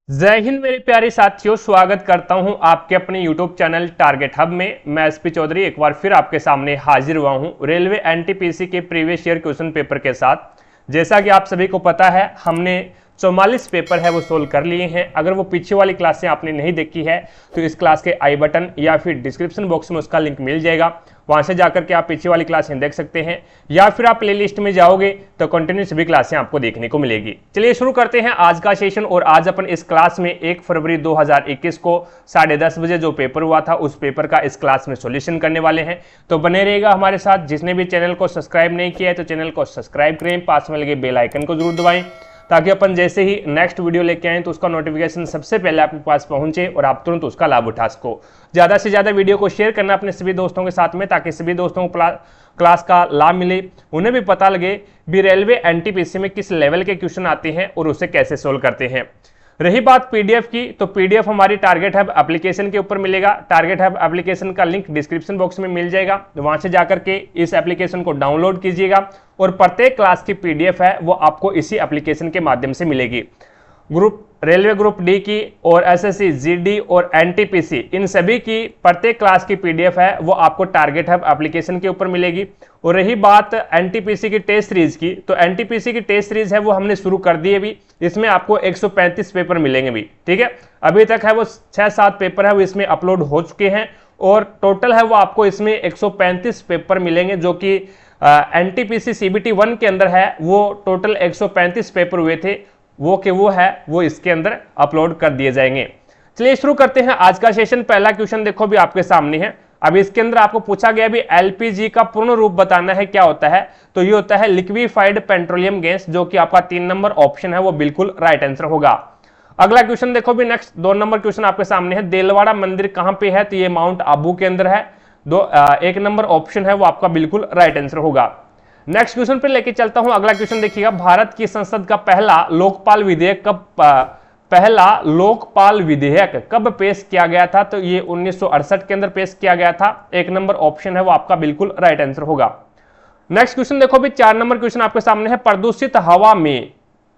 जय हिंद मेरे प्यारे साथियों, स्वागत करता हूं आपके अपने YouTube चैनल टारगेट हब में। मैं एसपी चौधरी एक बार फिर आपके सामने हाजिर हुआ हूं रेलवे एनटीपीसी के प्रीवियस ईयर क्वेश्चन पेपर के साथ। जैसा कि आप सभी को पता है, हमने 44 पेपर है वो सोल्व कर लिए हैं। अगर वो पीछे वाली क्लासें आपने नहीं देखी है तो इस क्लास के आई बटन या फिर डिस्क्रिप्शन बॉक्स में उसका लिंक मिल जाएगा, वहां से जाकर के आप पीछे वाली क्लासें देख सकते हैं, या फिर आप प्लेलिस्ट में जाओगे तो कंटिन्यू सभी क्लासें आपको देखने को मिलेगी। चलिए शुरू करते हैं आज का सेशन। और आज अपन इस क्लास में 1 फरवरी 2021 को 10:30 बजे जो पेपर हुआ था उस पेपर का इस क्लास में सॉल्यूशन करने वाले हैं, तो बने रहेगा हमारे साथ। जिसने भी चैनल को सब्सक्राइब नहीं किया है तो चैनल को सब्सक्राइब करें, पास में लगे बेल आइकन को जरूर दबाएं, ताकि अपन जैसे ही नेक्स्ट वीडियो लेके आए तो उसका नोटिफिकेशन सबसे पहले आपके पास पहुंचे और आप तुरंत उसका लाभ उठा सको। ज्यादा से ज्यादा वीडियो को शेयर करना अपने सभी दोस्तों के साथ में, ताकि सभी दोस्तों को क्लास का लाभ मिले, उन्हें भी पता लगे भी रेलवे एनटीपीसी में किस लेवल के क्वेश्चन आते हैं और उसे कैसे सोल्व करते हैं। रही बात पीडीएफ की, तो पीडीएफ हमारी टारगेट हब एप्लीकेशन के ऊपर मिलेगा। टारगेट हब एप्लीकेशन का लिंक डिस्क्रिप्शन बॉक्स में मिल जाएगा, वहां से जाकर के इस एप्लीकेशन को डाउनलोड कीजिएगा और प्रत्येक क्लास की पीडीएफ है वो आपको इसी एप्लीकेशन के माध्यम से मिलेगी। रेलवे ग्रुप डी की और एसएससी, जीडी और एनटीपीसी, इन सभी की प्रत्येक क्लास की पीडीएफ है वो आपको टारगेट हब एप्लीकेशन के ऊपर मिलेगी। और रही बात एनटीपीसी की टेस्ट सीरीज की, तो एनटीपीसी की टेस्ट सीरीज है वो हमने शुरू कर दी है भी। इसमें आपको 135 पेपर मिलेंगे भी, ठीक है। अभी तक है वो 6-7 पेपर है वो इसमें अपलोड हो चुके हैं और टोटल है वो आपको इसमें 135 पेपर मिलेंगे, जो कि एनटीपीसी सीबीटी 1 के अंदर है वो टोटल 135 पेपर हुए थे, वो इसके अंदर अपलोड कर दिए जाएंगे। चलिए शुरू करते हैं आज का सेशन। पहला क्वेश्चन देखो भी आपके सामने है। अब इसके अंदर आपको पूछा गया भी एलपीजी का पूर्ण रूप बताना है, क्या होता है, तो ये होता है लिक्विफाइड पेट्रोलियम गैस, जो कि आपका 3 नंबर ऑप्शन है वो बिल्कुल राइट आंसर होगा। अगला क्वेश्चन देखो भी, नेक्स्ट 2 नंबर क्वेश्चन आपके सामने है। देलवाड़ा मंदिर कहां पे है, तो ये माउंट आबू के अंदर है। 1 नंबर ऑप्शन है वो आपका बिल्कुल राइट आंसर होगा। नेक्स्ट क्वेश्चन पे लेके चलता हूं। अगला क्वेश्चन देखिएगा, भारत की संसद का पहला लोकपाल विधेयक कब पेश किया गया था, तो ये 1968 के अंदर पेश किया गया था। 1 नंबर ऑप्शन है वो आपका बिल्कुल राइट आंसर होगा। नेक्स्ट क्वेश्चन देखो भी, 4 नंबर क्वेश्चन आपके सामने है। प्रदूषित हवा में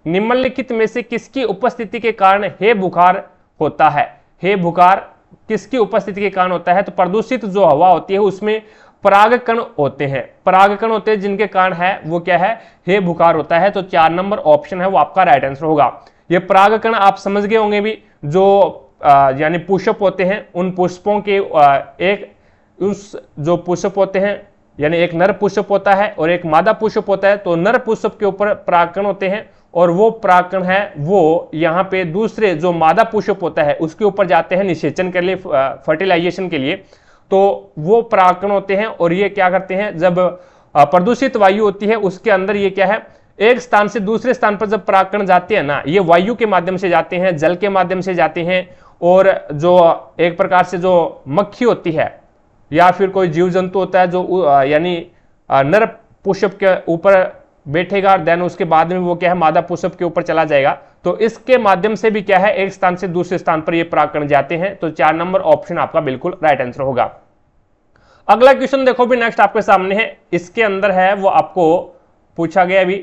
निम्नलिखित में से किसकी उपस्थिति के कारण हे बुखार होता है। हे बुखार किसकी उपस्थिति के कारण होता है, तो प्रदूषित जो हवा होती है उसमें परागकण होते हैं, जिनके कारण है वो क्या है, हे बुखार होता है। तो 4 नंबर ऑप्शन है वो आपका राइट आंसर होगा। ये परागकण आप समझ गए होंगे भी, जो यानी पुष्प होते हैं, उन पुष्पों के जो पुष्प होते हैं, यानी एक नर पुष्प होता है और एक मादा पुष्प होता है। तो नर पुष्प के ऊपर परागकण होते हैं और वो परागकण है वो यहाँ पे दूसरे जो मादा पुष्प होता है उसके ऊपर जाते हैं निषेचन के लिए, फर्टिलाइजेशन के लिए। तो वो परागकण होते हैं और ये क्या करते हैं, जब प्रदूषित वायु होती है उसके अंदर ये क्या है, एक स्थान से दूसरे स्थान पर जब परागकण जाते हैं ना, ये वायु के माध्यम से जाते हैं, जल के माध्यम से जाते हैं, और जो एक प्रकार से जो मक्खी होती है या फिर कोई जीव जंतु होता है जो यानी नर पुष्प के ऊपर बैठेगा, देन उसके बाद में वो क्या है मादा पुष्प के ऊपर चला जाएगा। तो इसके माध्यम से भी क्या है, एक स्थान से दूसरे स्थान पर ये परागकण जाते हैं। तो 4 नंबर ऑप्शन आपका बिल्कुल राइट आंसर होगा। अगला क्वेश्चन देखो भी, नेक्स्ट आपके सामने है। इसके अंदर है वो आपको पूछा गया भी,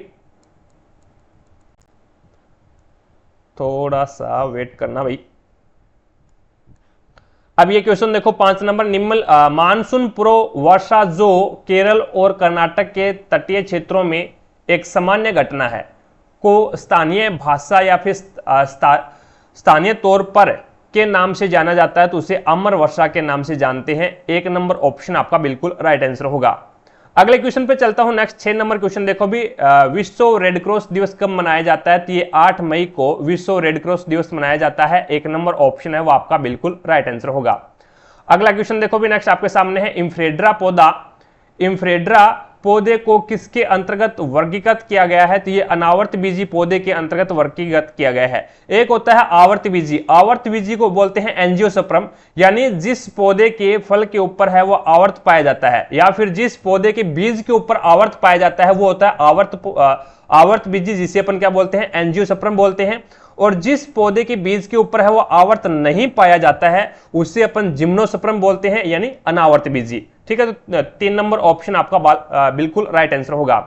थोड़ा सा वेट करना भाई। अब ये क्वेश्चन देखो 5 नंबर, मानसून पूर्व वर्षा जो केरल और कर्नाटक के तटीय क्षेत्रों में एक सामान्य घटना है को स्थानीय भाषा या फिर स्थानीय तौर पर के नाम से जाना जाता है, तो उसे अमर वर्षा के नाम से जानते हैं। 1 नंबर ऑप्शन आपका बिल्कुल राइट आंसर होगा। अगले क्वेश्चन पे चलता हूं। नेक्स्ट 6 नंबर क्वेश्चन देखो भी, विश्व रेड क्रॉस दिवस कब मनाया जाता है, तो ये 8 मई को विश्व रेड क्रॉस दिवस मनाया जाता है। 1 नंबर ऑप्शन है वो आपका बिल्कुल राइट आंसर होगा। अगला क्वेश्चन देखो भी, नेक्स्ट आपके सामने है। इंफ्रेड्रा पौधे को किसके अंतर्गत वर्गीकृत किया गया है, तो ये अनावर्त बीजी पौधे के अंतर्गत वर्गीकृत किया गया है। एक होता है आवर्त बीजी, आवर्त बीजी को बोलते हैं एंजियोस्पर्म, यानी जिस पौधे के फल के ऊपर है वो आवर्त पाया जाता है, या फिर जिस पौधे के बीज के ऊपर आवर्त पाया जाता है वो होता है आवर्त बीजी, जिसे अपन क्या बोलते हैं, एंजियोस्पर्म बोलते हैं। और जिस पौधे के बीज के ऊपर है वो आवर्त नहीं पाया जाता है उसे अपन जिम्नोस्पर्म बोलते हैं, यानी अनावर्त बीजी। ठीक है, तो 3 नंबर ऑप्शन आपका बिल्कुल राइट आंसर होगा।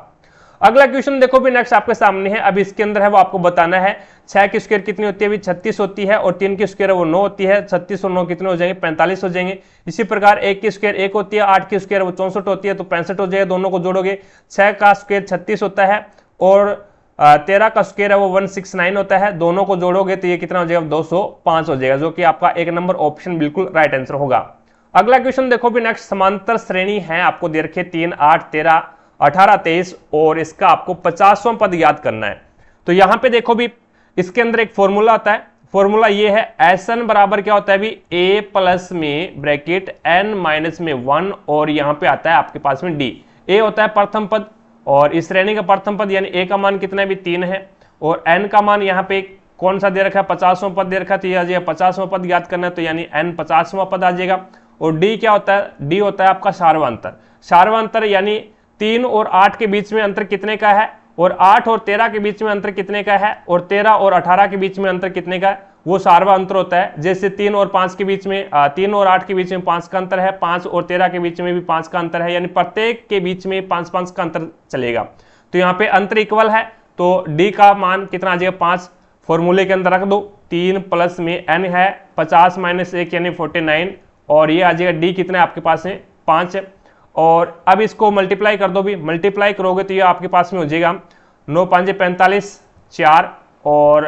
अगला क्वेश्चन देखो भी नेक्स्ट आपके सामने है। अब इसके अंदर है वो आपको बताना है 6 की स्क्वायर कितनी होती है, अभी 36 होती है, और 3 की स्क्वायर है वो 9 होती है। 36 और 9 कितने हो जाएंगे, 45 हो जाएंगे। इसी प्रकार 1 की स्क्वायर 1 होती है, 8 की स्क्वायर वो 64 होती है, तो 65 हो जाएगा। दोनों को जोड़ोगे, 6 का स्क्वायर 36 होता है और 13 का स्क्वायर है वो 169 होता है, दोनों को जोड़ोगे तो ये कितना हो जाएगा, 205 हो जाएगा, जो कि आपका 1 नंबर ऑप्शन बिल्कुल राइट आंसर होगा। अगला क्वेश्चन देखो भी नेक्स्ट, समांतर श्रेणी है आपको दे रखे 3, 8, 13, 18, 23 और इसका आपको 50वां पद याद करना है। तो यहां पे देखो भी इसके अंदर एक फॉर्मूला आता है, फॉर्मूला ये है SN बराबर क्या होता है भी A प्लस में ब्रैकेट N माइनस में 1 और यहां पे आता है आपके पास में D। A होता है प्रथम पद और इस श्रेणी का प्रथम पद यानी A का मान कितना है भी 3 है, और N का मान यहाँ पे कौन सा दे रखा है, 50वां पद दे रखा है, तो यह आ जाएगा 50वां पद याद करना है, तो यानी N 50वां पद आ जाएगा। और D क्या होता है, D होता है आपका सार्वंतर। सार्वंतर यानी 3 और 8 के बीच में अंतर कितने का है, और 8 और 13 के बीच में अंतर कितने का है, और 13 और 18 के बीच में अंतर कितने का है, वो सार्वा अंतर होता है। जैसे 3 और 5 के बीच में 3 और 8 के बीच में 5 का अंतर है, 5 और 13 के बीच में भी 5 का अंतर है, यानी प्रत्येक के बीच में 5-5 का अंतर चलेगा। तो यहाँ पे अंतर इक्वल है, तो D का मान कितना आ जाएगा 5, फॉर्मूले के अंदर रख दो। 3 प्लस में N है 50 माइनस 1 यानी 49, और ये आ जाएगा D कितना है आपके पास है 5 है। और अब इसको मल्टीप्लाई कर दो भी, मल्टीप्लाई करोगे तो ये आपके पास में हो जाएगा 9 5 45, 4 और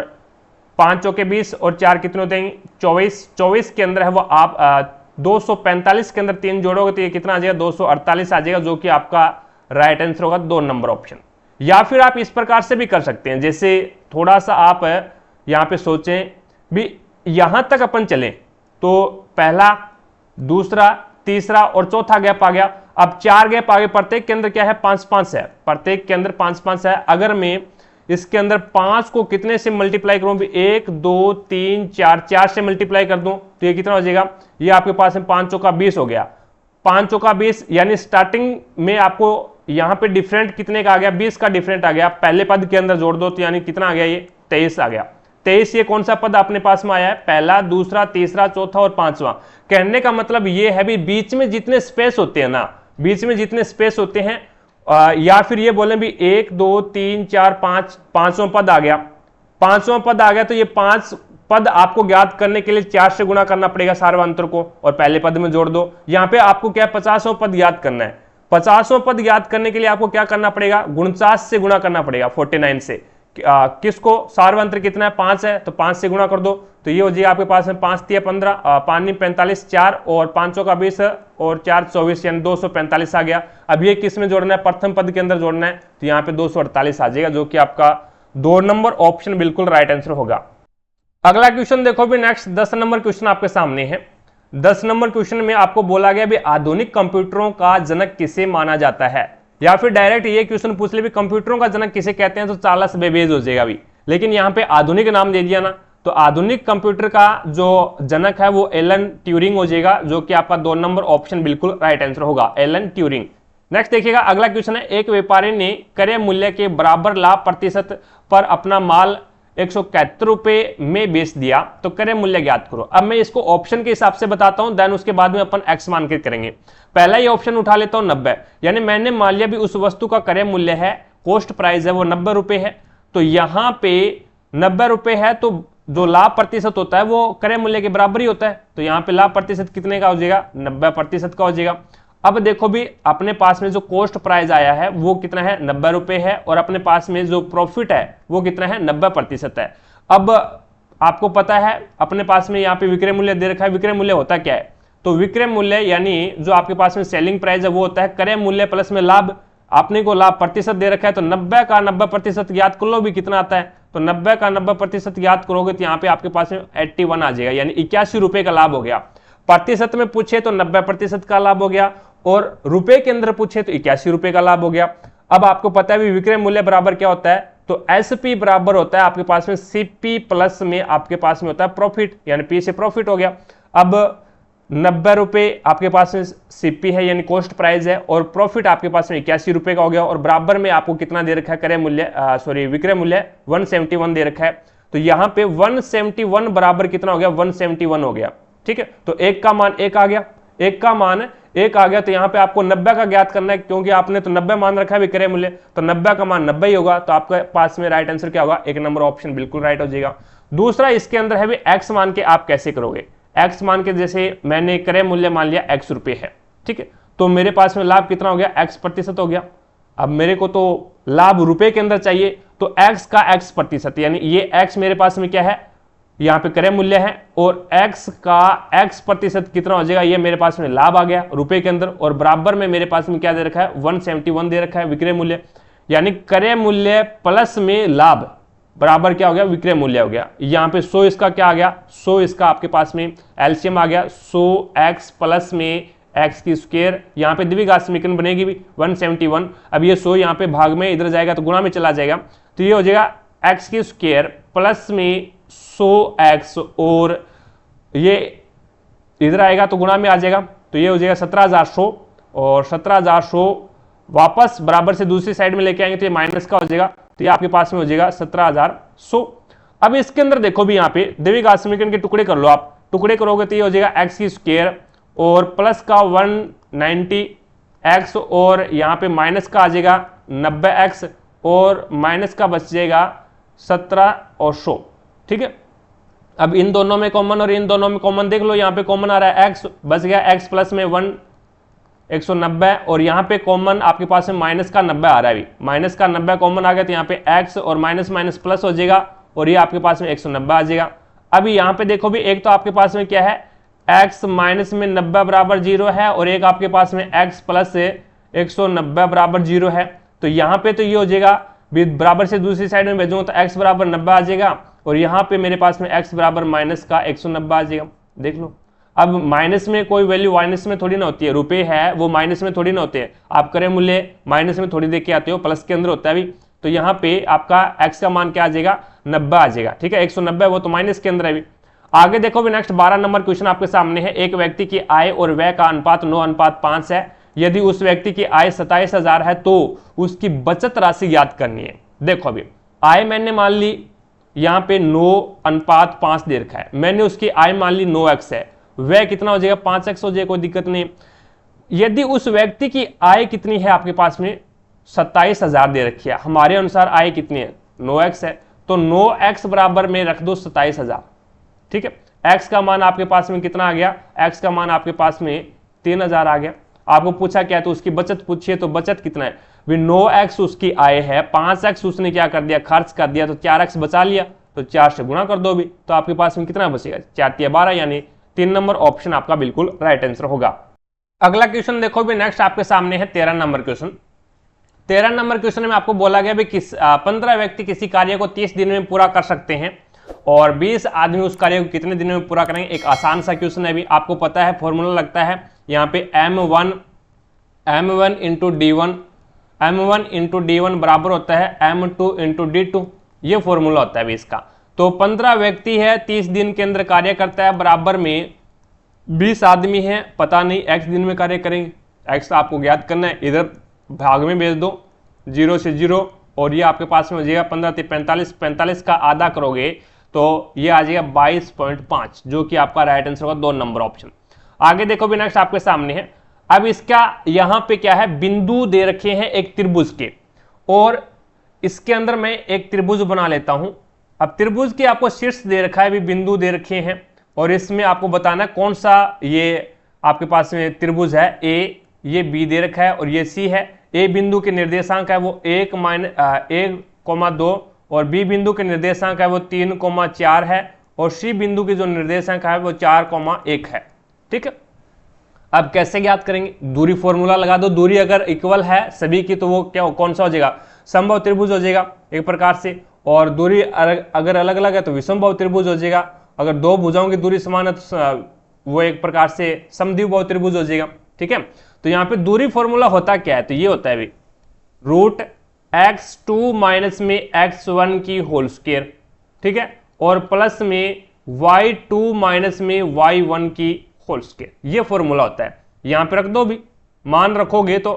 5 चौके 20 और 4 कितने होते हैं 24। 24 के अंदर है वो आप 245 के अंदर 3 जोड़ोगे तो ये कितना आ जाएगा 248 आ जाएगा, जो कि आपका राइट आंसर होगा 2 नंबर ऑप्शन। या फिर आप इस प्रकार से भी कर सकते हैं, जैसे थोड़ा सा आप यहाँ पे सोचें भी, यहां तक अपन चलें तो पहला, दूसरा, तीसरा और चौथा गैप आ गया। अब 4 गैप आ गए, प्रत्येक के अंदर क्या है 5-5 है, प्रत्येक के अंदर 5-5 है। अगर मैं इसके अंदर 5 को कितने से मल्टीप्लाई करूं, 1 2 3 4, 4 से मल्टीप्लाई कर दूं तो ये कितना हो जाएगा, ये आपके पास में 5 चौका 20 हो गया। 5 चौका 20 यानी स्टार्टिंग में आपको यहां पे डिफरेंट कितने का आ गया, 20 का डिफरेंट आ गया। पहले पद के अंदर जोड़ दो तो यानी कितना आ गया, ये 23 आ गया। 23 ये कौन सा पद अपने पास में आया है, पहला, दूसरा, तीसरा, चौथा और 5वां। कहने का मतलब ये है भी बीच में जितने स्पेस होते हैं ना, बीच में जितने स्पेस होते हैं, या फिर ये बोले भी 1 2 3 4 5, 5वां पद आ गया। 5वां पद आ गया तो ये 5 पद आपको ज्ञात करने के लिए 4 से गुणा करना पड़ेगा सार्वंतर को, और पहले पद में जोड़ दो। यहां पे आपको क्या 50वां पद याद करना है। 50वां पद याद करने के लिए आपको क्या करना पड़ेगा, 49 से गुणा करना पड़ेगा 49 से। किसको, सार्वंतर कितना है 5 है, तो 5 से गुणा कर दो तो ये हो जाएगा आपके पास में 5 3 15, 5 45, 4 और 5 का 20 और 4 24 यानी 245 आ गया। अब ये किस में जोड़ना है, प्रथम पद के अंदर जोड़ना है, तो यहाँ पे 248 आ जाएगा, जो कि आपका 2 नंबर ऑप्शन बिल्कुल राइट आंसर होगा। अगला क्वेश्चन देखो भी नेक्स्ट 10 नंबर क्वेश्चन आपके सामने है। 10 नंबर क्वेश्चन में आपको बोला गया भी आधुनिक कंप्यूटरों का जनक किसे माना जाता है, या फिर डायरेक्ट ये क्वेश्चन पूछ ले भी कंप्यूटरों का जनक किसे कहते हैं, तो चार्ल्स बेबेज हो जाएगा भी। लेकिन यहाँ पे आधुनिक नाम दे दिया ना, तो आधुनिक कंप्यूटर का जो जनक है वो एलन ट्यूरिंग हो जाएगा, जो कि आपका 2 नंबर ऑप्शन बिल्कुल राइट आंसर होगा, एलन ट्यूरिंग। नेक्स्ट देखिएगा अगला क्वेश्चन है, एक व्यापारी ने क्रय मूल्य के बराबर लाभ प्रतिशत पर अपना माल 171 रुपए में बेच दिया, तो क्रय मूल्य ज्ञात करो। अब मैं इसको ऑप्शन के हिसाब से बताता हूं, देन उसके बाद में अपन एक्स मान के करेंगे। पहला ही ऑप्शन उठा लेता हूं 90, यानी मैंने मान लिया भी उस वस्तु का क्रय मूल्य है, कॉस्ट प्राइस है वो 90 रुपए है, तो यहां पे 90 रुपए है, तो जो लाभ प्रतिशत होता है वो क्रय मूल्य के बराबर ही होता है, तो यहाँ पे लाभ प्रतिशत कितने का हो जाएगा, 90% का हो जाएगा। अब देखो भी अपने पास में जो कॉस्ट प्राइस आया है वो कितना है 90 रुपए है, और अपने पास में जो प्रॉफिट है वो कितना है 90% है। अब आपको पता है अपने पास में यहाँ पे विक्रय मूल्य दे रखा है। विक्रय मूल्य होता क्या है, तो विक्रय मूल्य यानी जो आपके पास में सेलिंग प्राइस है वो होता है क्रय मूल्य प्लस में लाभ। आपने को लाभ प्रतिशत दे रखा है, तो 90 का 90% याद कर लो भी कितना आता है, तो 90 का 90% याद करोगे तो यहाँ पे आपके पास में 81 आ जाएगा, यानी 81 रुपए का लाभ हो गया। प्रतिशत में पूछे तो 90% का लाभ हो गया, और रुपए के अंदर पूछे तो 81 रुपए का लाभ हो गया। अब आपको पता है विक्रय मूल्य बराबर क्या होता है, तो एसपी बराबर होता है आपके पास में सीपी प्लस में आपके पास में होता है प्रॉफिट, यानी पी से प्रॉफिट हो गया। अब 90 रुपए आपके पास में सीपी है यानी कॉस्ट प्राइस है, और प्रॉफिट आपके पास में 81 रुपए का हो गया, और बराबर में आपको कितना दे रखा है क्रय मूल्य विक्रय मूल्य 171 दे रखा है, तो यहां पे 171 बराबर कितना हो गया 171 हो गया। ठीक है, तो एक का मान 1 आ गया, एक का मान 1 आ गया, तो यहाँ पे आपको 90 का ज्ञात करना है, क्योंकि आपने तो 90 मान रखा है विक्रय मूल्य, तो 90 का मान 90 ही होगा। तो आपके पास में राइट आंसर क्या होगा, 1 नंबर ऑप्शन बिल्कुल राइट हो जाएगा। दूसरा इसके अंदर है भी एक्स मान के आप कैसे करोगे। एक्स मान के जैसे मैंने क्रय मूल्य मान लिया x रुपए है, ठीक है, तो मेरे पास में लाभ कितना हो गया, x% हो गया। अब मेरे को तो लाभ रुपए के अंदर चाहिए, तो x का x%, यानी ये x मेरे पास में क्या है, यहाँ पे क्रय मूल्य है, और x का x% कितना हो जाएगा, ये मेरे पास में लाभ आ गया रुपए के अंदर, और बराबर में मेरे पास में क्या दे रखा है, 171 दे रखा है विक्रय मूल्य, यानी क्रय मूल्य प्लस में लाभ बराबर क्या हो गया, विक्रय मूल्य हो गया। यहाँ पे 100 इसका क्या आ गया, 100 इसका आपके पास में एलसीएम आ गया, 100x प्लस में x की स्क्वायर, यहाँ पे द्विघात समीकरण बनेगी भी 171। अब ये 100 यहाँ पे भाग में इधर जाएगा तो गुणा में चला जाएगा, तो ये हो जाएगा x की स्क्वायर प्लस में 100x, और ये इधर आएगा तो गुणा में आ जाएगा, तो ये हो जाएगा 17,100, और 17,100 वापस बराबर से दूसरी साइड में लेके आएंगे तो ये माइनस का हो जाएगा, तो ये आपके पास में हो जाएगा 17,100। अब इसके अंदर देखो भी यहाँ पे द्विघात समीकरण के टुकड़े कर लो, आप टुकड़े करोगे तो ये हो जाएगा x की स्क्वायर और प्लस का 190x, और यहाँ पे माइनस का आ जाएगा 90x, और माइनस का बच जाएगा 17 और 100, ठीक है। अब इन दोनों में कॉमन और इन दोनों में कॉमन देख लो, यहाँ पे कॉमन आ रहा है x, बच गया x प्लस में 190, और यहाँ पे कॉमन आपके पास में माइनस का 90 आ रहा है, अभी माइनस का 90 कॉमन आ गया, तो यहाँ पे x और माइनस माइनस प्लस हो जाएगा, और ये आपके पास में 190 आ जाएगा। अभी यहाँ पे देखो भी एक तो आपके पास में क्या है, x माइनस में 90 बराबर 0 है, और एक आपके पास में x प्लस से 190 बराबर 0 है, तो यहाँ पे तो ये हो जाएगा बराबर से दूसरी साइड में भेजूंगा तो x बराबर 90 आ जाएगा, और यहाँ पे मेरे पास में x बराबर माइनस का 190 आ जाएगा। देख लो, अब माइनस में कोई वैल्यू माइनस में थोड़ी ना होती है, रुपए है वो माइनस में थोड़ी ना होते हैं, आप क्रय मूल्य माइनस में थोड़ी देख के आते हो, प्लस के अंदर होता है अभी, तो यहाँ पे आपका x का मान क्या आ जाएगा, 90 आ जाएगा, ठीक है। 190 वो तो माइनस के अंदर है अभी। आगे देखो भी नेक्स्ट 12 नंबर क्वेश्चन आपके सामने है। एक व्यक्ति की आय और व्यय का अनुपात 9:5 है। यदि उस व्यक्ति की आय 27,000 है तो उसकी बचत राशि ज्ञात करनी है। देखो अभी आय मैंने मान ली यहाँ पे 9:5 दे रखा है, मैंने उसकी आय मान ली 9x है, व्यय कितना हो जाएगा 5x हो जाएगा, कोई दिक्कत नहीं। यदि उस व्यक्ति की आय कितनी है, आपके पास में 27,000 दे रखी है, हमारे अनुसार आय कितनी है 9x है, तो 9x बराबर में रख दो 27,000, ठीक है। x का मान आपके पास में कितना आ गया, x का मान आपके पास में 3,000 आ गया। आपको पूछा क्या, तो उसकी बचत पूछिए, तो बचत कितना है, 9x उसकी आय है, 5x उसने क्या कर दिया, खर्च कर दिया, तो 4x बचा लिया, तो 4 से गुणा कर दो भी, तो आपके पास में कितना बचेगा, 4 × 12, यानी 3 नंबर ऑप्शन आपका बिल्कुल राइट आंसर होगा। अगला क्वेश्चन देखो भी नेक्स्ट आपके सामने है 13 नंबर क्वेश्चन। 13 नंबर क्वेश्चन में आपको बोला गया भी 15 व्यक्ति किसी कार्य को 30 दिन में पूरा कर सकते हैं और 20 आदमी उस कार्य को कितने दिनों में पूरा करेंगे। एक आसान सा क्वेश्चन है, भी आपको पता है फॉर्मूला लगता है यहाँ पे m1 इंटू d1 बराबर होता है m2 इंटू d2, ये फॉर्मूला होता है भी इसका। तो 15 व्यक्ति है, 30 दिन के अंदर कार्य करता है, बराबर में 20 आदमी है, पता नहीं x दिन में कार्य करेंगे, x आपको ज्ञात करना है, इधर भाग में भेज दो 0 से 0, और ये आपके पास में हो जाएगा 15 × 45, 45 का आधा करोगे तो ये आ जाएगा 22.5, जो कि आपका राइट आंसर होगा 2 नंबर ऑप्शन। आगे देखो भी नेक्स्ट आपके सामने है। अब इसका यहां पे क्या है, बिंदु दे रखे हैं एक त्रिभुज के, और इसके अंदर मैं एक त्रिभुज बना लेता हूं। अब त्रिभुज के आपको शीर्ष दे रखा है, भी बिंदु दे रखे हैं, और इसमें आपको बताना कौन सा ये आपके पास में त्रिभुज है। ए, ये बी दे रखा है और ये सी है। ए बिंदु के निर्देशांक है वो 1,2 और बी बिंदु के निर्देशांक है वो 3,4 है, और सी बिंदु के जो निर्देशांक है वो 4,1 है, ठीक है। अब कैसे ज्ञात करेंगे, दूरी फॉर्मूला लगा दो, दूरी अगर इक्वल है सभी की तो वो क्या कौन सा हो जाएगा, समबाहु त्रिभुज हो जाएगा एक प्रकार से, और दूरी अगर अलग अलग है तो विषमबाहु त्रिभुज हो जाएगा। अगर दो भुजाओं की दूरी समान है तो वो एक प्रकार से समद्विबाहु त्रिभुज हो जाएगा, ठीक है। तो यहाँ पे दूरी फॉर्मूला होता क्या है, तो ये होता है भी √x2 माइनस में x1 की होल स्क्वायर, ठीक है, और प्लस में y2 माइनस में y1 की होल स्क्वायर, ये फॉर्मूला होता है। यहां पे रख दो भी, मान रखोगे तो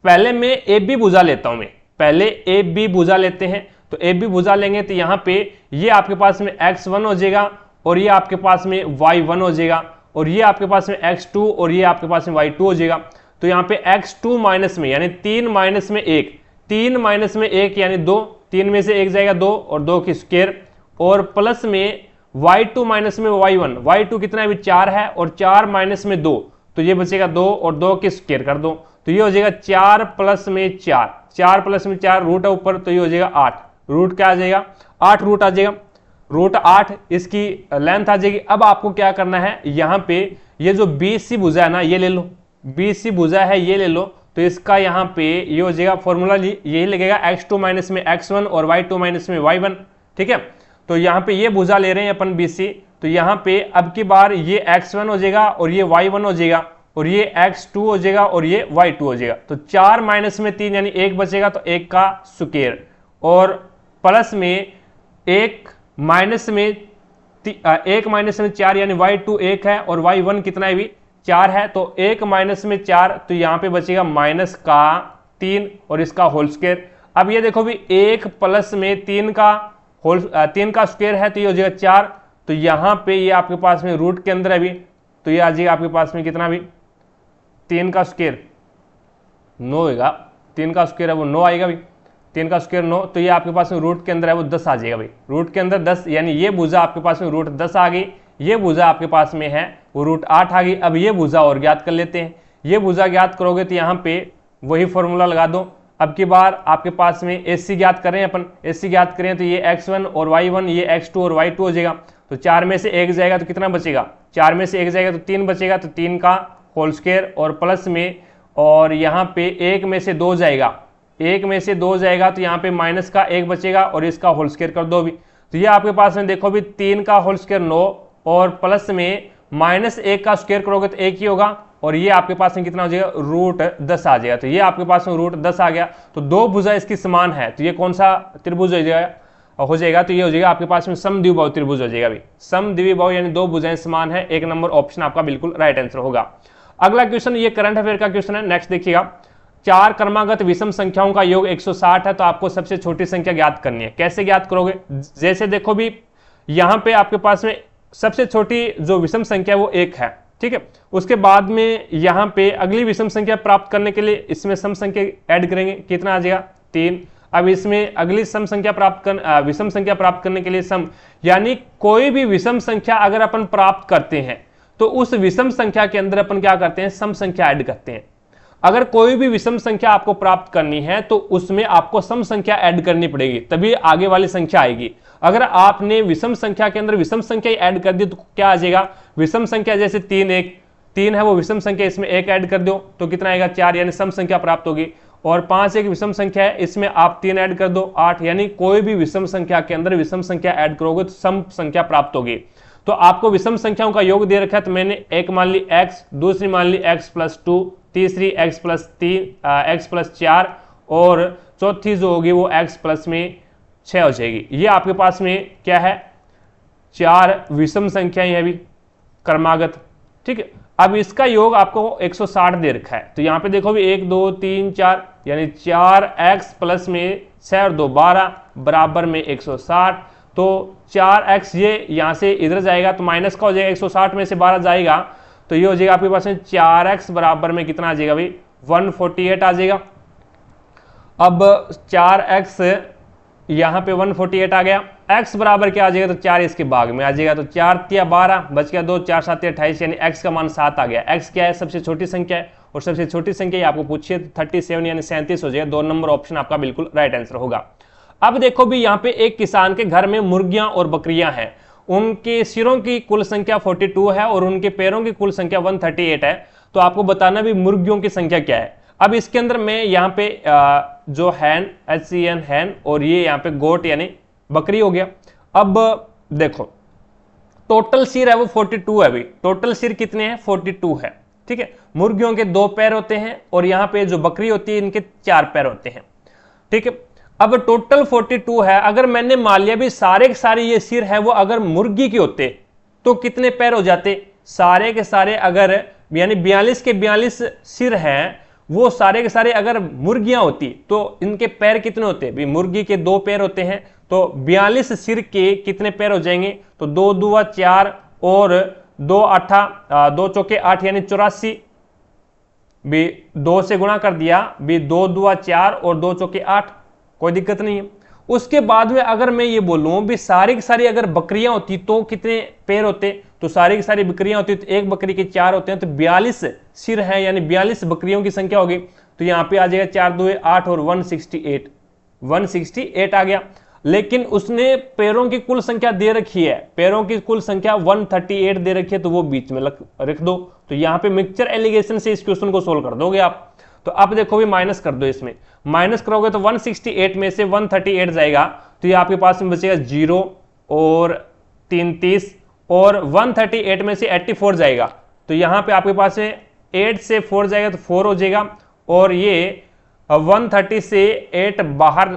पहले मैं ए बी भुजा लेता हूं, मैं पहले ए बी भुजा लेते हैं, तो ए बी भुजा लेंगे तो यहाँ पे ये आपके पास में x1 हो जाएगा और ये आपके पास में y1 हो जाएगा, और ये आपके पास में x2 और ये आपके पास में y2 हो जाएगा। तो यहाँ पे x2 माइनस में यानी 3 माइनस में 1, 3 माइनस में 1 यानी 2, 3 में से 1 जाएगा 2 और 2 की स्क्वायर, और प्लस में y2 माइनस में y1, y2 कितना है अभी 4 है और 4 माइनस में 2, तो ये बचेगा 2 और 2 की स्क्वायर कर दो, तो ये हो जाएगा 4 प्लस में 4, 4 प्लस में 4 रूट है ऊपर, तो ये हो जाएगा 8, रूट क्या आ जाएगा 8 रूट आ जाएगा, रूट 8 इसकी लेंथ आ जाएगी। अब आपको क्या करना है, यहाँ पे ये जो BC भुजा है ना ये ले लो, BC भुजा है ये ले लो, तो इसका यहाँ पे ये हो जाएगा फॉर्मूला यही लगेगा x2 माइनस में x1 और y2 माइनस में y1, ठीक है। तो यहाँ पे ये भुजा ले रहे हैं अपन BC, तो यहाँ पे अब की बार ये x1 हो जाएगा और ये y1 हो जाएगा और ये x2 हो जाएगा और ये y2 हो जाएगा, तो 4 माइनस में 3 यानी 1 बचेगा, तो 1 का स्क्वायर, और प्लस में 1 माइनस में 4 यानी y2 1 है और y1 कितना है भी 4 है, तो 1 माइनस में 4, तो यहाँ पे बचेगा माइनस का 3 और इसका होल स्क्वायर। अब ये देखो भी 1 प्लस में 3 का स्क्वायर है, तो ये हो जाएगा 4, तो यहाँ पे ये आपके पास में रूट के अंदर है भी, तो ये आ जाएगा आपके पास में कितना भी 3 का स्क्वायर 9 होगा, 3 का स्क्वायर है वो 9 आएगा भी, 3 का स्क्वायर 9, तो ये आपके पास में रूट के अंदर है वो 10 आ जाएगा भाई, रूट के अंदर 10 यानी ये भुजा आपके पास में रूट 10 आ गई, ये भुजा आपके पास में है वो रूट 8 आ गई। अब ये भुजा और ज्ञात कर लेते हैं, ये भुजा ज्ञात करोगे तो यहाँ पे वही फॉर्मूला लगा दो। अब की बार आपके पास में AC ज्ञात करें, अपन AC ज्ञात करें तो ये x1 और y1, ये x2 और y2 हो जाएगा, तो 4 में से 1 जाएगा तो कितना बचेगा, 4 में से 1 जाएगा तो 3 बचेगा, तो 3 का होल स्क्वायर, और प्लस में, और यहाँ पे 1 में से 2 जाएगा, 1 में से 2 जाएगा तो यहाँ पे माइनस का 1 बचेगा और इसका होल स्क्वायर कर दो भी, तो ये आपके पास में देखो भी 3 का होल स्क्वायर 9 और प्लस में माइनस 1 का स्क्वायर करोगे तो 1 ही होगा, और ये आपके पास में कितना हो जाएगा रूट 10 आ जाएगा, तो ये आपके पास में रूट 10 आ गया। तो दो भुजा इसकी समान है, तो ये कौन सा त्रिभुज हो जाएगा, तो ये हो जाएगा आपके पास में समद्विबाहु त्रिभुज हो जाएगा। समद्विबाहु यानी दो भुजाएं समान है, 1 नंबर ऑप्शन आपका बिल्कुल राइट आंसर होगा। अगला क्वेश्चन ये करंट अफेयर का क्वेश्चन है, नेक्स्ट देखिएगा। 4 क्रमागत विषम संख्याओं का योग 160 है, तो आपको सबसे छोटी संख्या ज्ञात करनी है। कैसे ज्ञात करोगे, जैसे देखो भी यहाँ पे आपके पास में सबसे छोटी जो विषम संख्या है वो 1 है, ठीक है। उसके बाद में यहाँ पे अगली विषम संख्या प्राप्त करने के लिए इसमें सम संख्या ऐड करेंगे, कितना आ जाएगा 3। अब इसमें अगली विषम संख्या प्राप्त करने के लिए सम, यानी कोई भी विषम संख्या अगर अपन प्राप्त करते हैं तो उस विषम संख्या के अंदर अपन क्या करते हैं, सम संख्या ऐड करते हैं। अगर कोई भी विषम संख्या आपको प्राप्त करनी है तो उसमें आपको सम संख्या ऐड करनी पड़ेगी, तभी आगे वाली संख्या आएगी। अगर आपने विषम संख्या के अंदर विषम संख्या ऐड कर दी तो क्या आ जाएगा, विषम संख्या जैसे 3 है वो विषम संख्या, इसमें 1 ऐड कर दो तो कितना आएगा 4, यानी सम संख्या प्राप्त होगी। और 5 एक विषम संख्या है, इसमें आप 3 ऐड कर दो 8, यानी कोई भी विषम संख्या के अंदर विषम संख्या ऐड करोगे तो सम संख्या प्राप्त होगी। तो आपको विषम संख्याओं का योग दे रखा है, तो मैंने एक मान ली x, दूसरी मान ली x+2, तीसरी x+4 और चौथी जो होगी वो x+6 हो जाएगी। ये आपके पास में क्या है, 4 विषम संख्याएं हैं अभी क्रमागत, ठीक है। अब इसका योग आपको 160 दे रखा है, तो यहाँ पे देखो भी 1 2 3 4 यानी 4x प्लस में 6 और 2 12 बराबर में 160, तो 4x ये यहाँ से इधर जाएगा तो माइनस का हो जाएगा, 160 में से 12 जाएगा तो ये हो जाएगा आपके पास में 4x बराबर में कितना आ जाएगा भाई 148 आ जाएगा। अब 4x यहाँ पे 148 आ गया, x बराबर क्या आ जाएगा, तो 4 इसके भाग में आ जाएगा, तो 4 तिया 12 बच गया 2, 4 7 28 यानी x का मान 7 आ गया। x क्या है, सबसे छोटी संख्या है, और सबसे छोटी संख्या आपको पूछिए 37 यानी 37 हो जाएगा। 2 नंबर ऑप्शन आपका बिल्कुल राइट आंसर होगा। अब देखो भी यहाँ पे एक किसान के घर में मुर्गियां और बकरियां हैं, उनके सिरों की कुल संख्या 42 है और उनके पैरों की कुल संख्या 138 है, तो आपको बताना भी मुर्गियों की संख्या क्या है। अब इसके अंदर मैं यहाँ पे जो हैन HCN हैन और ये यहाँ पे गोट यानी बकरी हो गया। अब देखो टोटल सिर है वो 42 है, अभी टोटल सिर कितने हैं 42 है, ठीक है। मुर्गियों के 2 पैर होते हैं और यहाँ पे जो बकरी होती है इनके 4 पैर होते हैं, ठीक है। अब टोटल 42 है, अगर मैंने मान लिया भी सारे के सारे ये सिर है वो अगर मुर्गी के होते तो कितने पैर हो जाते, सारे के सारे अगर यानी 42 के 42 सिर हैं वो सारे के सारे अगर मुर्गियां होती तो इनके पैर कितने होते, भी मुर्गी के 2 पैर होते हैं तो 42 सिर के कितने पैर हो जाएंगे, तो 2 दूआ 4 और दो चौके 8 यानी 84, भी 2 से गुणा कर दिया, भी 2 दूआ 4 और 2 चौके 8, कोई दिक्कत नहीं है। उसके बाद में अगर मैं ये बोलूं भी सारी की सारी अगर बकरियां होती तो कितने पैर होते, तो सारी की सारी बकरियां होती तो एक बकरी के 4 होते हैं, तो 42 सिर हैं यानी 42 बकरियों की संख्या होगी। तो यहां पे आ जाएगा 4 दूए 8 और 168 आ गया। लेकिन उसने पैरों की कुल संख्या दे रखी है, पैरों की कुल संख्या 138 दे रखी है, तो वो बीच में रख दो। तो यहां पे मिक्सचर एलिगेशन से इस क्वेश्चन को सोल्व कर दोगे आप। तो अब देखो भी माइनस कर दो, इसमें माइनस करोगे तो 168 में से 138 जाएगा, तो ये आपके पास में बचेगा 0 और 3 30, और 138 में से 84 जाएगा, तो यहां पे आपके पास में 8 से 4 जाएगा तो 4 हो जाएगा, और ये 130 से 8 बाहर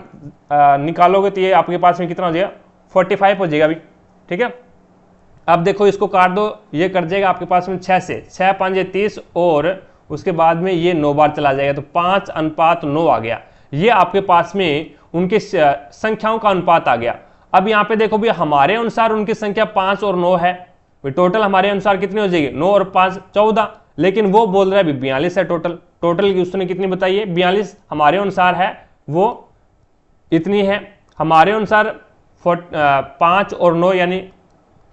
निकालोगे तो ये आपके पास में कितना हो जाएगा 45 हो जाएगा अभी। ठीक है, अब देखो इसको काट दो, ये कट जाएगा आपके पास में 6 से, 6 5 30, और उसके बाद में ये 9 बार चला जाएगा, तो 5:9 आ गया। ये आपके पास में उनके संख्याओं का अनुपात आ गया। अब यहाँ पे देखो भी हमारे अनुसार उनकी संख्या 5 और 9 है, टोटल हमारे अनुसार कितनी हो जाएगी 9 और 5 14, लेकिन वो बोल रहा है 42 है टोटल की उसने कितनी बताई है 42, हमारे अनुसार है वो इतनी है। हमारे अनुसार 5 और 9 यानी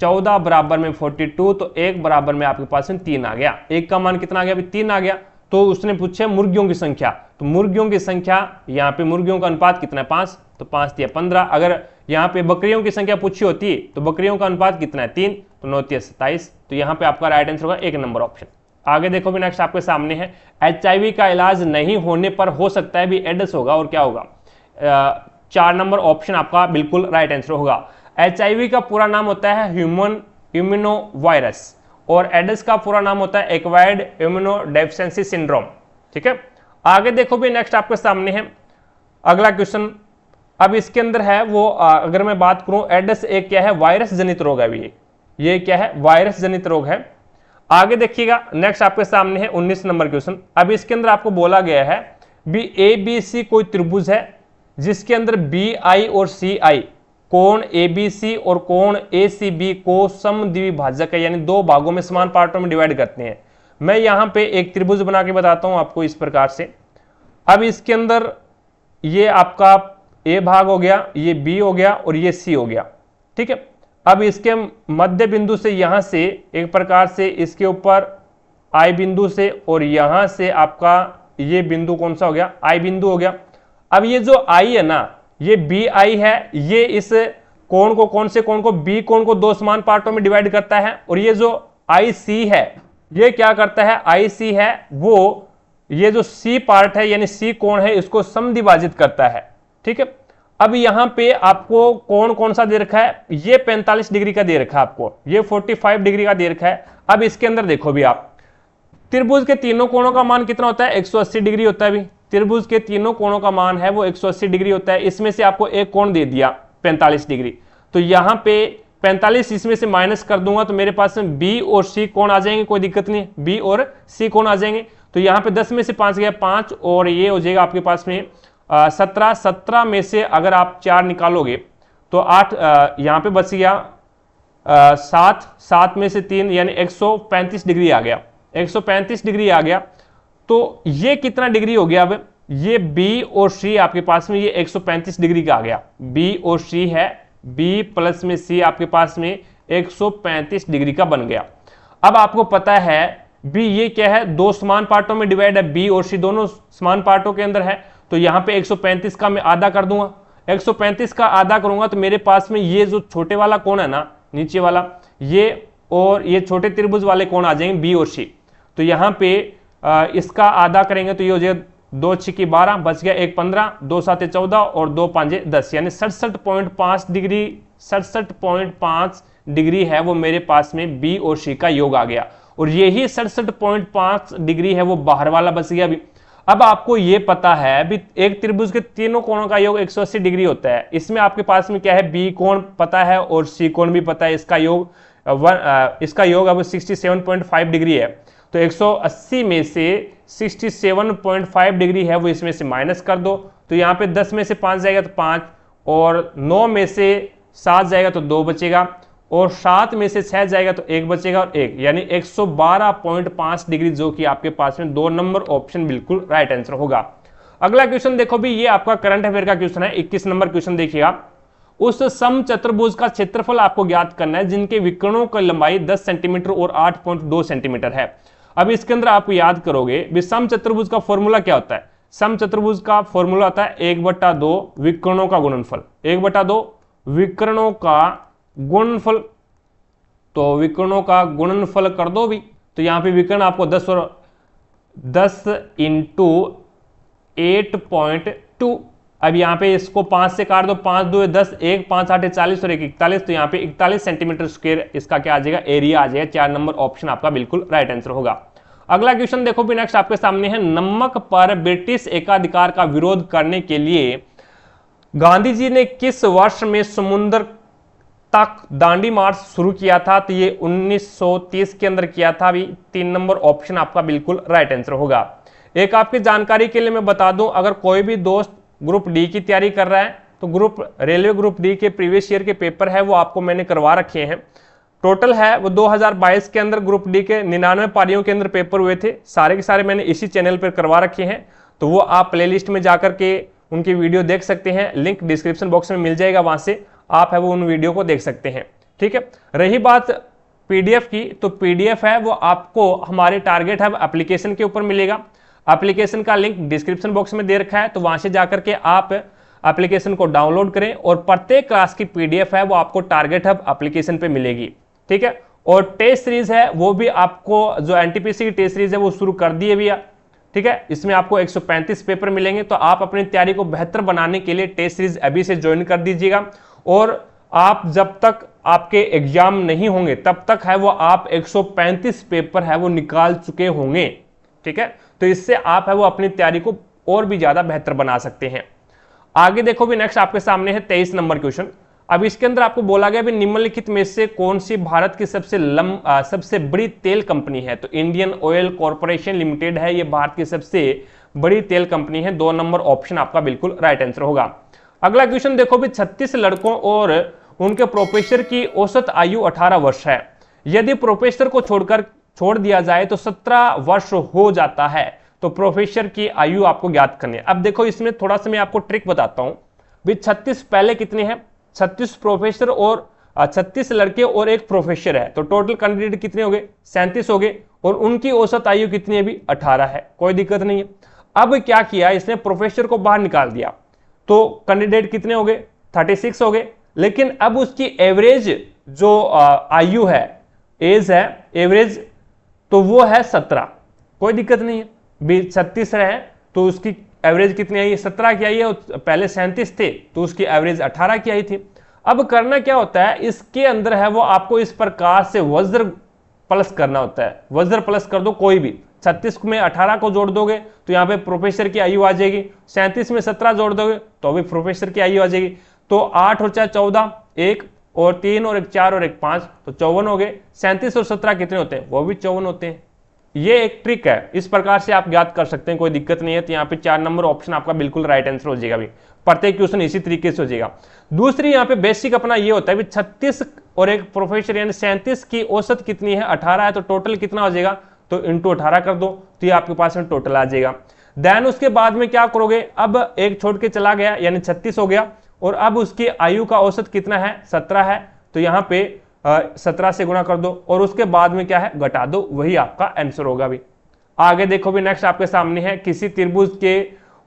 14 बराबर में 42, तो 1 बराबर में आपके पास में 3 आ गया। 1 का मान कितना आ गया, अभी 3 आ गया। तो उसने पूछा मुर्गियों की संख्या, तो मुर्गियों की संख्या यहाँ पे मुर्गियों का अनुपात कितना है 5, तो 5 दिया 15। अगर यहाँ पे बकरियों की संख्या पूछी होती तो बकरियों का अनुपात कितना है 3, तो 9 3 27, तो यहाँ पे आपका राइट आंसर होगा 1 नंबर ऑप्शन। आगे देखो भी नेक्स्ट आपके सामने है, HIV का इलाज नहीं होने पर हो सकता है भी एड्स होगा, और क्या होगा 4 नंबर ऑप्शन आपका बिल्कुल राइट आंसर होगा। HIV का पूरा नाम होता है ह्यूमन इम्यूनो वायरस, और एड्स का पूरा नाम होता है एक्वायर्ड इम्यूनो डेफिशिएंसी सिंड्रोम। ठीक है, आगे देखो भी नेक्स्ट आपके सामने है अगला क्वेश्चन। अब इसके अंदर है वो अगर मैं बात करूं, एड्स एक क्या है वायरस जनित रोग है, ये क्या है वायरस जनित रोग है। आगे देखिएगा नेक्स्ट आपके सामने है 19 नंबर क्वेश्चन। अब इसके अंदर आपको बोला गया है भी ABC कोई त्रिभुज है जिसके अंदर BI और CI कोण ABC और कोण ACB को समद्विभाजक है, यानी 2 भागों में समान पार्टों में डिवाइड करते हैं। मैं यहां पे एक त्रिभुज बना के बताता हूं आपको इस प्रकार से। अब इसके अंदर ये आपका A भाग हो गया, ये B हो गया और ये C हो गया। ठीक है, अब इसके मध्य बिंदु से यहां से एक प्रकार से इसके ऊपर I बिंदु से, और यहां से आपका ये बिंदु कौन सा हो गया I बिंदु हो गया। अब ये जो I है ना, ये BI है, ये इस कोण को कौन से कोण को B कोण को 2 समान पार्टों में डिवाइड करता है, और ये जो IC है ये क्या करता है IC है वो ये जो C पार्ट है यानी C कोण है इसको समद्विभाजित करता है। ठीक है, अब यहां पे आपको कोण कौन सा दे रखा है, ये 45 डिग्री का दे रखा है आपको, ये 45 डिग्री का दे रखा है। अब इसके अंदर देखो भी आप त्रिभुज के तीनों कोणों का मान कितना होता है 180 डिग्री होता है। भी त्रिभुज के तीनों कोणों का मान है वो 180 डिग्री होता है। इसमें से आपको एक कोण दे दिया 45 डिग्री, तो यहां पे 45 इसमें से माइनस कर दूंगा तो मेरे पास में B और C कोण आ जाएंगे, कोई दिक्कत नहीं, B और C कोण आ जाएंगे। तो यहां पे 10 में से 5 गया 5, और ये हो जाएगा आपके पास में 17 में से अगर आप 4 निकालोगे तो 8 यहां पे बच गया 7 में से 3 यानी 135 डिग्री आ गया, 135 डिग्री आ गया। तो ये कितना डिग्री हो गया, अब ये B और C आपके पास में ये 135 डिग्री का आ गया, B और C है, B प्लस में C आपके पास में 135 डिग्री का बन गया। अब आपको पता है B ये क्या है 2 समान पार्टों में डिवाइड है, B और C दोनों समान पार्टों के अंदर है, तो यहां पे 135 का मैं आधा कर दूंगा, 135 का आधा करूंगा तो मेरे पास में ये जो छोटे वाला कोण है ना नीचे वाला, ये और ये छोटे त्रिभुज वाले कोण आ जाएंगे B और C। तो यहां पे इसका आधा करेंगे तो ये हो जाएगा 2 6 12 बच गया 1 15, 2 7 14 और 2 5 10 यानी 67.5 डिग्री, 67.5 डिग्री है वो मेरे पास में B और C का योग आ गया, और यही 67.5 डिग्री है वो बाहर वाला बच गया। अभी अब आपको ये पता है भी एक त्रिभुज के तीनों कोणों का योग 180 डिग्री होता है। इसमें आपके पास में क्या है B कोण पता है और C कोण भी पता है, इसका योग अब 67.5 डिग्री है। तो 180 में से 67.5 डिग्री है वो इसमें से माइनस कर दो, तो यहाँ पे 10 में से 5 जाएगा तो 5, और 9 में से 7 जाएगा तो 2 बचेगा, और 7 में से 6 जाएगा तो 1 बचेगा और 1 यानी 112.5 डिग्री, जो कि आपके पास में 2 नंबर ऑप्शन बिल्कुल राइट आंसर होगा। अगला क्वेश्चन देखो भी, ये आपका करंट अफेयर का क्वेश्चन है। 21 नंबर क्वेश्चन देखिएगा। उस समचतुर्भुज का क्षेत्रफल आपको ज्ञात करना है जिनके विकर्णों की लंबाई 10 सेंटीमीटर और 8.2 सेंटीमीटर है। अब इसके अंदर आप याद करोगे समचतुर्भुज का फॉर्मूला क्या होता है। समचतुर्भुज का फॉर्मूला होता है 1/2 विकर्णों का गुणनफल, 1/2 विकर्णों का गुणनफल। तो विकर्णों का गुणनफल कर दो भी, तो यहां पे विकर्ण आपको 10 और 10 इंटू 8.2। अब यहां पे इसको 5 से काट दो, 5 2 10, 1 5 8 40 और 1 41, तो यहां पे 41 सेंटीमीटर स्क्वायर इसका क्या आ जाएगा, एरिया आ जाएगा। 4 नंबर ऑप्शन आपका बिल्कुल राइट आंसर होगा। अगला क्वेश्चन देखो भी नेक्स्ट आपके सामने है। नमक पर ब्रिटिश एकाधिकार का विरोध करने के लिए गांधी जी ने किस वर्ष में समुद्र तक दांडी मार्च शुरू किया था। तो ये 1930 के अंदर किया था। अभी 3 नंबर ऑप्शन आपका बिल्कुल राइट आंसर होगा। एक आपकी जानकारी के लिए मैं बता दूं, अगर कोई भी दोस्त ग्रुप डी की तैयारी कर रहा है तो रेलवे ग्रुप डी के प्रीवियस ईयर के पेपर है वो आपको मैंने करवा रखे हैं। टोटल है वो 2022 के अंदर ग्रुप डी के 99 पारियों के अंदर पेपर हुए थे। सारे के सारे मैंने इसी चैनल पर करवा रखे हैं, तो वो आप प्लेलिस्ट में जाकर के उनकी वीडियो देख सकते हैं। लिंक डिस्क्रिप्शन बॉक्स में मिल जाएगा, वहां से आप है वो उन वीडियो को देख सकते हैं। ठीक है, रही बात पीडीएफ की, तो पीडीएफ है वो आपको हमारे टारगेट हब एप्लीकेशन के ऊपर मिलेगा। एप्लीकेशन का लिंक डिस्क्रिप्शन बॉक्स में दे रखा है, तो वहां से जाकर के आप एप्लीकेशन को डाउनलोड करें और प्रत्येक क्लास की पीडीएफ है वो आपको टारगेट हब एप्लीकेशन पे मिलेगी। ठीक है, और टेस्ट सीरीज है वो भी आपको, जो एनटीपीसी की टेस्ट सीरीज है वो शुरू कर दिए भैया। ठीक है, इसमें आपको 135 पेपर मिलेंगे, तो आप अपनी तैयारी को बेहतर बनाने के लिए टेस्ट सीरीज अभी से ज्वाइन कर दीजिएगा। और आप जब तक आपके एग्जाम नहीं होंगे तब तक है वो आप 135 पेपर है वो निकाल चुके होंगे। ठीक है, तो इससे आप है वो अपनी तैयारी को और भी ज्यादा बेहतर बना सकते हैं। आगे देखो भी नेक्स्ट आपके सामने है 23 नंबर क्वेश्चन। अब इसके अंदर आपको बोला गया भी निम्नलिखित में से कौन सी भारत की सबसे बड़ी तेल कंपनी है। तो इंडियन ऑयल कॉर्पोरेशन लिमिटेड है, ये भारत की सबसे बड़ी तेल कंपनी है। 2 नंबर ऑप्शन आपका बिल्कुल राइट आंसर होगा। अगला क्वेश्चन देखो भी 36 लड़कों और उनके प्रोफेसर की औसत आयु 18 वर्ष है। यदि प्रोफेसर को छोड़ दिया जाए तो 17 वर्ष हो जाता है, तो प्रोफेसर की आयु आपको ज्ञात करनी है। अब देखो इसमें थोड़ा सा मैं आपको ट्रिक बताता हूं भी। 36 पहले कितने हैं, 36 प्रोफेसर और 36 लड़के और एक प्रोफेसर है, तो टोटल कैंडिडेट कितने हो गए, 37 हो गए। और उनकी औसत आयु कितनी है भी, 18 है। कोई दिक्कत नहीं है। अब क्या किया इसने, प्रोफेसर को बाहर निकाल दिया, तो कैंडिडेट कितने हो गए, 36 हो गए। लेकिन अब उसकी एवरेज जो आयु है, एज है एवरेज, तो वो है 17। कोई दिक्कत नहीं है, 36 है तो उसकी एवरेज कितनी आई है, 17 की आई है। पहले 37 थे तो उसकी एवरेज 18 की आई थी। अब करना क्या होता है, इसके अंदर है वो आपको इस प्रकार से वज्र प्लस करना होता है। वज्र प्लस कर दो कोई भी, 36 में 18 को जोड़ दोगे तो यहाँ पे प्रोफेसर की आयु आ जाएगी। 37 में 17 जोड़ दोगे तो भी प्रोफेसर की आयु आ जाएगी। तो 8 और 4 14, 1 और 3 और 1 4 और 1 5, तो 54 हो गए। 37 और 17 कितने होते हैं, वो भी 54 होते हैं। ये एक ट्रिक है, इस प्रकार से आप ज्ञात कर सकते हैं, कोई दिक्कत नहीं है। तो यहाँ पे 4 नंबर ऑप्शन आपका बिल्कुल राइट आंसर हो जाएगा। भी प्रत्येक क्वेश्चन इसी तरीके से हो जाएगा। दूसरी यहाँ पे बेसिक अपना ये होता है 36 और एक प्रोफेसर यानी 37 की औसत कितनी है, 18 है, तो टोटल कितना हो जाएगा, तो इंटू 18 कर दो, तो ये आपके पास में टोटल आ जाएगा। देन उसके बाद में क्या करोगे, अब एक छोड़ के चला गया यानी 36 हो गया, और अब उसकी आयु का औसत कितना है, 17 है, तो यहाँ पे 17 से गुणा कर दो और उसके बाद में क्या है, घटा दो, वही आपका आंसर होगा। भी आगे देखो भी नेक्स्ट आपके सामने है, किसी त्रिभुज के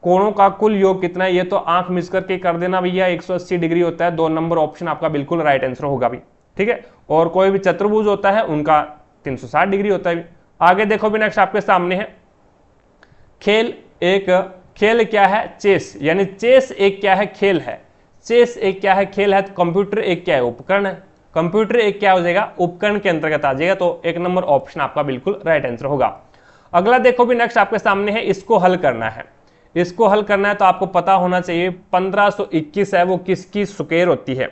कोणों का कुल योग कितना है। ये तो आंख मिस करके कर देना भैया, 180 डिग्री होता है। 2 नंबर ऑप्शन आपका बिल्कुल राइट आंसर होगा भी। ठीक है, और कोई भी चतुर्भुज होता है उनका 360 डिग्री होता है। आगे देखो भी नेक्स्ट आपके सामने है, खेल क्या है, चेस, यानी चेस एक क्या है, खेल है। चेस एक क्या है, खेल है। तो कंप्यूटर एक क्या है, उपकरण है। कंप्यूटर एक क्या हो जाएगा, उपकरण के अंतर्गत आ जाएगा। तो 1 नंबर ऑप्शन आपका बिल्कुल राइट आंसर होगा। अगला देखो भी नेक्स्ट आपके सामने है, इसको हल करना है। इसको हल करना है तो आपको पता होना चाहिए 1521 है वो किसकी स्क्वायर होती है।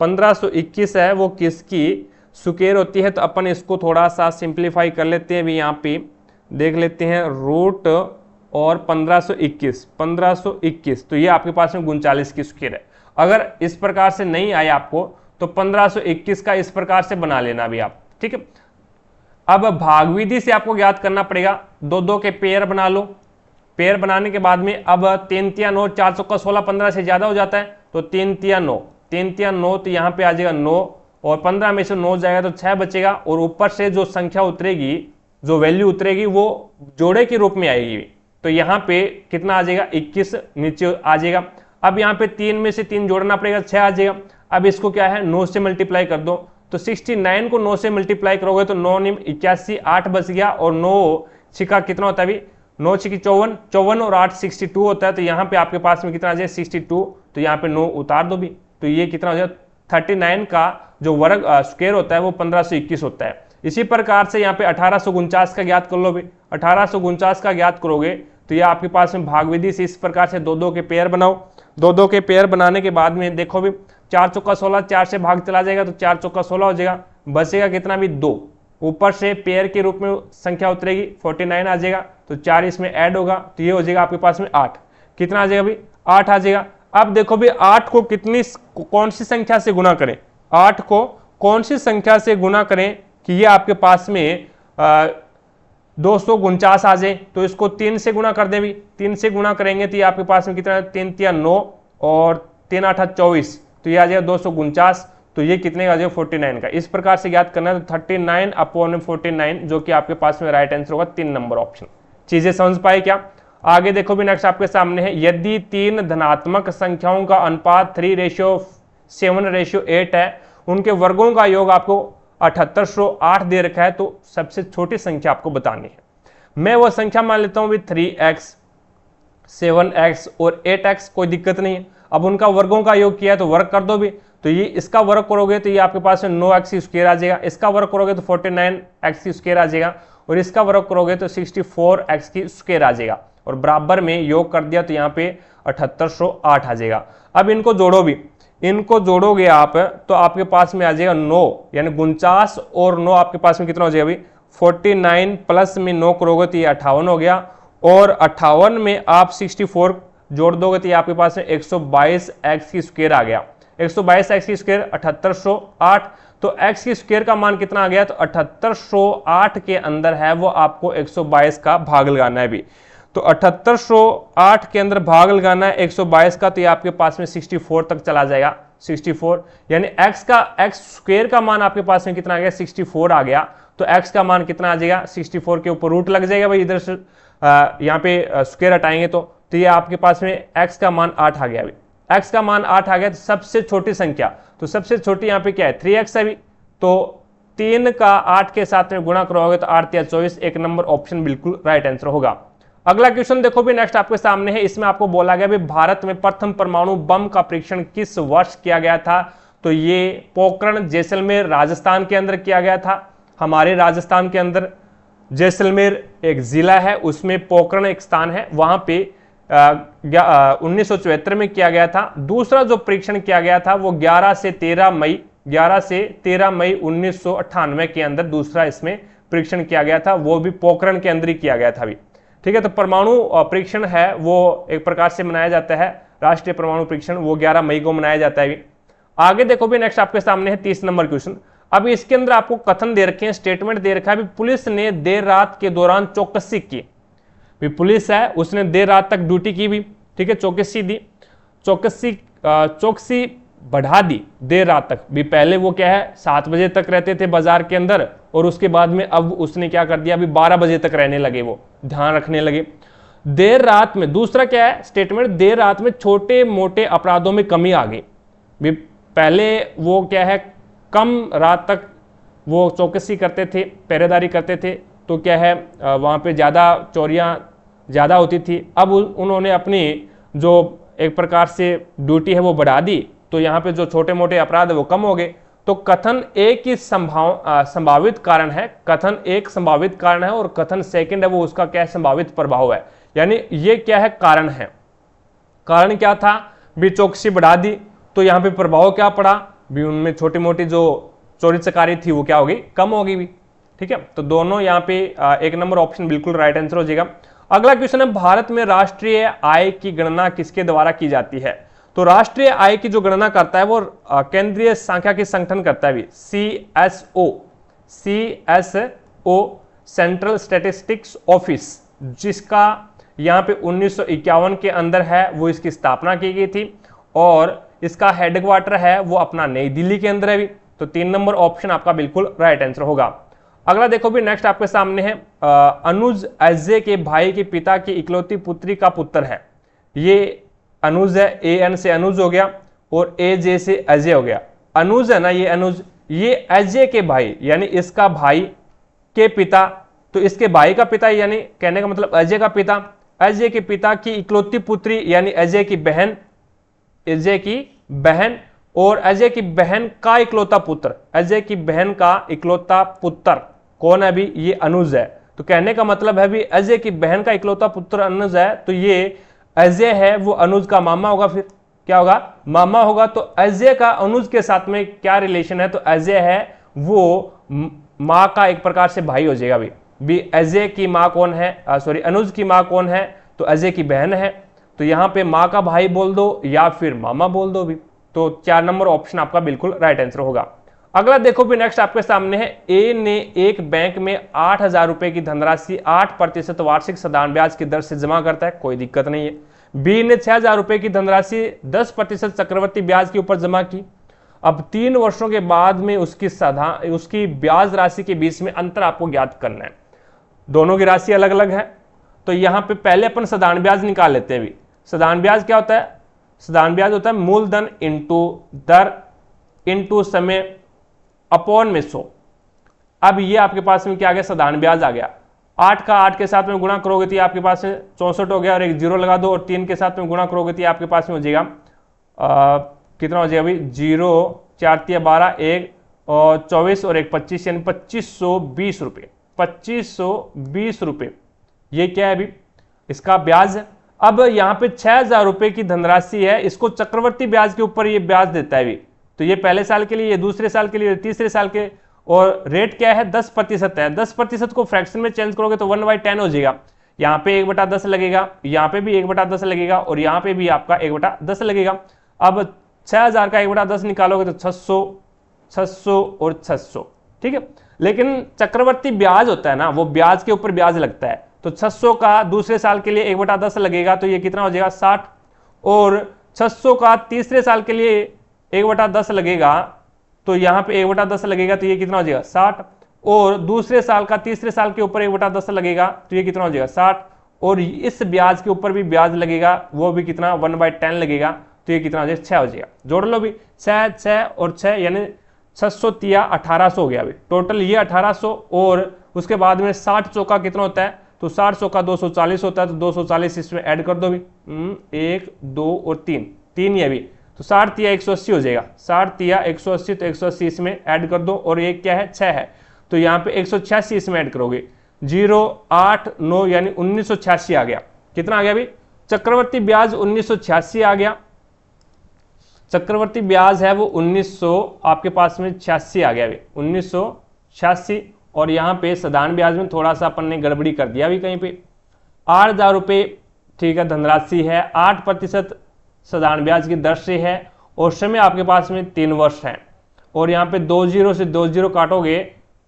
1521 है वो किसकी स्क्वायर होती है। तो अपन इसको थोड़ा सा सिंप्लीफाई कर लेते हैं। अभी यहाँ पे देख लेते हैं, रूट और 1521, तो ये आपके पास में 39 की स्क्वायर है। अगर इस प्रकार से नहीं आए आपको तो 1521 का इस प्रकार से बना लेना भी आप, ठीक है। अब भाग विधि से आपको ज्ञात करना पड़ेगा, दो दो के पेयर बना लो। पेयर बनाने के बाद में अब 3 तिया 9, 4 चौका 16, 15 से ज्यादा हो जाता है तो 3 तिया 9, 3 तिया 9, तो यहाँ पे आ जाएगा 9 और 15 में से 9 जाएगा तो 6 बचेगा और ऊपर से जो संख्या उतरेगी, जो वैल्यू उतरेगी वो जोड़े के रूप में आएगी। तो यहाँ पे कितना आ जाएगा 21 नीचे आ जाएगा। अब यहाँ पे 3 में से 3 जोड़ना पड़ेगा, 6 आ जाएगा। अब इसको क्या है 9 से मल्टीप्लाई कर दो, तो 69 को 9 से मल्टीप्लाई करोगे तो 9 9 81, 8 बच गया और 9 छिका कितना होता है अभी 9 छिकी 54, 54 और 8 62 होता है। तो यहाँ पे आपके पास में कितना आ जाए 62, तो यहाँ पे 9 उतार दो भी, तो ये कितना हो जाए 39 का जो वर्ग स्क्वायर होता है वो 1521 होता है। इसी प्रकार से यहाँ पे 1849 का ज्ञात कर लो भी, 1849 का ज्ञात करोगे तो ये आपके पास में भाग विधि से इस प्रकार से दो दो के पेयर बनाओ। दो दो के पेयर बनाने के बाद में देखो भी 4 चौका 16, 4 से भाग चला जाएगा तो 4 चौका 16 हो जाएगा, बचेगा कितना भी 2, ऊपर से पेयर के रूप में संख्या उतरेगी 49 आ जाएगा, तो 4 इसमें ऐड होगा तो ये हो जाएगा आपके पास में 8, कितना आ जाएगा भी 8 आ जाएगा। अब देखो भी 8 को कौन सी संख्या से गुना करें, 8 को कौन सी संख्या से गुना करें कि ये आपके पास में 249 आ जाए, तो इसको 3 से गुना कर दे भी, 3 से गुना करेंगे तो ये आपके पास में कितना 3 तिया 9 और 3 8 24, तो ये आ जाएगा 249, तो ये कितने आ जाएगा 49 का। इस प्रकार से ज्ञात करना है तो 39/49 जो कि आपके पास में राइट आंसर होगा 3 नंबर ऑप्शन। चीजें समझ पाए क्या? आगे देखो भी नेक्स्ट आपके सामने है, यदि 3 धनात्मक संख्याओं का अनुपात 3:7:8 है, उनके वर्गों का योग आपको 7808 दे रखा है, तो सबसे छोटी संख्या आपको बतानी है। मैं वो संख्या मान लेता हूं भी 3x 7x और 8x, कोई दिक्कत नहीं है। अब उनका वर्गों का योग किया है तो वर्ग कर दो भी, तो ये इसका वर्ग करोगे तो ये आपके पास 9x² आ जाएगा, इसका वर्ग करोगे तो 49x² आ जाएगा और इसका वर्ग करोगे तो 64x² आ जाएगा और बराबर में योग कर दिया तो यहाँ पे 7808 आ जाएगा। अब इनको जोड़ो भी, इनको जोड़ोगे आप तो आपके पास में आ जाएगा 9, यानी 49 और 9 आपके पास में कितना हो जाएगा भाई 49 प्लस में 9 करोगे तो ये 58 हो गया और 58 में आप 64 जोड़ दोगे तो ये आपके पास में 122x² आ गया। 122x² 7808, तो x² का मान कितना आ गया तो 7808 के अंदर है वो आपको 122 का भाग लगाना है भी, तो 7808 के अंदर भाग लगाना है 122 का, तो ये आपके पास में 64 तक चला जाएगा। 64 यानी x² का मान आपके पास में कितना आ गया 64 आ गया, तो x का मान कितना आ जाएगा 64 के ऊपर रूट लग जाएगा भाई, इधर से यहाँ पे स्क्वायर हटाएंगे तो ये आपके पास में x का मान 8 आ गया भाई, x का मान 8 आ गया। तो सबसे छोटी संख्या, तो सबसे छोटी यहाँ पे क्या है 3x है भी, तो 3 का 8 के साथ में गुणा करोगे तो 8 या 24, 1 नंबर ऑप्शन बिल्कुल राइट आंसर होगा। अगला क्वेश्चन देखो भी नेक्स्ट आपके सामने है, इसमें आपको बोला गया भी भारत में प्रथम परमाणु बम का परीक्षण किस वर्ष किया गया था, तो ये पोखरण जैसलमेर राजस्थान के अंदर किया गया था। हमारे राजस्थान के अंदर जैसलमेर एक जिला है, उसमें पोखरण एक स्थान है, वहां पे 1974 में किया गया था। दूसरा जो परीक्षण किया गया था वो 11 से 13 मई 1998 के अंदर दूसरा इसमें परीक्षण किया गया था, वो भी पोखरण के अंदर ही किया गया था भी, ठीक है। तो परमाणु परीक्षण है वो एक प्रकार से मनाया जाता है, राष्ट्रीय परमाणु परीक्षण वो 11 मई को मनाया जाता है भी। आगे देखो भी नेक्स्ट आपके सामने है 30 नंबर क्वेश्चन। अब इसके अंदर आपको कथन दे रखे हैं, स्टेटमेंट दे रखा है भी पुलिस ने देर रात के दौरान चौकसी की, भी पुलिस है उसने देर रात तक ड्यूटी की भी, ठीक है, चौकसी दी, चौकसी बढ़ा दी देर रात तक भी। पहले वो क्या है 7 बजे तक रहते थे बाजार के अंदर और उसके बाद में अब उसने क्या कर दिया अभी 12 बजे तक रहने लगे, वो ध्यान रखने लगे देर रात में। दूसरा क्या है स्टेटमेंट, देर रात में छोटे मोटे अपराधों में कमी आ गई भी। पहले वो क्या है कम रात तक वो चौकसी करते थे, पहरेदारी करते थे, तो क्या है वहाँ पे ज़्यादा चोरियाँ ज़्यादा होती थी। अब उन्होंने अपनी जो एक प्रकार से ड्यूटी है वो बढ़ा दी, तो यहाँ पे जो छोटे मोटे अपराध है वो कम हो गए। तो कथन एक ही संभावित कारण है, कथन एक संभावित कारण है और कथन सेकंड है वो उसका क्या है संभावित प्रभाव है। यानी ये क्या है कारण है, कारण क्या था भी चौकसी बढ़ा दी, तो यहाँ पे प्रभाव क्या पड़ा भी उनमें छोटी मोटी जो चोरी चकारी थी वो क्या होगी कम होगी भी, ठीक है। तो दोनों यहाँ पे 1 नंबर ऑप्शन बिल्कुल राइट आंसर हो जाएगा। अगला क्वेश्चन है भारत में राष्ट्रीय आय की गणना किसके द्वारा की जाती है, तो राष्ट्रीय आय की जो गणना करता है वो केंद्रीय सांख्यिकी संगठन करता है भी, CSO सेंट्रल स्टैटिस्टिक्स ऑफिस, जिसका यहाँ पे 1951 के अंदर है वो इसकी स्थापना की गई थी और इसका हेडक्वार्टर है वो अपना नई दिल्ली के अंदर है भी। तो 3 नंबर ऑप्शन आपका बिल्कुल राइट आंसर होगा। अगला देखो भी नेक्स्ट आपके सामने है, अनुज अजय के भाई के पिता की इकलौती पुत्री का पुत्र है। ये अनुज है, AN से अनुज हो गया और AJ से अजय हो गया। अनुज है ना, ये अनुज, ये अजय के भाई यानी इसका भाई के पिता, तो इसके भाई का पिता यानी कहने का मतलब अजय का पिता, अजय के पिता की इकलौती पुत्री यानी अजय की बहन, अजय की बहन और अजय की बहन का इकलौता पुत्र, अजय की बहन का इकलौता पुत्र कौन है भी, ये अनुज है। तो कहने का मतलब है भी अजय की बहन का इकलौता पुत्र अनुज है, तो ये अजय है वो अनुज का मामा होगा, फिर क्या होगा, मामा होगा। तो अजय का अनुज के साथ में क्या रिलेशन है, तो अजय है वो माँ का एक प्रकार से भाई हो जाएगा भी अजय की माँ कौन है, सॉरी अनुज की माँ कौन है, तो अजय की बहन है। तो यहाँ पे माँ का भाई बोल दो या फिर मामा बोल दो भी। तो 4 नंबर ऑप्शन आपका बिल्कुल राइट आंसर होगा। अगला देखो भी नेक्स्ट आपके सामने है, ए ने एक बैंक में 8,000 रुपए की धनराशि 8% वार्षिक साधारण ब्याज की दर से जमा करता है, कोई दिक्कत नहीं है। बी ने 6,000 रुपए की धनराशि 10% चक्रवर्ती ब्याज के ऊपर जमा की। अब 3 वर्षों के बाद में उसकी ब्याज राशि के बीच में अंतर आपको ज्ञात करना है। दोनों की राशि अलग अलग है, तो यहां पे पहले अपन साधारण ब्याज निकाल लेते हैं भी। साधारण ब्याज क्या होता है, साधारण ब्याज होता है मूलधन इंटू दर इंटू समय अपॉन में 100। अब ये आपके पास में क्या आ गया, साधारण ब्याज आ गया। 8 का 8 के साथ में गुणा करोगे तो आपके पास में 64 हो गया और एक 0 लगा दो और 3 के साथ में गुणा करोगे तो आपके पास में हो जाएगा कितना हो जाएगा भाई, 0 4 3 12 1 और 24 और एक 25 यानी 2520 रुपये, 2520 रुपये ये क्या है अभी, इसका ब्याज है। अब यहाँ पे 6,000 रुपए की धनराशि है, इसको चक्रवर्ती ब्याज के ऊपर ये ब्याज देता है भी। तो ये पहले साल के लिए, ये दूसरे साल के लिए, तीसरे साल के, और रेट क्या है 10% है। 10% को फ्रैक्शन में चेंज करोगे तो 1/10 हो जाएगा। यहाँ पे 1/10 लगेगा, यहाँ पे भी 1/10 लगेगा और यहाँ पे भी आपका 1/10 लगेगा। अब 6,000 का 1/10 निकालोगे तो 600, 600 और 600, ठीक है। लेकिन चक्रवर्ती ब्याज होता है ना, वो ब्याज के ऊपर ब्याज लगता है, तो 600 का दूसरे साल के लिए 1/10 लगेगा तो ये कितना हो जाएगा 60, और 600 का तीसरे साल के लिए 1/10 लगेगा तो यहाँ पे 1/10 लगेगा तो ये कितना हो जाएगा 60, और दूसरे साल का तीसरे साल के ऊपर 1/10 लगेगा तो ये कितना हो जाएगा 60, और इस ब्याज के ऊपर भी ब्याज लगेगा, वो भी कितना 1/10 लगेगा तो ये कितना हो जाएगा 6 हो जाएगा। जोड़ लो भी 6 6 और 6 यानी 600 तिया 1800 हो गया अभी टोटल, ये 1800 और उसके बाद में 60 चौका कितना होता है, तो 60 चौका 240 होता है, तो 240 इसमें ऐड कर दो भी, 1 2 और 3 ही अभी, तो 60 तिया 180 हो जाएगा, 60 तिया 180, तो 180 इसमें ऐड कर दो और एक क्या है 6 है, तो यहाँ पे 186 इसमें ऐड करोगे, 0 8 9 यानी 1986 आ गया। कितना आ गया अभी, चक्रवर्ती ब्याज 1986 आ गया, चक्रवर्ती ब्याज है वो 1900 आपके पास में 86 आ गया अभी 1986, और यहाँ पे साधारण ब्याज में थोड़ा सा अपन ने गड़बड़ी कर दिया अभी कहीं पे, 8,000 रुपये ठीक है धनराशि है, 8% साधारण ब्याज की दर से है, और समय आपके पास में 3 वर्ष है, और यहाँ पे 2 0 से 2 0 काटोगे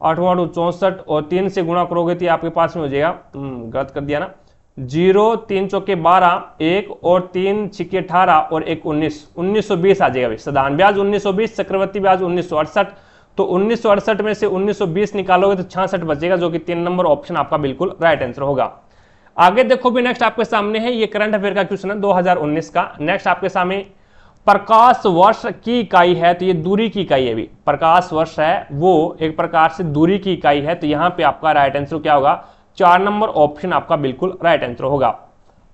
8 8 64 और 3 से गुणा करोगे तो आपके पास में हो जाएगा, गलत कर दिया ना, 0 3 चौके 12 1 और 3 छिके 18 और 1 19, 1920 आ जाएगा। साधारण ब्याज 1920, चक्रवर्ती ब्याज 1968, तो 1968 में से 1920 निकालोगे तो 66 बचेगा, जो कि 3 नंबर ऑप्शन आपका बिल्कुल राइट आंसर होगा। आगे देखो भी नेक्स्ट आपके सामने है, ये करंट अफेयर का क्वेश्चन है 2019 का। नेक्स्ट आपके सामने प्रकाश वर्ष की इकाई है, तो ये दूरी की इकाई है भी, प्रकाश वर्ष है वो एक प्रकार से दूरी की इकाई है, तो यहाँ पे आपका राइट आंसर क्या होगा, 4 नंबर ऑप्शन आपका बिल्कुल राइट आंसर होगा।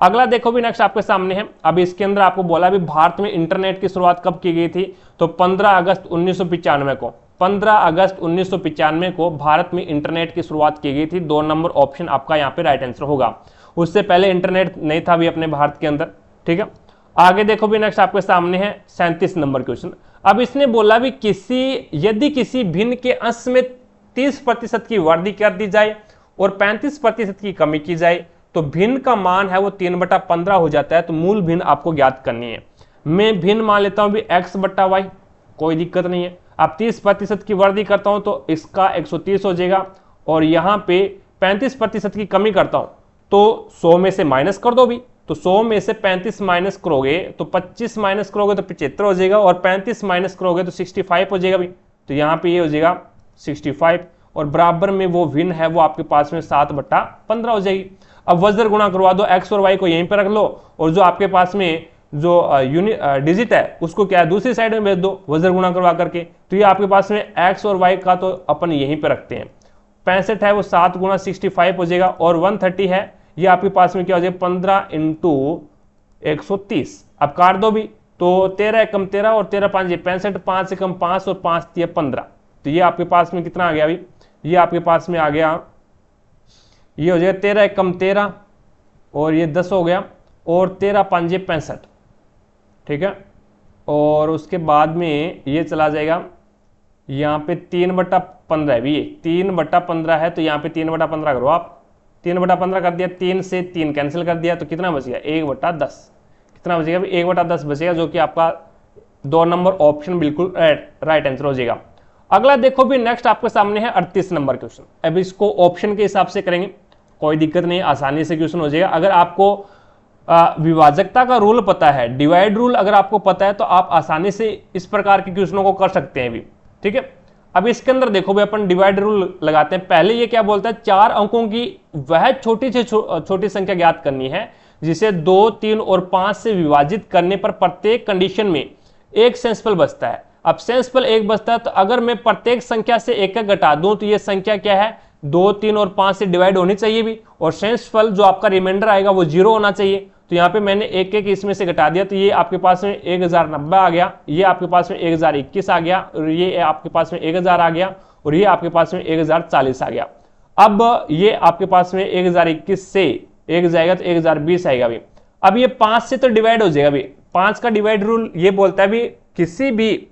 अगला देखो भी नेक्स्ट आपके सामने है, अब इसके अंदर आपको बोला भी भारत में इंटरनेट की शुरुआत कब की गई थी, तो 15 अगस्त 1995 को, 15 अगस्त 1995 को भारत में इंटरनेट की शुरुआत की गई थी। 2 नंबर ऑप्शन आपका यहाँ पे राइट आंसर होगा। उससे पहले इंटरनेट नहीं था भी अपने भारत के अंदर, ठीक है। आगे देखो भी नेक्स्ट आपके सामने है 37 नंबर क्वेश्चन। अब इसने बोला भी यदि किसी भिन्न के अंश में 30% की वृद्धि कर दी जाए और 35% की कमी की जाए तो भिन्न का मान है वो 3/15 हो जाता है, तो मूल भिन्न आपको ज्ञात करनी है। मैं भिन्न मान लेता हूं भी x बट्टा वाई, कोई दिक्कत नहीं है। अब 30% की वृद्धि करता हूं तो इसका 130 हो जाएगा, और यहां पे 35% की कमी करता हूं तो 100 में से माइनस कर दो भी, तो 100 में से 35 माइनस करोगे तो 25 माइनस करोगे तो 75 हो जाएगा, और 35 माइनस करोगे तो 65 हो जाएगा भी, तो यहाँ पे ये हो जाएगा 65, और बराबर में वो भिन्न है वो आपके पास में 7/15 हो जाएगी। अब वज्र गुणा करवा दो, x और y को यहीं पे रख लो, और जो आपके पास में जो डिजिट है उसको क्या है दूसरी साइड में भेज दो वज्र गुणा करवा करके, तो ये आपके पास में x और y का तो अपन यहीं पे रखते हैं। 65 है वो 7 गुणा 65 हो जाएगा, और 130 है ये आपके पास में क्या हो जाएगा 15 × 130। अब काट दो भी, तो 13 एकम 13 और 13 5 65, 5 एकम 5 और 5 3 15, तो ये आपके पास में कितना आ गया अभी, ये आपके पास में आ गया, ये हो जाएगा 13 एकम 13 और ये 10 हो गया, और 13 5 65, ठीक है। और उसके बाद में ये चला जाएगा यहाँ पे 3/15 है भी, ये 3/15 है, तो यहाँ पे 3/15 करो आप, 3/15 कर दिया, 3 से 3 कैंसिल कर दिया, तो कितना बचेगा 1/10, कितना बचेगा भी 1/10 बचेगा, जो कि आपका 2 नंबर ऑप्शन बिल्कुल राइट आंसर हो जाएगा। अगला देखो भी नेक्स्ट आपके सामने है 38 नंबर क्वेश्चन। अब इसको ऑप्शन के हिसाब से करेंगे, कोई दिक्कत नहीं, आसानी से क्वेश्चन हो जाएगा। अगर आपको विभाजकता का रूल पता है, डिवाइड रूल अगर आपको पता है, तो आप आसानी से इस प्रकार के क्वेश्चनों को कर सकते हैं भी, ठीक है। अब इसके अंदर देखो भाई अपन डिवाइड रूल लगाते हैं। पहले ये क्या बोलता है, 4 अंकों की वह छोटी से छोटी संख्या ज्ञात करनी है जिसे 2, 3 और 5 से विभाजित करने पर प्रत्येक कंडीशन में एक सेंसफल बचता है। अब सेंसफल 1 बचता है, तो अगर मैं प्रत्येक संख्या से 1 घटा दूं तो ये संख्या क्या है 2, 3 और 5 से डिवाइड होनी चाहिए भी, और शेषफल जो आपका रिमाइंडर आएगा वो 0 होना चाहिए। तो यहाँ पे मैंने एक इसमें से घटा दिया, तो ये आपके पास में 1090 आ गया, ये आपके पास में 1021 आ गया, और ये आपके पास में 1000 आ गया, और ये आपके पास में 1040 आ गया। अब ये आपके पास में 1021 से 1 जाएगा तो 1020 आएगा भी। अब ये 5 से तो डिवाइड हो जाएगा भी, 5 का डिवाइड रूल ये बोलता है भी किसी भी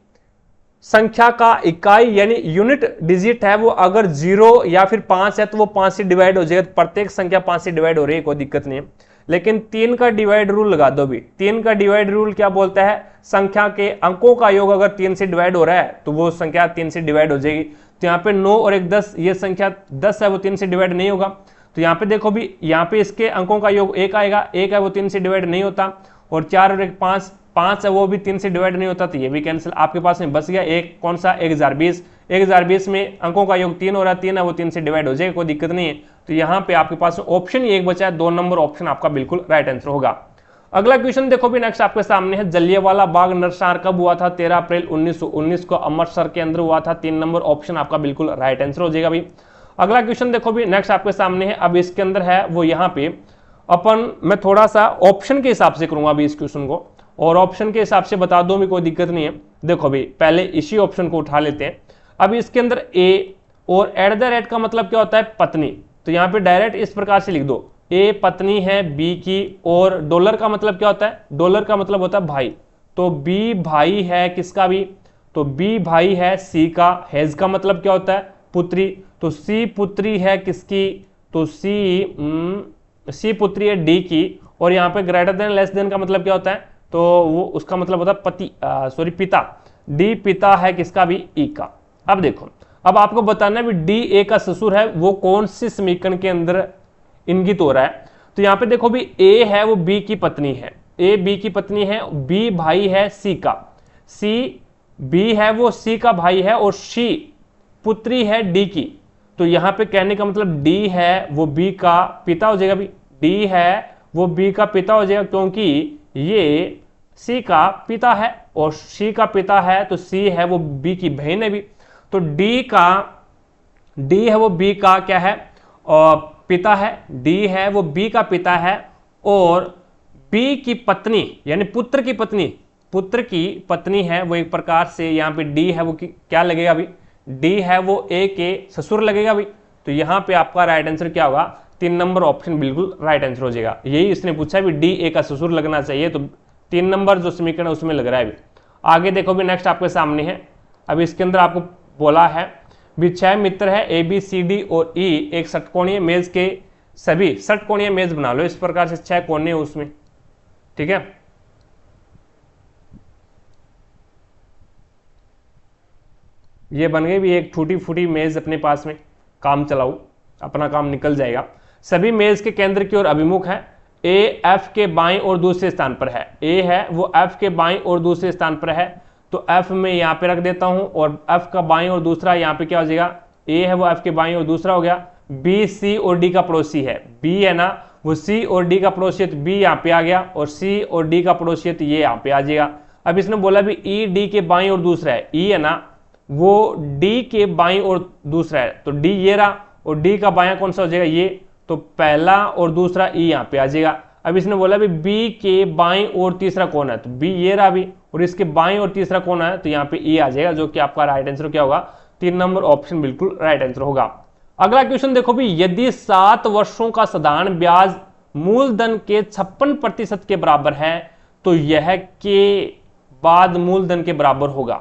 संख्या का इकाई यानी यूनिट डिजिट है वो अगर 0 या फिर 5 है तो वो 5 से डिवाइड हो जाएगा। प्रत्येक संख्या 5 से डिवाइड हो रही है, कोई दिक्कत नहीं है। लेकिन 3 का डिवाइड रूल लगा दो भी। 3 का डिवाइड रूल क्या बोलता है, संख्या के अंकों का योग अगर 3 से डिवाइड हो रहा है तो वो संख्या 3 से डिवाइड हो जाएगी। तो यहाँ पे 9 और 1 10, ये संख्या 10 है वो 3 से डिवाइड नहीं होगा। तो यहाँ पे देखो भी, यहाँ पे इसके अंकों का योग 1 आएगा, 1 है वो 3 से डिवाइड नहीं होता, और 4 और 1 5, 5 है वो भी 3 से डिवाइड नहीं होता, तो ये भी कैंसिल। आपके पास में बच गया एक, कौन सा 1020। 1020 में अंकों का योग 3 हो रहा है, 3 है वो 3 से डिवाइड हो जाएगा, कोई दिक्कत नहीं है। तो यहाँ पे आपके पास ऑप्शन ही एक बचा है, 2 नंबर ऑप्शन आपका बिल्कुल राइट आंसर होगा। अगला क्वेश्चन देखो भी नेक्स्ट आपके सामने है, जलियांवाला बाग नरसंहार कब हुआ था? 13 अप्रैल 1919 को अमृतसर के अंदर हुआ था। 3 नंबर ऑप्शन आपका बिल्कुल राइट आंसर हो जाएगा भी। अगला क्वेश्चन देखो भी नेक्स्ट आपके सामने है, अब इसके अंदर है वो यहाँ पे अपन मैं थोड़ा सा ऑप्शन के हिसाब से करूंगा अभी इस क्वेश्चन को, और ऑप्शन के हिसाब से बता दूं भी, कोई दिक्कत नहीं है। देखो भी पहले इसी ऑप्शन को उठा लेते हैं। अब इसके अंदर ए और एट द रेट का मतलब क्या होता है, पत्नी। तो यहाँ पे डायरेक्ट इस प्रकार से लिख दो, ए पत्नी है बी की, और डॉलर का मतलब क्या होता है, डॉलर का मतलब होता है भाई। तो बी भाई है किसका भी, तो बी भाई है सी का। हैज का मतलब क्या होता है, पुत्री। तो सी पुत्री है किसकी, तो सी पुत्री है डी की। और यहाँ पे ग्रेटर देन लेस देन का मतलब क्या होता है, तो वो उसका मतलब होता है पति, पिता। डी पिता है किसका भी, ई का। अब देखो, अब आपको बताना है भी डी ए का ससुर है, वो कौन सी समीकरण के अंदर इंगित हो रहा है। तो यहाँ पे देखो भी ए है वो बी की पत्नी है, ए बी की पत्नी है, बी भाई है सी का, सी बी है वो सी का भाई है, और सी पुत्री है डी की। तो यहाँ पे कहने का मतलब डी है वो बी का पिता हो जाएगा भी, डी है वो बी का पिता हो जाएगा, क्योंकि ये सी का पिता है, और सी का पिता है तो सी है वो बी की बहन है भी। तो डी है वो बी का क्या है, और पिता है, डी है वो बी का पिता है, और बी की पत्नी यानी पुत्र की पत्नी है वो, एक प्रकार से यहाँ पे डी है वो क्या लगेगा अभी, डी है वो ए के ससुर लगेगा अभी। तो यहाँ पे आपका राइट आंसर क्या होगा, 3 नंबर ऑप्शन बिल्कुल राइट आंसर हो जाएगा। यही इसने पूछा है भी डी ए का ससुर लगना चाहिए, तो 3 नंबर जो समीकरण है उसमें लग रहा है भी। आगे देखो भी नेक्स्ट आपके सामने है, अब इसके अंदर आपको बोला है भी 6 मित्र है ए बी सी डी और ई एक षटकोणीय मेज के सभी षटकोणीय मेज बना लो। इस प्रकार से 6 कोने उसमें, ठीक है। ये बन गई भी एक टूटी फूटी मेज अपने पास में, काम चलाऊ, अपना काम निकल जाएगा। सभी मेज के केंद्र की ओर अभिमुख है। ए एफ के बाईं और दूसरे स्थान पर है, ए है वो एफ के बाईं और दूसरे स्थान पर है, तो एफ में यहाँ पे रख देता हूं और एफ का बाईं और दूसरा यहाँ पे क्या हो जाएगा, ए है वो एफ के बाईं और दूसरा हो गया। बी सी और डी का पड़ोसी है, बी है ना वो सी और डी का पड़ोसी है, तो बी यहाँ पे आ गया और सी और डी का पड़ोसी है तो ये यहाँ पे आ जाएगा। अब इसने बोला भी ई डी के बाईं और दूसरा है, ई है ना वो डी के बाईं और दूसरा है, तो डी ये रहा और डी का बायां कौन सा हो जाएगा ये, तो पहला और दूसरा ई यहाँ पे आ जाएगा। अब इसने बोला भी बी के बाईं और तीसरा कौन है, तो बी ये रहा भी और इसके बाईं और तीसरा कौन है, तो यहाँ पे ई आ जाएगा, जो कि आपका राइट आंसर क्या होगा, 3 नंबर ऑप्शन बिल्कुल राइट आंसर होगा। अगला क्वेश्चन देखो भी, यदि 7 वर्षों का साधारण ब्याज मूलधन के 56% के बराबर है तो यह के बाद मूलधन के बराबर होगा।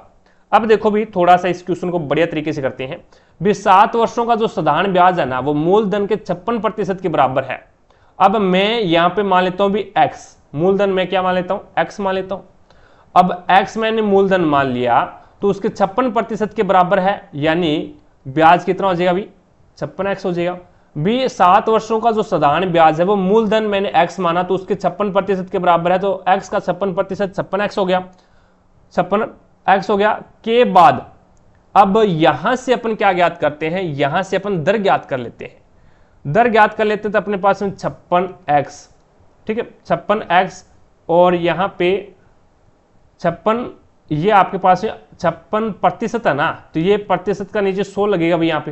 अब देखो भी थोड़ा सा इस क्वेश्चन को बढ़िया तरीके से करते हैं भी। 7 वर्षों का जो साधारण ब्याज है ना वो मूलधन के 56% के बराबर है। अब मैं यहां पे मान लेता हूं भी x, मूलधन में क्या मान लेता हूं, x मान लेता हूं। अब x मैंने मूलधन मान लिया तो उसके 56% के बराबर है, यानी ब्याज कितना हो जाएगा भी 56x हो जाएगा। भी 7 वर्षों का जो साधारण ब्याज है वो मूलधन मैंने x माना तो उसके 56% के बराबर है, तो x का 56% 56x हो गया, 56x हो गया। के बाद अब यहां से अपन क्या ज्ञात करते हैं, यहां से अपन दर ज्ञात कर लेते हैं, दर ज्ञात कर लेते हैं तो अपने पास में 56x, ठीक है 56x और यहां पे 56, ये आपके पास में 56% है ना, तो ये प्रतिशत का नीचे 100 लगेगा भाई, यहाँ पे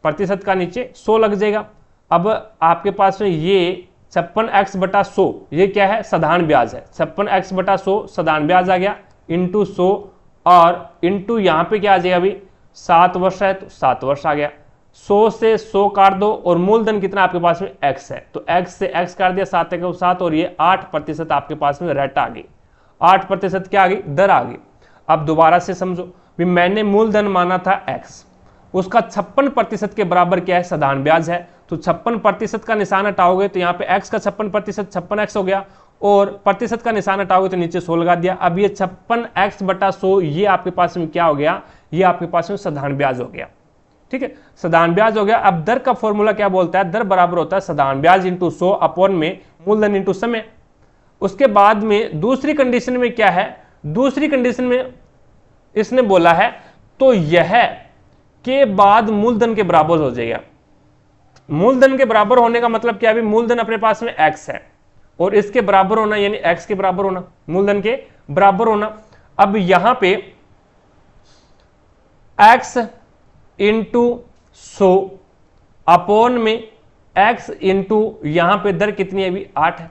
प्रतिशत का नीचे 100 लग जाएगा। अब आपके पास में ये 56x बटा 100 ये क्या है, साधारण ब्याज है, 56x बटा 100 साधारण ब्याज आ गया इंटू 100 और इंटू यहाँ पे क्या आ जाएगा अभी 7 वर्ष है तो 7 वर्ष आ गया। 100 से 100 काट दो और मूलधन कितना आपके पास में x है, तो x से x काट दिया, 7 को 7 और ये 8% आपके पास में रेट आ गई, 8% क्या आ गई, दर आ गई। अब दोबारा से समझो भी, मैंने मूलधन माना था x, उसका 56% के बराबर क्या है, साधारण ब्याज है, तो 56% का निशान हटाओगे तो यहाँ पे x का 56% 56x हो गया और प्रतिशत का निशान हटाओगे तो नीचे 100 लगा दिया। अब ये 56x बटा 100 ये आपके पास में क्या हो गया, ये आपके पास में साधारण ब्याज हो गया, ठीक है साधारण ब्याज हो गया। अब दर का फॉर्मूला क्या बोलता है, दर बराबर होता है साधारण ब्याज इंटू 100 अपॉन में मूलधन इंटू समय। उसके बाद में दूसरी कंडीशन में क्या है, दूसरी कंडीशन में इसने बोला है तो यह के बाद मूलधन के बराबर हो जाएगा। मूलधन के बराबर होने का मतलब क्या है, मूलधन अपने पास में x है और इसके बराबर होना यानी x के बराबर होना, मूलधन के बराबर होना। अब यहां पे x इंटू 100 अपॉन में x इंटू यहां पे दर कितनी है अभी 8 है।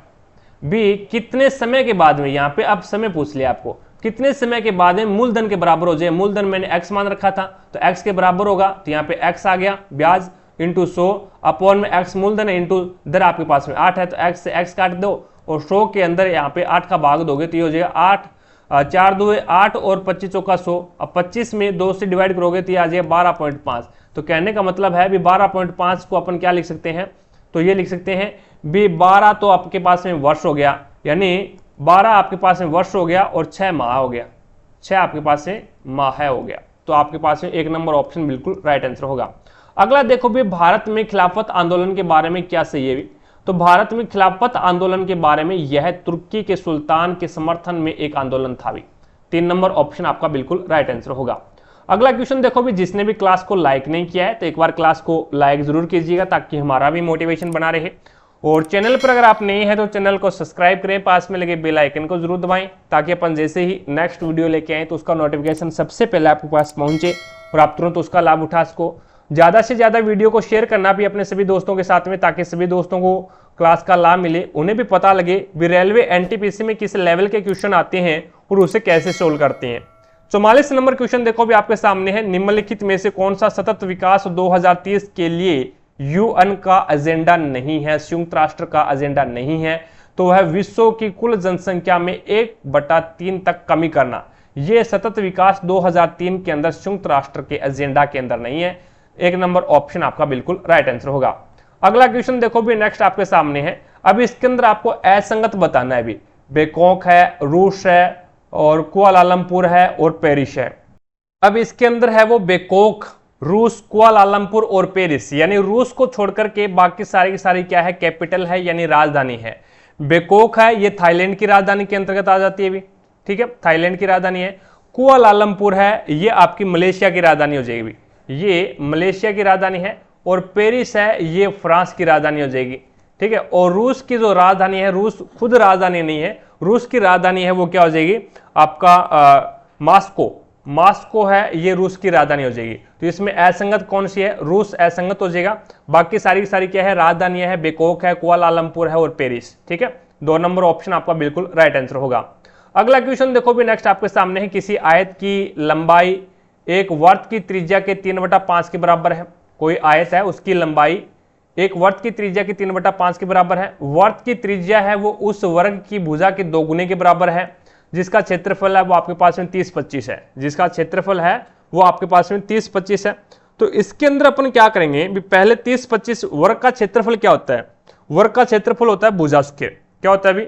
बी कितने समय के बाद में, यहां पे अब समय पूछ लिया आपको, कितने समय के बाद में मूलधन के बराबर हो जाए। मूलधन मैंने x मान रखा था तो x के बराबर होगा, तो यहाँ पे x आ गया ब्याज इंटू 100 अपॉन में x मूलधन है इंटू दर आपके पास में 8 है, तो x से x काट दो और 100 के अंदर यहाँ पे 8 का भाग दोगे तो ये हो जाएगा 8, 4 2 8 और 25 चौका 100। अब 25 में 2 से डिवाइड करोगे तो ये आ जाएगा 12.5। तो कहने का मतलब है भी 12.5 को अपन क्या लिख सकते हैं, तो ये लिख सकते हैं भी 12 तो आपके पास में वर्ष हो गया, यानी 12 आपके पास में वर्ष हो गया और 6 माह हो गया, 6 आपके पास में माह हो गया। तो आपके पास में 1 नंबर ऑप्शन बिल्कुल राइट आंसर होगा। अगला देखो भी, भारत में खिलाफत आंदोलन के बारे में क्या सही है भी, तो भारत में खिलाफत आंदोलन के बारे में यह तुर्की के सुल्तान के समर्थन में एक आंदोलन था भी। 3 नंबर ऑप्शन आपका बिल्कुल राइट आंसर होगा। अगला क्वेश्चन देखो भी, जिसने भी क्लास को लाइक नहीं किया है तो एक बार क्लास को लाइक जरूर कीजिएगा ताकि हमारा भी मोटिवेशन बना रहे, और चैनल पर अगर आप नए हैं तो चैनल को सब्सक्राइब करें, पास में लगे बेल आइकन को जरूर दबाएं ताकि अपन जैसे ही नेक्स्ट वीडियो लेके आए तो उसका नोटिफिकेशन सबसे पहले आपके पास पहुंचे और आप तुरंत उसका लाभ उठा सको। ज़्यादा से ज़्यादा वीडियो को शेयर करना भी अपने सभी दोस्तों के साथ में, ताकि सभी दोस्तों को क्लास का लाभ मिले, उन्हें भी पता लगे भी रेलवे एनटीपीसी में किस लेवल के क्वेश्चन आते हैं और उसे कैसे सोल्व करते हैं। 44 नंबर क्वेश्चन देखो भी आपके सामने है, निम्नलिखित में से कौन सा सतत विकास 2030 के लिए यूएन का एजेंडा नहीं है, संयुक्त राष्ट्र का एजेंडा नहीं है, तो वह विश्व की कुल जनसंख्या में 1/3 तक कमी करना। यह सतत विकास 2003 के अंदर संयुक्त राष्ट्र के एजेंडा के अंदर नहीं है। 1 नंबर ऑप्शन आपका बिल्कुल राइट आंसर होगा। अगला क्वेश्चन देखो भी नेक्स्ट आपके सामने है, अब इसके अंदर आपको असंगत बताना है भी, बैंकॉक है, रूस है और कुआलालंपुर है और पेरिस है। अब इसके अंदर है वो बेकोक, रूस, कुआलालंपुर और पेरिस, यानी रूस को छोड़कर के बाकी सारी की सारी क्या है, कैपिटल है यानी राजधानी है। बेकोक है ये थाईलैंड की राजधानी के अंतर्गत आ जाती है भी, ठीक है, थाईलैंड की राजधानी है। कुआलालंपुर है ये आपकी मलेशिया की राजधानी हो जाएगी, ये मलेशिया की राजधानी है। और पेरिस है ये फ्रांस की राजधानी हो जाएगी, ठीक है। और रूस की जो राजधानी है, रूस खुद राजधानी नहीं है, रूस की राजधानी है वो क्या हो जाएगी आपका मॉस्को, मॉस्को है ये रूस की राजधानी हो जाएगी। तो इसमें असंगत कौन सी है, रूस असंगत हो जाएगा। बाकी सारी की सारी क्या है, राजधानियां है, बेकोक है, कुआलालंपुर है और पेरिस, ठीक है। 2 नंबर ऑप्शन आपका बिल्कुल राइट आंसर होगा। अगला क्वेश्चन देखो भी नेक्स्ट आपके सामने है, किसी आयत की लंबाई एक वर्त की त्रिज्या के 3/5 के बराबर है। कोई आयत है उसकी लंबाई एक वर्त की त्रिज्या की 3/5 के बराबर है। वर्त की त्रिज्या है वो उस वर्ग की भुजा के 2 गुने के बराबर है, जिसका क्षेत्रफल है वो आपके पास में 30-25 है, जिसका क्षेत्रफल है वो आपके पास में 30-25 है। तो इसके अंदर अपन क्या करेंगे, पहले 30-25 वर्ग का क्षेत्रफल क्या होता है, वर्ग का क्षेत्रफल होता है भुजा स्क्वायर, क्या होता है अभी,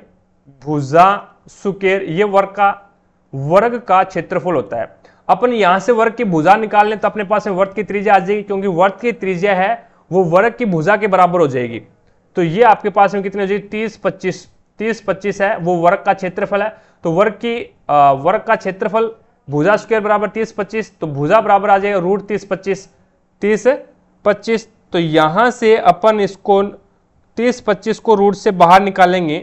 भुजा स्क्वायर, ये वर्ग का क्षेत्रफल होता है। अपन यहां से वर्ग की भुजा निकाल लें तो अपने पास में वर्ग की त्रिज्या आ जाएगी, क्योंकि वर्ग की त्रिज्या है वो वर्ग की भुजा के बराबर हो जाएगी। तो ये आपके पास में कितनी हो जाएगी, 30-25 है वो वर्ग का क्षेत्रफल है। तो वर्ग का क्षेत्रफल भुजा स्क्वायर बराबर 30-25, तो भुजा बराबर आ जाएगा √30-25, 30-25। तो यहां से अपन इसको 30-25 को रूट से बाहर निकालेंगे,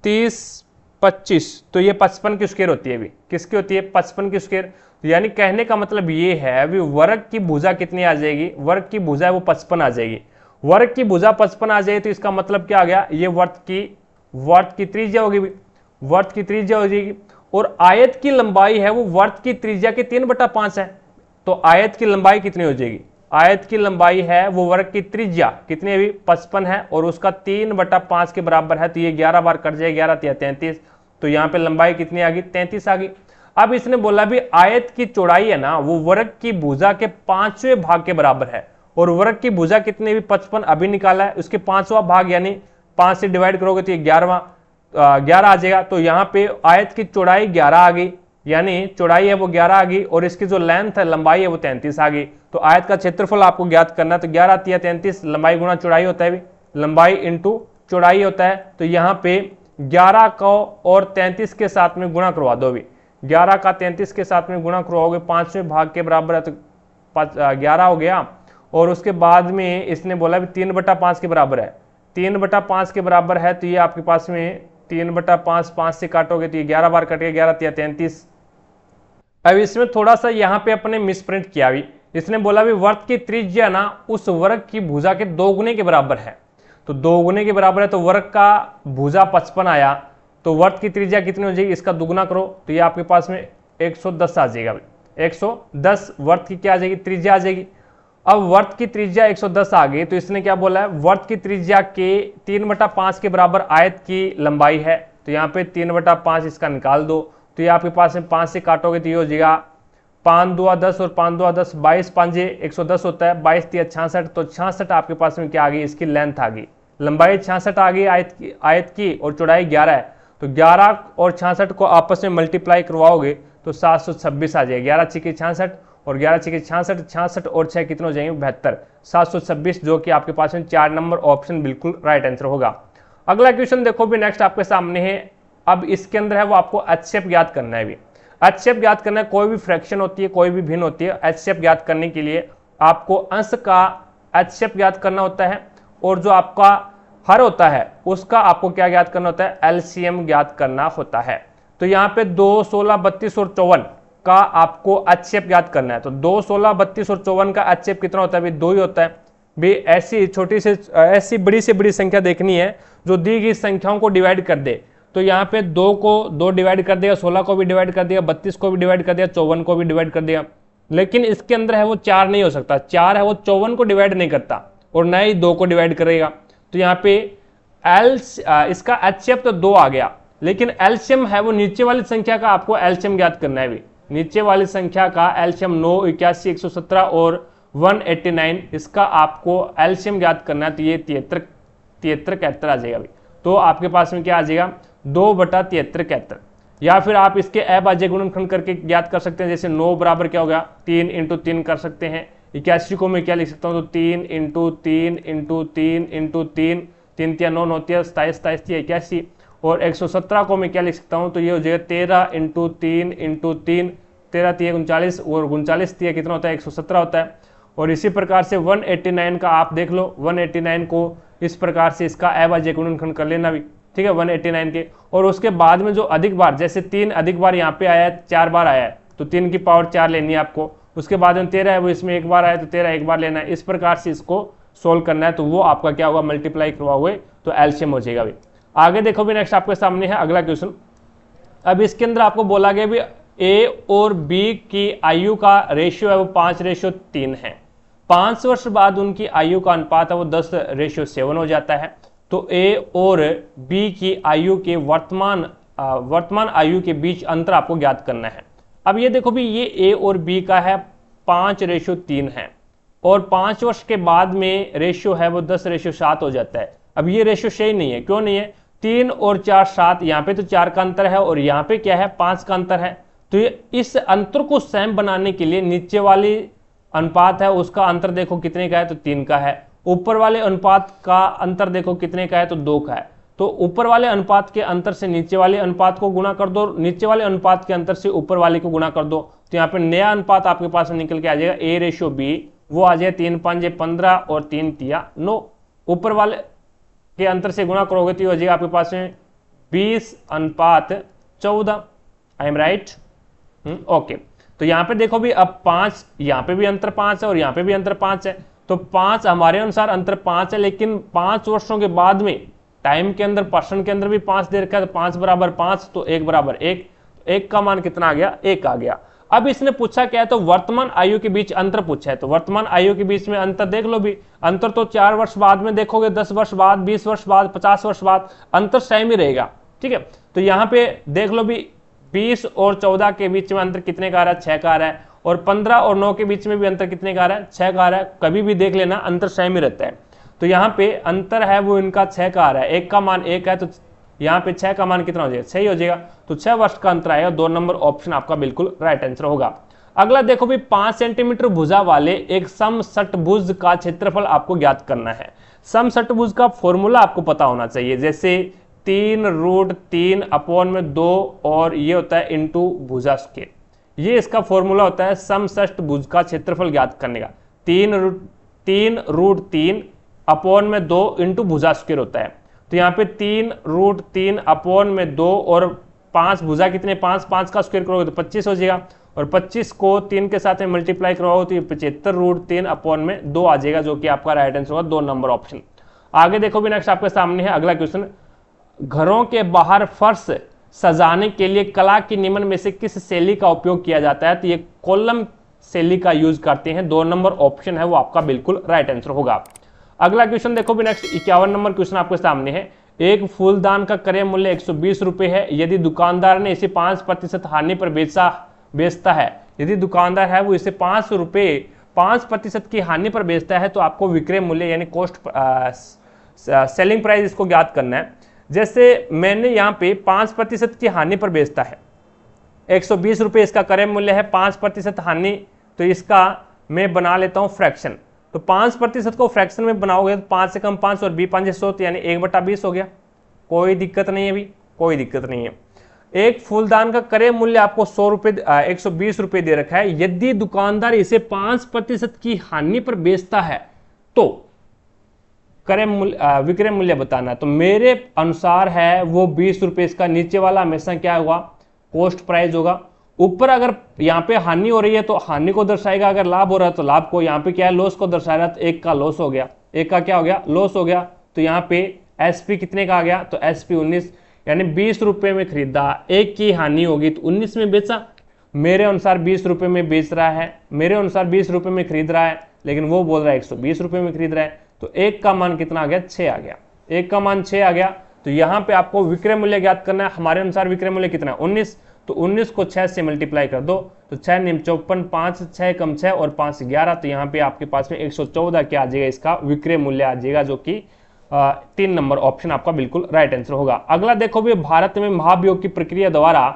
30-25, तो ये 55 की स्क्वायर होती है। अभी किसकी होती है, 55 की स्क्वायर। यानी कहने का मतलब ये है अभी वर्ग की भुजा कितनी आ जाएगी, वर्ग की भुजा है वो 55 आ जाएगी। वर्ग की भुजा 55 आ जाएगी तो इसका मतलब क्या आ गया, ये वर्त की त्रिज्या होगी, वर्त की त्रिज्या हो जाएगी। और आयत की लंबाई है वो वर्त की त्रिज्या के 3/5 है। तो आयत की लंबाई कितनी हो जाएगी, आयत की लंबाई है वो वर्ग की त्रिज्या कितनी अभी 55 है और उसका 3/5 के बराबर है। तो ये 11 बार कट जाए, 11 × 33, तो यहाँ पे लंबाई कितनी आ गई, 33 आ गई। अब इसने बोला भी आयत की चौड़ाई है ना वो वर्ग की भुजा के 5वें भाग के बराबर है। और वर्ग की भुजा कितने भी 55 अभी निकाला है, उसके 5वां भाग यानी 5 से डिवाइड करोगे तो ये 11 आ जाएगा। तो यहाँ पे आयत की चौड़ाई 11 आ गई, यानी चौड़ाई है वो 11 आ गई और इसकी जो लेंथ है लंबाई है वो 33 आ गई। तो आयत का क्षेत्रफल आपको ज्ञात करना है, तो 11 × 33, लंबाई गुणा चौड़ाई होता है भी, लंबाई इंटू चौड़ाई होता है। तो यहाँ पे 11 को और 33 के साथ में गुणा करवा दो, अभी 11 का 33 के साथ में गुणा करवाओगे 5वें भाग के बराबर है, तो 11 हो गया। और उसके बाद में इसने बोला भी 3/5 के बराबर है, 3/5 के बराबर है। तो ये आपके पास में 3/5, 5 से काटोगे तो ये 11 बार कटेगा, 11 × 33। अब इसमें थोड़ा सा यहाँ पे अपने मिसप्रिंट किया भी, इसने बोला भी वर्त की त्रिज्या ना उस वर्ग की भुजा के 2 गुने के बराबर है। तो 2 गुने के बराबर है तो वर्ग का भुजा 55 आया, तो वर्त की त्रिज्या कितनी हो जाएगी, इसका दुगुना करो तो ये आपके पास में 110 आ जाएगा। 110 वर्त की क्या आ जाएगी, त्रिज्या आ जाएगी। अब वर्त की त्रिज्या 110 आ गई तो इसने क्या बोला है, वर्त की त्रिज्या के 3/5 के बराबर आयत की लंबाई है। तो यहाँ पे 3/5 इसका निकाल दो, तो ये आपके पास में 5 से काटोगे तो ये हो जाएगा 5 × 2 = 10 और 5 × 2 = 10, 22 × 5 = 110 होता है, 22 × 3 = 66। तो 66 आपके पास में क्या आ गई, इसकी लेंथ आ गई, लंबाई 66 आ गई आयत की और चौड़ाई 11 है। तो 11 और 66 को आपस में मल्टीप्लाई करवाओगे तो 726 आ जाएगा। 11 × 6 = 66 और 11 × 6 = 66, 66 और 6 कितने हो जाएंगे, 72, 726, जो कि आपके पास में 4 नंबर ऑप्शन बिल्कुल राइट आंसर होगा। अगला क्वेश्चन देखो भी नेक्स्ट आपके सामने है। अब इसके अंदर है वो आपको एचसीएफ ज्ञात करना है भी, एचसीएफ ज्ञात करना है। कोई भी फ्रैक्शन होती है, कोई भी भिन्न होती है, एचसीएफ ज्ञात करने के लिए आपको अंश का एचसीएफ ज्ञात करना होता है और जो आपका हर होता है उसका आपको क्या ज्ञात करना होता है, एलसीएम ज्ञात करना होता है। तो यहाँ पे 2, 16, 32 और 54 का आपको एचसीएफ ज्ञात करना है। तो 2, 16, 32 और 54 का एचसीएफ कितना होता है, 2 ही होता है भी। ऐसी छोटी से ऐसी बड़ी से बड़ी संख्या देखनी है जो दी गई संख्याओं को डिवाइड कर दे। तो यहाँ पे 2 को 2 डिवाइड कर देगा, 16 को भी डिवाइड कर देगा, 32 को भी डिवाइड कर देगा, 54 को भी डिवाइड कर देगा। लेकिन इसके अंदर है वो 4 नहीं हो सकता, 4 है वो 54 को डिवाइड नहीं करता और न ही 2 को डिवाइड करेगा। तो यहाँ पे इसका एचसीएफ तो 2 आ गया, लेकिन एलसीएम है वो नीचे वाली संख्या का आपको एलसीएम ज्ञात करना है भी। नीचे वाली संख्या का एलसीएम 9, 81, 117 और 189, इसका आपको एलसीएम ज्ञात करना है। तो ये 73 71 आ जाएगा भी। तो आपके पास में क्या आ जाएगा, 2/73 71। या फिर आप इसके अभाज्य गुणनखंड करके ज्ञात कर सकते हैं। जैसे 9 बराबर क्या होगा 3 इंटू 3 कर सकते हैं। 81 को मैं क्या लिख सकता हूँ तो 3 इंटू 3 इंटू 3 इंटू 3, 3 3 9 9 27 27 81। और 117 को मैं क्या लिख सकता हूँ तो ये हो जाएगा 13 इंटू 3 इंटू 3, 13 3 39 और 39 3 कितना होता है 117 होता है। और इसी प्रकार से 189 का आप देख लो, 189 को इस प्रकार से इसका अभाज्य गुणनखंड कर लेना भी, ठीक है 189 के। और उसके बाद में जो अधिक बार, जैसे 3 अधिक बार यहाँ पे आया है, 4 बार आया है तो 3 की पावर 4 लेनी है आपको। उसके बाद में 13 है वो इसमें एक बार आया तो 13 एक बार लेना है। इस प्रकार से इसको सोल्व करना है तो वो आपका क्या होगा मल्टीप्लाई करवा हुए तो एलसीएम हो जाएगा भी। आगे देखो भी नेक्स्ट आपके सामने है अगला क्वेश्चन। अब इसके अंदर आपको बोला गया भी ए और बी की आयु का रेशियो है वो 5:3 है। 5 वर्ष बाद उनकी आयु का अनुपात है वो 10:7 हो जाता है। तो ए और बी की आयु के वर्तमान आयु के बीच अंतर आपको ज्ञात करना है। अब ये देखो भी ये ए और बी का है 5:3 है और 5 वर्ष के बाद में रेशियो है वो 10:7 हो जाता है। अब ये रेशियो सही नहीं है, क्यों नहीं है? 3 और 4 7, यहाँ पे तो 4 का अंतर है और यहाँ पे क्या है 5 का अंतर है। तो ये इस अंतर को सम बनाने के लिए नीचे वाली अनुपात है उसका अंतर देखो कितने का है तो 3 का है। ऊपर वाले अनुपात का अंतर देखो कितने का है तो 2 का है। तो ऊपर वाले अनुपात के अंतर से नीचे वाले अनुपात को गुणा कर दो, नीचे वाले अनुपात के अंतर से ऊपर वाले को गुणा कर दो। तो यहाँ पे नया अनुपात आपके पास निकल के आ जाएगा A/B, वो आ जाएगा 3 5 15 और 3 3 9। ऊपर वाले के अंतर से गुणा करोगे तो हो जाएगा आपके पास में 20:14। I am right? ओके। तो यहाँ पे देखो भी अब 5, यहाँ पे भी अंतर 5 है और यहाँ पे भी अंतर 5 है। तो 5 हमारे अनुसार अंतर 5 है, लेकिन 5 वर्षों के बाद में टाइम के अंदर पर्सन के अंदर भी 5 दे रखा है। तो 5 बराबर 5 तो 1 बराबर 1, 1 का मान कितना आ गया 1 आ गया। अब इसने पूछा क्या है तो वर्तमान आयु के बीच अंतर पूछा है। तो वर्तमान आयु के बीच में अंतर देख लो भी, अंतर तो 4 वर्ष बाद में देखोगे, 10 वर्ष बाद, 20 वर्ष बाद, 50 वर्ष बाद अंतर सेम ही रहेगा, ठीक है। तो यहाँ पे देख लो भी 20 और 14 के बीच में अंतर कितने का आ रहा है 6 का आ रहा है। और 15 और 9 के बीच में भी अंतर कितने का आ रहा है 6 का आ रहा है। कभी भी देख लेना अंतर सेम ही रहता है। तो यहाँ पे अंतर है वो इनका 6 का आ रहा है, 1 का मान 1 है तो यहाँ पे 6 का मान कितना हो जाएगा 6 हो जाएगा। तो 6 वर्ष का अंतर आएगा। 2 नंबर ऑप्शन आपका बिल्कुल राइट आंसर होगा। अगला देखो भी 5 सेंटीमीटर भुजा वाले एक समषटभुज का क्षेत्रफल आपको ज्ञात करना है। समषटभुज का फॉर्मूला आपको पता होना चाहिए, जैसे 3√3/2 और ये होता है इंटू भुजा स्क्वायर। ये इसका फॉर्मूला होता है समषटभुज का क्षेत्रफल ज्ञात करने का। 3√3/2 इंटू भुजा स्क्वायर होता है। तो यहाँ पे 3√3/2 और 5 भुजा कितने 5, 5 का स्क्वायर करोगे तो 25 हो जाएगा। और 25 को 3 के साथ में मल्टीप्लाई करवाओ तो ये 75√3/2 आ जाएगा, जो कि आपका राइट आंसर होगा। 2 नंबर ऑप्शन। आगे देखो भी नेक्स्ट आपके सामने है अगला क्वेश्चन। घरों के बाहर फर्श सजाने के लिए कला की निम्न में से किस शैली का उपयोग किया जाता है? तो ये कॉलम शैली का यूज करते हैं। 2 नंबर ऑप्शन है वो आपका बिल्कुल राइट आंसर होगा। अगला क्वेश्चन देखो भी नेक्स्ट 51 नंबर क्वेश्चन आपके सामने है। एक फूलदान का क्रय मूल्य 120 रुपए है। यदि दुकानदार ने इसे 5% हानि पर बेचता है, यदि दुकानदार है वो इसे 5% की हानि पर बेचता है तो आपको विक्रय मूल्य यानी कॉस्ट सेलिंग प्राइस इसको ज्ञात करना है। जैसे मैंने यहाँ पे 5% की हानि पर बेचता है, 120 रुपये इसका क्रय मूल्य है, 5% हानि, तो इसका मैं बना लेता हूँ फ्रैक्शन। तो 5% को फ्रैक्शन में बनाओगे तो 5 से कम 5 और 5 100 यानी 1/20 हो गया। कोई दिक्कत नहीं है, भी कोई दिक्कत नहीं है। एक फूलदान का क्रय मूल्य आपको 120 रुपये दे रखा है। यदि दुकानदार इसे 5% की हानि पर बेचता है तो विक्रय मूल्य बताना। तो मेरे अनुसार है वो 20 रुपये। इसका नीचे वाला हमेशा क्या होगा कॉस्ट प्राइस होगा। ऊपर अगर यहाँ पे हानि हो रही है तो हानि को दर्शाएगा, अगर लाभ हो रहा है तो लाभ को। यहाँ पे क्या है लॉस को दर्शा रहा है, तो 1 का लॉस हो गया, 1 का क्या हो गया लॉस हो गया। तो यहाँ पे एसपी कितने का आ गया तो एसपी 19, यानी 20 रुपये में खरीदा, 1 की हानि होगी तो 19 में बेचा। मेरे अनुसार 20 रुपये में बेच रहा है, मेरे अनुसार 20 रुपये में खरीद रहा है, लेकिन वो बोल रहा है 120 रुपये में खरीद रहा है। तो 1 का मान कितना आ गया 6 आ गया, 1 का मान 6 आ गया। तो यहाँ पे आपको विक्रय मूल्य ज्ञात करना है। हमारे अनुसार विक्रय मूल्य कितना है 19, तो 19 को 6 से मल्टीप्लाई कर दो तो 6 निम 54, 5 6 कम 6 और 5 11। तो यहाँ पे आपके पास में 114 क्या आ जाएगा इसका विक्रय मूल्य आ जाएगा, जो कि 3 नंबर ऑप्शन आपका बिल्कुल राइट आंसर होगा। अगला देखो भी, भारत में महाभियोग की प्रक्रिया द्वारा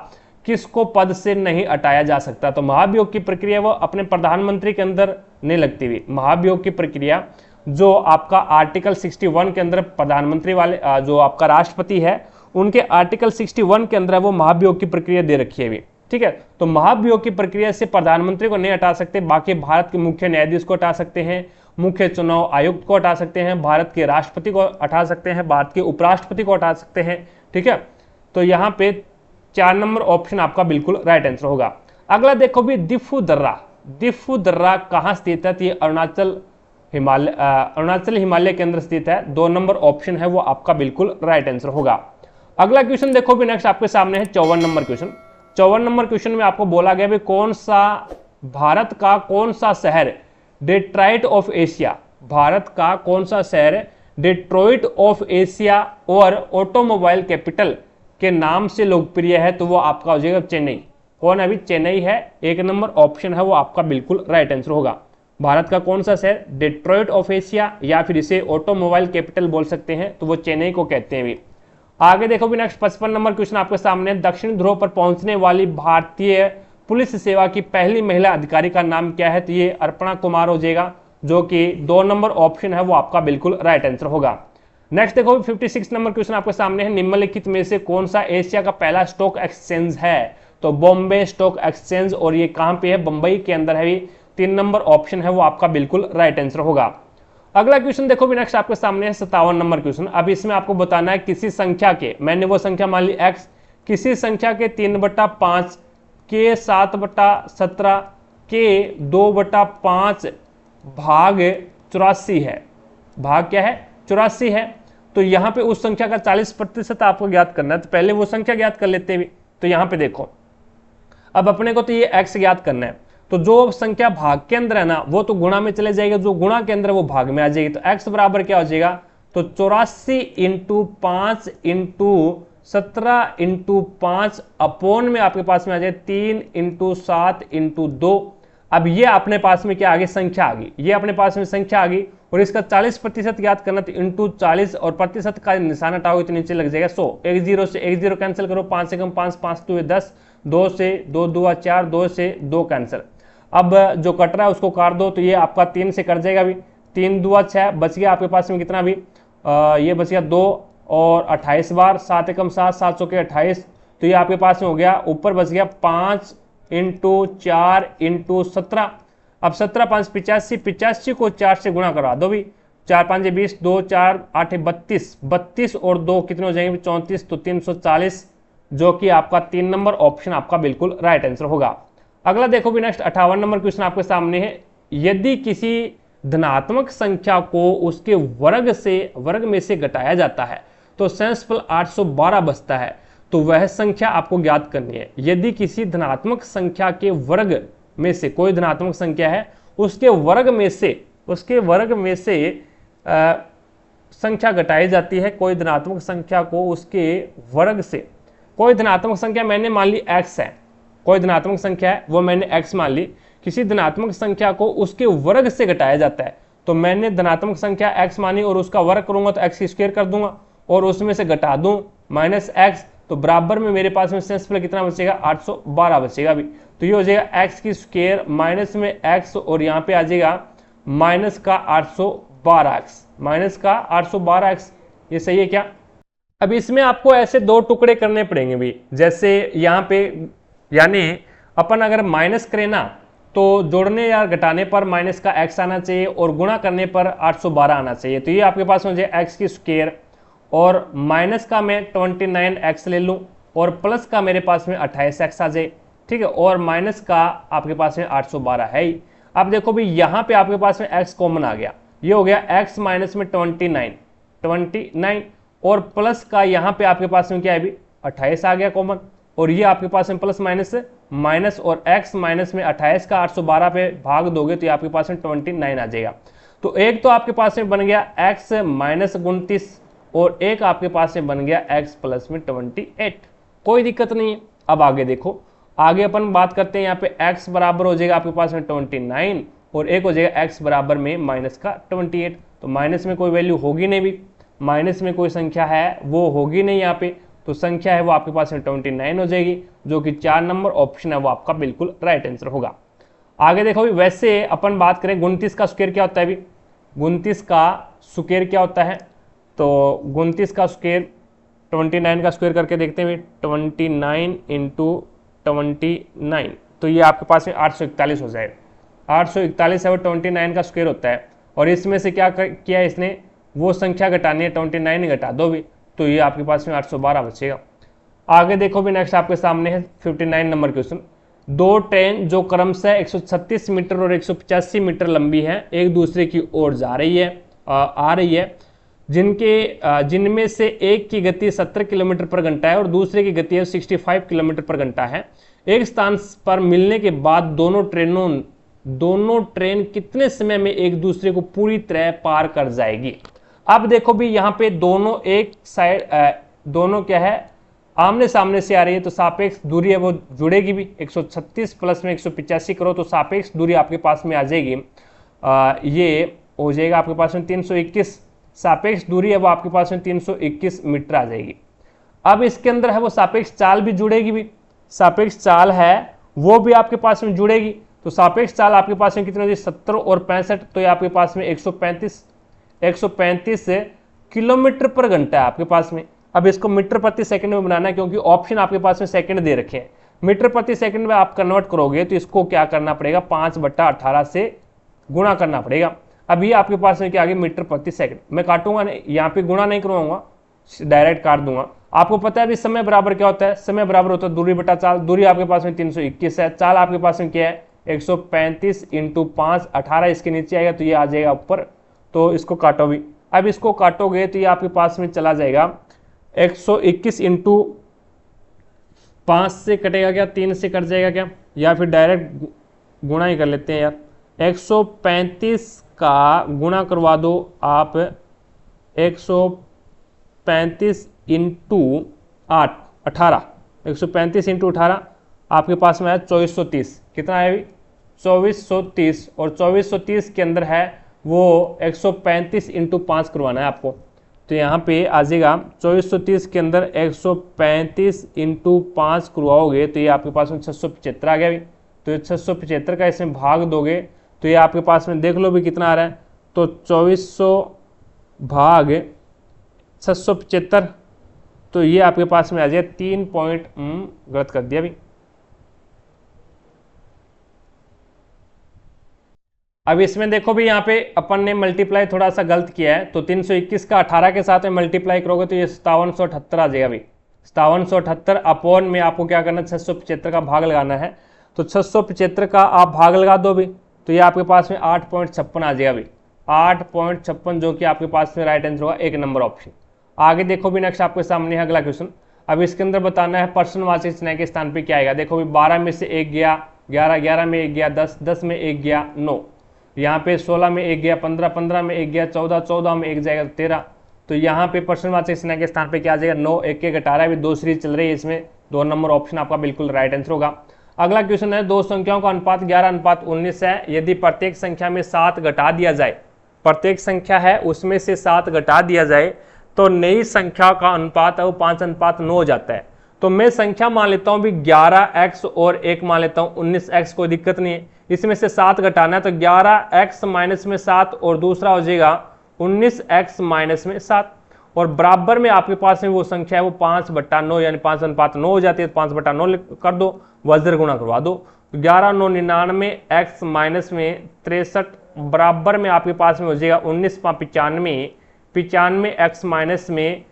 किसको पद से नहीं हटाया जा सकता। तो महाभियोग की प्रक्रिया वो अपने प्रधानमंत्री के अंदर नहीं लगती हुई। महाभियोग की प्रक्रिया जो आपका आर्टिकल 61 के अंदर प्रधानमंत्री वाले जो आपका राष्ट्रपति है उनके आर्टिकल 61 के अंदर वो महाभियोग की प्रक्रिया दे रखी है अभी, ठीक है। तो महाभियोग की प्रक्रिया से प्रधानमंत्री को नहीं हटा सकते, बाकी भारत के मुख्य न्यायाधीश को हटा सकते हैं, मुख्य चुनाव आयुक्त को हटा सकते हैं, भारत के राष्ट्रपति को हटा सकते हैं, भारत के उपराष्ट्रपति को हटा सकते हैं, ठीक है। तो यहाँ पे 4 नंबर ऑप्शन आपका बिल्कुल राइट आंसर होगा। अगला देखो भी, दिफू दर्रा। दिफू दर्रा कहाँ स्थित है? तो ये अरुणाचल हिमालय के अंदर स्थित है। 2 नंबर ऑप्शन है वो आपका बिल्कुल राइट आंसर होगा। अगला क्वेश्चन देखो भी, नेक्स्ट आपके सामने है 54 नंबर क्वेश्चन। 54 नंबर क्वेश्चन में आपको बोला गया भी कौन सा भारत का कौन सा शहर डेट्रॉइट ऑफ एशिया, भारत का कौन सा शहर डेट्रॉइट ऑफ एशिया और ऑटोमोबाइल कैपिटल के नाम से लोकप्रिय है? तो वो आपका हो जाएगा चेन्नई। कौन अभी? चेन्नई है। 1 नंबर ऑप्शन है वो आपका बिल्कुल राइट आंसर होगा। भारत का कौन सा शहर डेट्रॉइट ऑफ एशिया या फिर इसे ऑटोमोबाइल कैपिटल बोल सकते हैं, तो वो चेन्नई को कहते हैं भी। आगे देखो भी, नेक्स्ट 55 नंबर क्वेश्चन आपके सामने, दक्षिण ध्रुव पर पहुंचने वाली भारतीय पुलिस सेवा की पहली महिला अधिकारी का नाम क्या है? तो ये अर्पणा कुमार हो जाएगा, जो कि 2 नंबर ऑप्शन है वो आपका बिल्कुल राइट आंसर होगा। नेक्स्ट देखो 56 नंबर क्वेश्चन आपके सामने है, निम्नलिखित में से कौन सा एशिया का पहला स्टॉक एक्सचेंज है? तो बॉम्बे स्टॉक एक्सचेंज, और ये कहां पे है? बंबई के अंदर है। 3 नंबर ऑप्शन है वो आपका बिल्कुल राइट आंसर होगा। अगला क्वेश्चन देखो भी, नेक्स्ट आपके सामने है 57 नंबर क्वेश्चन। अब इसमें आपको बताना है किसी संख्या के, मैंने वो संख्या मान ली x, किसी संख्या के 3/5 के 7/17 के 2/5 भाग 84 है। भाग क्या है? 84 है। तो यहाँ पे उस संख्या का 40% आपको ज्ञात करना है। तो पहले वो संख्या ज्ञात कर लेते हैं। तो यहाँ पे देखो, अब अपने को तो ये x ज्ञात करना है, तो जो संख्या भाग के अंदर है ना वो तो गुणा में चले जाएगा, जो गुणा के अंदर है वो भाग में आ जाएगी। तो x बराबर क्या हो जाएगा? तो 84 × 5 × 17 × 5 अपोन में आपके पास में आ जाए 3 × 7 × 2। अब ये अपने पास में क्या आ गई? संख्या आ गई। ये अपने पास में संख्या आ गई और इसका 40% याद करना, तो इंटू 40 और प्रतिशत का निशान हटाओगे तो नीचे लग जाएगा 100। 1 0 से 1 0 कैंसिल करो, 5 से कम 5, 5 2 10, 2 से 2 2 4, 2 से 2 कैंसिल। अब जो कट रहा है उसको काट दो, तो ये आपका 3 से कट जाएगा भी। 3 2 6 बच गया आपके पास में कितना भी? ये बच गया 2 और 28 बार, 7 एकम 7, 7 सौ के 28। तो ये आपके पास में हो गया, ऊपर बच गया 5 × 4 × 17। अब 17 5 85, 85 को 4 से गुणा करा दो भी। 4 5 20, 2 4 8 32, 32 और 2 कितने हो जाएंगे? 34। तो 340, जो कि आपका 3 नंबर ऑप्शन आपका बिल्कुल राइट आंसर होगा। अगला देखो भी, नेक्स्ट 58 नंबर क्वेश्चन आपके सामने है, यदि किसी धनात्मक संख्या को उसके वर्ग में से घटाया जाता है तो शेषफल 812 बचता है, तो वह संख्या आपको ज्ञात करनी है। यदि किसी धनात्मक संख्या के वर्ग में से, कोई धनात्मक संख्या है उसके वर्ग में से संख्या घटाई जाती है, कोई धनात्मक संख्या को उसके वर्ग से, कोई धनात्मक संख्या मैंने मान ली x है, कोई धनात्मक संख्या है वो मैंने x मान ली, किसी धनात्मक संख्या को उसके वर्ग से घटाया जाता है, तो मैंने धनात्मक संख्या x मानी और उसका वर्ग करूंगा तो x² कर दूंगा और उसमें से घटा दूं -x, तो बराबर में मेरे पास में शेषफल कितना बचेगा? 812 बचेगा भी। तो ये हो जाएगा x² माइनस में x और यहाँ पे आ जाएगा माइनस का 812x, माइनस का 812x। ये सही है क्या? अब इसमें आपको ऐसे 2 टुकड़े करने पड़ेंगे भी, जैसे यहाँ पे यानी अपन अगर माइनस करें ना तो जोड़ने या घटाने पर माइनस का x आना चाहिए और गुणा करने पर 812 आना चाहिए। तो ये आपके पास मुझे x² और माइनस का मैं 29x ले लूं और प्लस का मेरे पास में 28x आ जाए, ठीक है, और माइनस का आपके पास में 812 है ही। अब देखो भी यहाँ पे आपके पास में x कॉमन आ गया, ये हो गया x माइनस में 29 और प्लस का यहाँ पे आपके पास में क्या है भी? 28 आ गया कॉमन, और ये आपके पास में प्लस माइनस और x माइनस में 28 का 812 पे भाग दोगे तो ये आपके पास में 29 आ जाएगा। तो एक तो आपके पास में बन गया x माइनस 29 और एक आपके पास में बन गया x प्लस में 28। कोई दिक्कत नहीं है। अब आगे देखो, आगे अपन बात करते हैं, यहाँ पे x बराबर हो जाएगा आपके पास में 29 और एक हो जाएगा x बराबर में माइनस का 28। तो माइनस में कोई वैल्यू होगी नहीं भी, माइनस में कोई संख्या है वो होगी नहीं यहाँ पे, तो संख्या है वो आपके पास में 29 हो जाएगी, जो कि 4 नंबर ऑप्शन है वो आपका बिल्कुल राइट आंसर होगा। आगे देखो भी, वैसे अपन बात करें 29 का स्क्वायर क्या होता है भी, 29 का स्क्वायर क्या होता है, तो 29 का स्क्वायर 29 का स्क्वायर करके देखते हैं भी, 29 इंटू 29, तो ये आपके पास में 841 हो जाएगा। 841 है वो 29 का स्क्वायर होता है, और इसमें से क्या किया इसने, वो संख्या घटानी है, 29 घटा दो भी, तो ये आपके पास में 812 बचेगा। आगे देखो भी, नेक्स्ट आपके सामने है 59 नंबर क्वेश्चन। दो ट्रेन जो क्रमशः 136 मीटर और 185 मीटर लंबी है, एक दूसरे की ओर जा रही है, आ रही है, जिनमें से एक की गति 70 किलोमीटर पर घंटा है और दूसरे की गति 65 किलोमीटर पर घंटा है। एक स्थान पर मिलने के बाद दोनों ट्रेन कितने समय में एक दूसरे को पूरी तरह पार कर जाएगी। अब देखो भी, यहाँ पे दोनों एक साइड, दोनों क्या है, आमने सामने से आ रही है, तो सापेक्ष दूरी है वो जुड़ेगी भी। 136 प्लस में 185 करो तो सापेक्ष दूरी आपके पास में आ जाएगी, ये हो जाएगा आपके पास में 321, सापेक्ष दूरी है वो आपके पास में 321 मीटर आ जाएगी। अब इसके अंदर है वो सापेक्ष चाल भी जुड़ेगी भी, सापेक्ष चाल है वो भी आपके पास में जुड़ेगी, तो सापेक्ष चाल आपके पास में कितनी होगी, 70 और 65, तो ये आपके पास में 135 किलोमीटर पर घंटा है आपके पास में। अब इसको मीटर प्रति सेकंड में बनाना है, क्योंकि ऑप्शन आपके पास में सेकंड दे रखे हैं। मीटर प्रति सेकंड में आप कन्वर्ट करोगे तो इसको क्या करना पड़ेगा, 5/18 से गुणा करना पड़ेगा। अभी आपके पास में क्या आ गया, मीटर प्रति सेकंड। मैं काटूंगा नहीं, यहाँ पे गुणा नहीं करूंगा, डायरेक्ट काट दूंगा। आपको पता है अभी समय बराबर क्या होता है, समय बराबर होता है दूरी बटा चाल। दूरी आपके पास में 321 है, चाल आपके पास में क्या है 135 इंटू 5, 18 इसके नीचे आएगा तो ये आ जाएगा ऊपर, तो इसको काटो भी। अब इसको काटोगे तो ये आपके पास में चला जाएगा 121 इंटू 5 से कटेगा क्या, 3 से कट जाएगा क्या, या फिर डायरेक्ट गुणा ही कर लेते हैं यार। 135 का गुणा करवा दो आप 135 इंटू 18, 135 इंटू 18 आपके पास में है 2430। कितना है अभी 2430, और 2430 के अंदर है वो 135 इंटू 5 करवाना है आपको, तो यहाँ पे आ जाएगा 2430 के अंदर 135 इंटू 5 करवाओगे तो ये आपके पास में 675 आ गया भी। तो ये 675 का इसमें भाग दोगे तो ये आपके पास में देख लो भी कितना आ रहा है, तो 2400 भाग 675, तो ये आपके पास में आ जाए 3 पॉइंट, गलत कर दिया भी। अब इसमें देखो भी यहाँ पे अपन ने मल्टीप्लाई थोड़ा सा गलत किया है, तो 321 का 18 के साथ में मल्टीप्लाई करोगे तो ये 5778 आ जाएगा भी। 5778 अपॉन में आपको क्या करना है, 675 का भाग लगाना है, तो 675 का आप भाग लगा दो भी, तो ये आपके पास में 8.56 आ जाएगा भी। 8.56 जो कि आपके पास में राइट आंसर होगा, 1 नंबर ऑप्शन। आगे देखो भी, नेक्स्ट आपके सामने है अगला क्वेश्चन। अब इसके अंदर बताना है प्रश्नवाची चिन्ह के स्थान पे क्या आएगा। देखो भी 12 में से 1 गया, 11 में 1 गया, 10 में 1 गया, 9, यहाँ पे 16 में 1 गया, 15 में 1 गया, 14 में 1 जाएगा 13, तो यहाँ पे प्रश्नवाची चिन्ह के स्थान पे क्या आ जाएगा, 9, 1 1 18। अभी 2 सीरीज चल रही है, इसमें 2 नंबर ऑप्शन आपका बिल्कुल राइट आंसर होगा। अगला क्वेश्चन है, दो संख्याओं का अनुपात 11:19 है, यदि प्रत्येक संख्या में 7 घटा दिया जाए, प्रत्येक संख्या है उसमें से 7 घटा दिया जाए तो नई संख्या का अनुपात है वो 5:9 हो जाता है। तो मैं संख्या मान लेता हूं भी 11x और एक मान लेता हूं 19x, कोई दिक्कत नहीं है। इसमें से 7 घटाना है तो 11x माइनस में 7 और दूसरा हो जाएगा 19x माइनस में 7, और बराबर में आपके पास में वो संख्या है वो 5/9 यानी 5:9 हो जाती है, तो 5/9 कर दो, वज्र गुणा करवा दो, 11 9 99, x माइनस में 63 बराबर में आपके पास में हो जाएगा 19 95 x माइनस में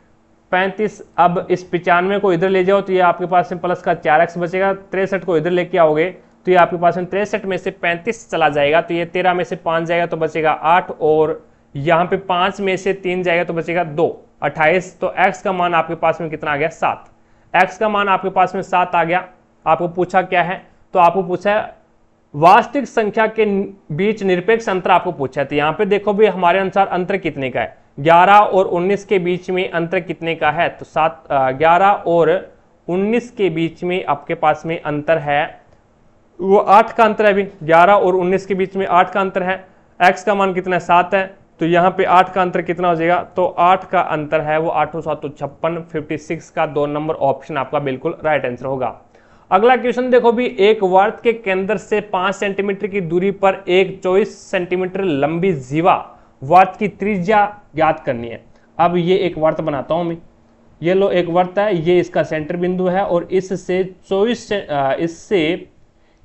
35। अब इस 95 को इधर ले जाओ तो ये आपके पास में प्लस का 4x बचेगा, 63 को इधर लेके आओगे तो ये आपके पास में 63 में से 35 चला जाएगा, तो ये 13 में से 5 जाएगा तो बचेगा 8, और यहाँ पे 5 में से 3 जाएगा तो बचेगा 2, 28। तो x का मान आपके पास में कितना आ गया, 7। x का मान आपके पास में 7 आ गया। आपको पूछा क्या है, तो आपको पूछा है वास्तविक संख्या के बीच निरपेक्ष अंतर आपको पूछा है। तो यहाँ पे देखो भी हमारे अनुसार अंतर कितने का है, 11 और 19 के बीच में अंतर कितने का है, तो 11 और 19 के बीच में आपके पास में अंतर है वो 8 का अंतर है। अभी 11 और 19 के बीच में 8 का अंतर है। x का मान कितना है, 7 है, तो यहाँ पे 8 का अंतर कितना हो जाएगा, तो 8 का अंतर है वो 8 7 56, 56 का 2 नंबर ऑप्शन आपका बिल्कुल राइट आंसर होगा। अगला क्वेश्चन देखो भी, एक वर्त के केंद्र से 5 सेंटीमीटर की दूरी पर एक 24 सेंटीमीटर लंबी जीवा वर्त की त्रिज्या ज्ञात करनी है। अब ये एक वर्त बनाता हूं मैं, ये लो एक वर्त है, ये इसका सेंटर बिंदु है और इससे 24 इससे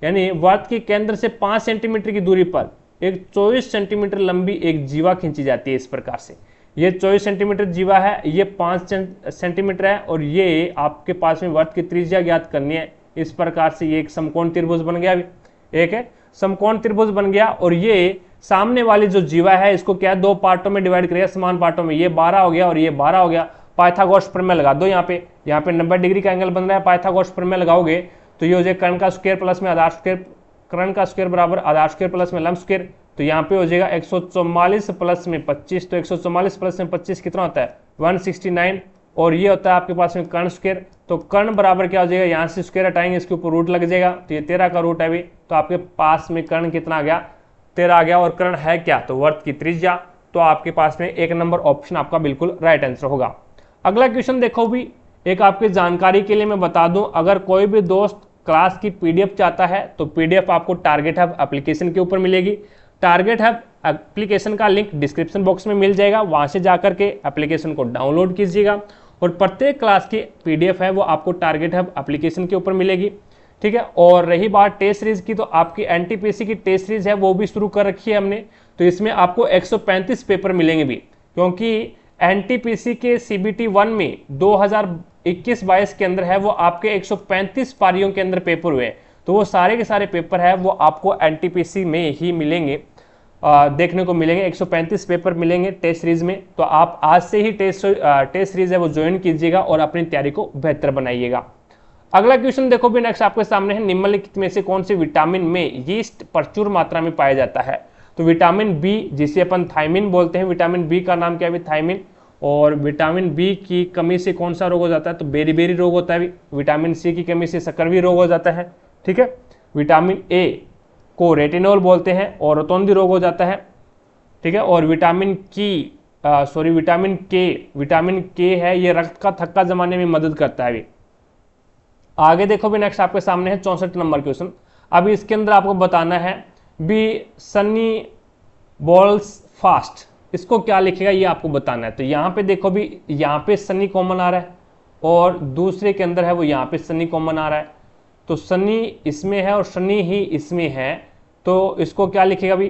यानी वर्त के केंद्र से 5 सेंटीमीटर की दूरी पर एक 24 सेंटीमीटर लंबी एक जीवा खींची जाती है। इस प्रकार से ये 24 सेंटीमीटर जीवा है, ये 5 सेंटीमीटर है और ये आपके पास में वर्त की त्रिज्या ज्ञात करनी है। इस प्रकार से ये एक समकोण त्रिभुज बन गया, एक है समकोण त्रिभुज बन गया और ये सामने वाली जो जीवा है इसको क्या है, 2 पार्टों में डिवाइड करेगा, समान पार्टों में। ये 12 हो गया और ये 12 हो गया। पाइथागोरस प्रमेय लगा दो, यहाँ पे 90 डिग्री का एंगल बन रहा है। पाइथागोरस प्रमेय लगाओगे तो ये हो जाएगा कर्ण का स्क्वायर प्लस में आधार स्क्वायर, कर्ण का स्क्वायर बराबर आधार स्क्वायर प्लस में लंब स्क्वायर। तो यहाँ पे हो जाएगा 144 प्लस में 25, तो 144 प्लस में 25 कितना होता है 169 और ये होता है आपके पास में कर्ण स्क्वायर। तो कर्ण बराबर क्या हो जाएगा, यहाँ से स्क्वायर हटाएंगे, इसके ऊपर रूट लग जाएगा, तो ये 13 का रूट है भी। तो आपके पास में कर्ण कितना आ गया 13 आ गया और कर्ण है क्या, तो वर्त की त्रिज्या। तो आपके पास में 1 नंबर ऑप्शन आपका बिल्कुल राइट आंसर होगा। अगला क्वेश्चन देखो भी, एक आपकी जानकारी के लिए मैं बता दूं, अगर कोई भी दोस्त क्लास की पीडीएफ चाहता है तो पीडीएफ आपको टारगेट हब एप्लीकेशन के ऊपर मिलेगी। टारगेट हब एप्लीकेशन का लिंक डिस्क्रिप्शन बॉक्स में मिल जाएगा, वहां से जाकर के एप्लीकेशन को डाउनलोड कीजिएगा और प्रत्येक क्लास की पीडीएफ है वो आपको टारगेट हब एप्लीकेशन के ऊपर मिलेगी, ठीक है। और रही बात टेस्ट सीरीज की, तो आपकी एनटीपीसी की टेस्ट सीरीज है वो भी शुरू कर रखी है हमने, तो इसमें आपको 135 पेपर मिलेंगे भी, क्योंकि एनटीपीसी के सीबीटी 1 में 2021-22 के अंदर है वो आपके 135 पारियों के अंदर पेपर हुए, तो वो सारे के सारे पेपर है वो आपको एनटीपीसी में ही मिलेंगे, देखने को मिलेंगे। 135 पेपर मिलेंगे टेस्ट सीरीज में, तो आप आज से ही टेस्ट सीरीज है वो ज्वाइन कीजिएगा और अपनी तैयारी को बेहतर बनाइएगा। अगला क्वेश्चन देखो भी नेक्स्ट आपके सामने है, निम्नलिखित में से कौन से विटामिन में यीस्ट प्रचुर मात्रा में पाया जाता है। तो विटामिन बी, जिसे अपन थायमिन बोलते हैं, विटामिन बी का नाम क्या है थायमिन। और विटामिन बी की कमी से कौन सा रोग हो जाता है, तो बेरी रोग होता है। विटामिन सी की कमी से सकरवी रोग हो जाता है, ठीक है। विटामिन ए को रेटिनॉल बोलते हैं और रोतोंदी रोग हो जाता है, ठीक है। और विटामिन के है, ये रक्त का थक्का जमाने में मदद करता है। आगे देखो भी नेक्स्ट आपके सामने है 64 नंबर क्वेश्चन। अभी इसके अंदर आपको बताना है बी सनी बॉल्स फास्ट, इसको क्या लिखेगा ये आपको बताना है। तो यहाँ पे देखो भी, यहाँ पे सनी कॉमन आ रहा है और दूसरे के अंदर है वो यहाँ पे सनी कॉमन आ रहा है, तो सनी इसमें है और सनी ही इसमें है, तो इसको क्या लिखेगा भी,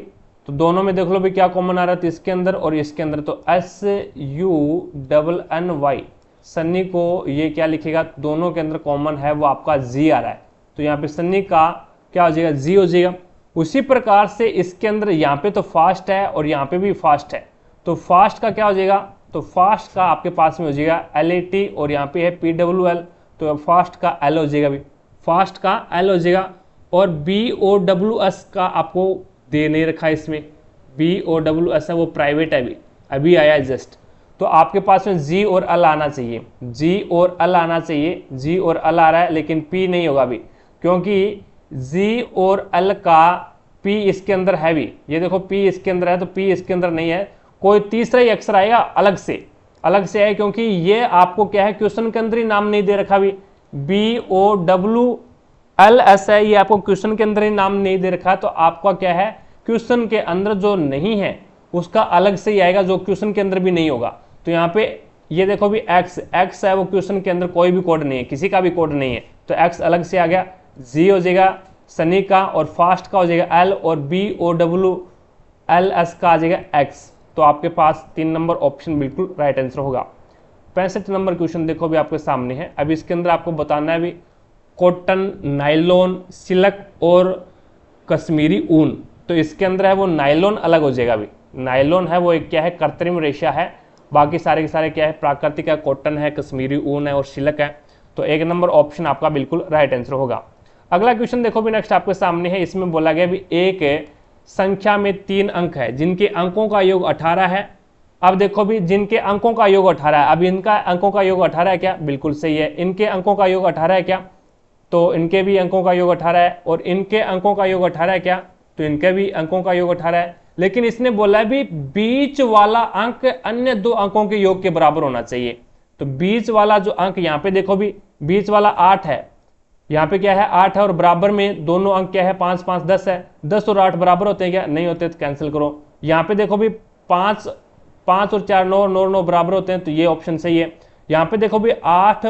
तो दोनों में देख लो भी क्या कॉमन आ रहा है, तो इसके अंदर और इसके अंदर, तो SUNNY सन्नी को ये क्या लिखेगा, दोनों के अंदर कॉमन है वो आपका जी आ रहा है, तो यहाँ पे सन्नी का क्या हो जाएगा जी हो जाएगा। उसी प्रकार से इसके अंदर यहाँ पे तो फास्ट है और यहाँ पे भी फास्ट है, तो फास्ट का क्या हो जाएगा, तो फास्ट का आपके पास में हो जाएगा LAT और यहाँ पे है PWL, तो फास्ट का L हो जाएगा भी, फास्ट का L हो जाएगा। और BOWS का आपको दे नहीं रखा है इसमें, BOWS है वो प्राइवेट है, अभी आया है जस्ट, तो आपके पास में G और L आना चाहिए, G और L आना चाहिए, G और L आ रहा है लेकिन P नहीं होगा भी, क्योंकि G और L का P इसके अंदर है भी, ये देखो P इसके अंदर है तो P इसके अंदर नहीं है, कोई तीसरा ही अक्षर आएगा अलग से है, क्योंकि ये आपको क्या है क्वेश्चन के अंदर ही नाम नहीं दे रखा भी, BOWLS है, ये आपको क्वेश्चन के अंदर ही नाम नहीं दे रखा, तो आपका क्या है क्वेश्चन के अंदर जो नहीं है उसका अलग से ही आएगा, जो क्वेश्चन के अंदर भी नहीं होगा। तो यहाँ पे ये देखो भी X है वो क्वेश्चन के अंदर कोई भी कोड नहीं है, किसी का भी कोड नहीं है, तो X अलग से आ गया, G हो जाएगा सनी का और फास्ट का हो जाएगा L और BOWLS का आ जाएगा X, तो आपके पास 3 नंबर ऑप्शन बिल्कुल राइट आंसर होगा। 65 नंबर क्वेश्चन देखो भी आपके सामने है। अब इसके अंदर आपको बताना है भी कॉटन, नायलॉन, सिल्क और कश्मीरी ऊन, तो इसके अंदर है वो नायलॉन अलग हो जाएगा भी, नायलॉन है वो एक क्या है कृत्रिम रेशा है, बाकी सारे के सारे क्या है प्राकृतिक है, कॉटन है, कश्मीरी ऊन है और सिल्क है, तो 1 नंबर ऑप्शन आपका बिल्कुल राइट आंसर होगा। अगला क्वेश्चन देखो भी नेक्स्ट आपके सामने है, इसमें बोला गया भी एक संख्या में 3 अंक है जिनके अंकों का योग 18 है। अब देखो भी जिनके अंकों का योग 18 है, अब इनका अंकों का योग 18 है क्या, बिल्कुल सही है। इनके अंकों का योग 18 है क्या, तो इनके भी अंकों का योग 18 है। और इनके अंकों का योग 18 है क्या, तो इनके भी अंकों का योग 18 है। लेकिन इसने बोला है भी बीच वाला अंक अन्य दो अंकों के योग के बराबर होना चाहिए। तो बीच वाला जो अंक यहाँ पे देखो भी बीच वाला 8 है, यहाँ पे क्या है 8 है, और बराबर में दोनों अंक क्या है 5 5 10 है। 10 और 8 बराबर होते हैं क्या? नहीं होते, तो कैंसिल करो। यहाँ पे देखो भी 5 5 और 4 9 9 9 बराबर होते हैं, तो ये ऑप्शन सही है। यहाँ पे देखो भी 8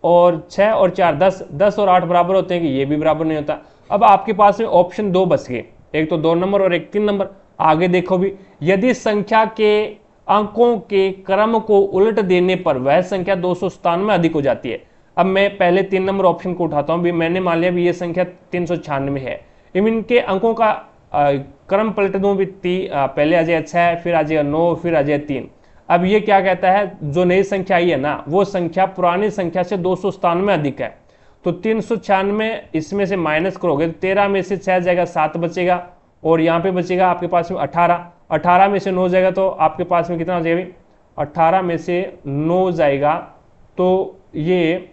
और 6 और 4 10, 10 और 8 बराबर होते हैं कि ये भी बराबर नहीं होता। अब आपके पास में ऑप्शन 2 बच गए, एक तो 2 नंबर और एक 3 नंबर। आगे देखो भी यदि संख्या के अंकों के क्रम को उलट देने पर वह संख्या 297 अधिक हो जाती है। अब मैं पहले 3 नंबर ऑप्शन को उठाता हूं भी, मैंने मान लिया भी ये संख्या 396 है। इनके अंकों का क्रम पलट दूं भी पहले आ जाएगा 6, फिर आ जाएगा 9, फिर आ जाएगा 3। अब ये क्या कहता है, जो नई संख्या आई है ना वो संख्या पुरानी संख्या से 297 अधिक है। तो 396 इसमें से माइनस करोगे तो 13 में से 6 जाएगा 7 बचेगा, और यहाँ पे बचेगा आपके पास में 18। 18 में से 9 जाएगा तो आपके पास में कितना हो जाएगा? 18 में से 9 जाएगा तो ये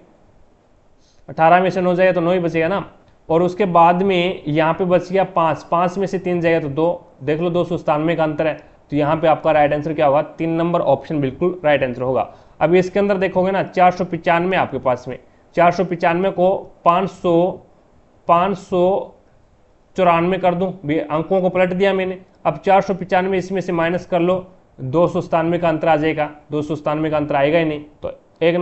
18 में से 9 जाएगा तो 9 ही बचेगा ना। और उसके बाद में यहाँ पे बच गया 5, 5 में से 3 जाएगा तो 2। देख लो 297 का अंतर है, तो यहाँ पे आपका राइट आंसर क्या होगा? 3 नंबर ऑप्शन बिल्कुल राइट आंसर होगा। अब इसके अंदर देखोगे ना 495 आपके पास में, 495 को 594 कर दूं, अंकों को पलट दिया मैंने। अब 495 इसमें से माइनस कर लो, 297 का अंतर आ जाएगा, 297 का अंतर आएगा ही नहीं, तो 3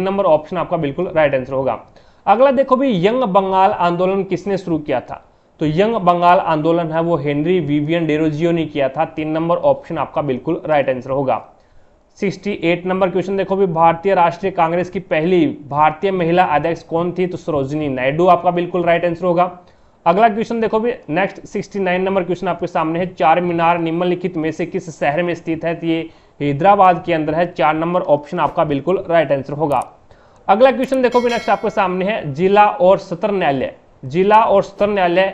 नंबर ऑप्शन आपका बिल्कुल राइट आंसर होगा। अगला देखो भी यंग बंगाल आंदोलन किसने शुरू किया था? तो यंग बंगाल आंदोलन है वो हेनरी विवियन डेरोजियो ने किया था। 3 नंबर ऑप्शन आपका बिल्कुल राइट आंसर होगा। 68 नंबर क्वेश्चन देखो भी भारतीय राष्ट्रीय कांग्रेस की पहली भारतीय महिला अध्यक्ष कौन थी? तो सरोजिनी नायडू आपका बिल्कुल राइट आंसर होगा। अगला क्वेश्चन देखो भी नेक्स्ट 69 नंबर क्वेश्चन आपके सामने है, चार मीनार निम्नलिखित में से किस शहर में स्थित है? तो ये हैदराबाद के अंदर है। 4 नंबर ऑप्शन आपका बिल्कुल राइट आंसर होगा। अगला क्वेश्चन देखो भी नेक्स्ट आपके सामने है, जिला और सत्र न्यायालय, जिला और सत्र न्यायालय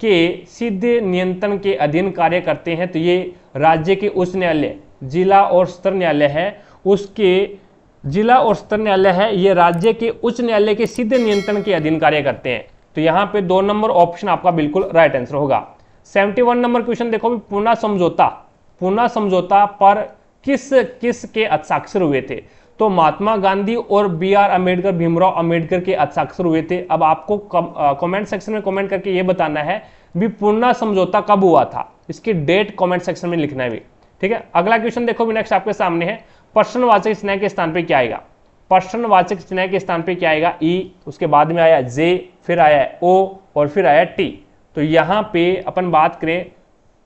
के सीधे नियंत्रण के अधीन कार्य करते हैं। तो ये राज्य के उच्च न्यायालय जिला और सत्र न्यायालय है, उसके जिला और सत्र न्यायालय है ये राज्य के उच्च न्यायालय के सीधे नियंत्रण के अधीन कार्य करते हैं। तो यहाँ पे 2 नंबर ऑप्शन आपका बिल्कुल राइट आंसर होगा। 71 नंबर क्वेश्चन देखो भी, पूना समझौता पर किस के हस्ताक्षर हुए थे? तो महात्मा गांधी और BR अम्बेडकर, भीमराव अम्बेडकर के हस्ताक्षर हुए थे। अब आपको कमेंट सेक्शन में कमेंट करके ये बताना है भी पूना समझौता कब हुआ था, इसकी डेट कमेंट सेक्शन में लिखना है भी, ठीक है। अगला क्वेश्चन देखो भी नेक्स्ट आपके सामने है, प्रश्नवाचक चिन्ह के स्थान पे क्या आएगा? प्रश्नवाचक चिन्ह के स्थान पे क्या आएगा? ई, उसके बाद में आया जे, फिर आया ओ और फिर आया टी। तो यहाँ पे अपन बात करें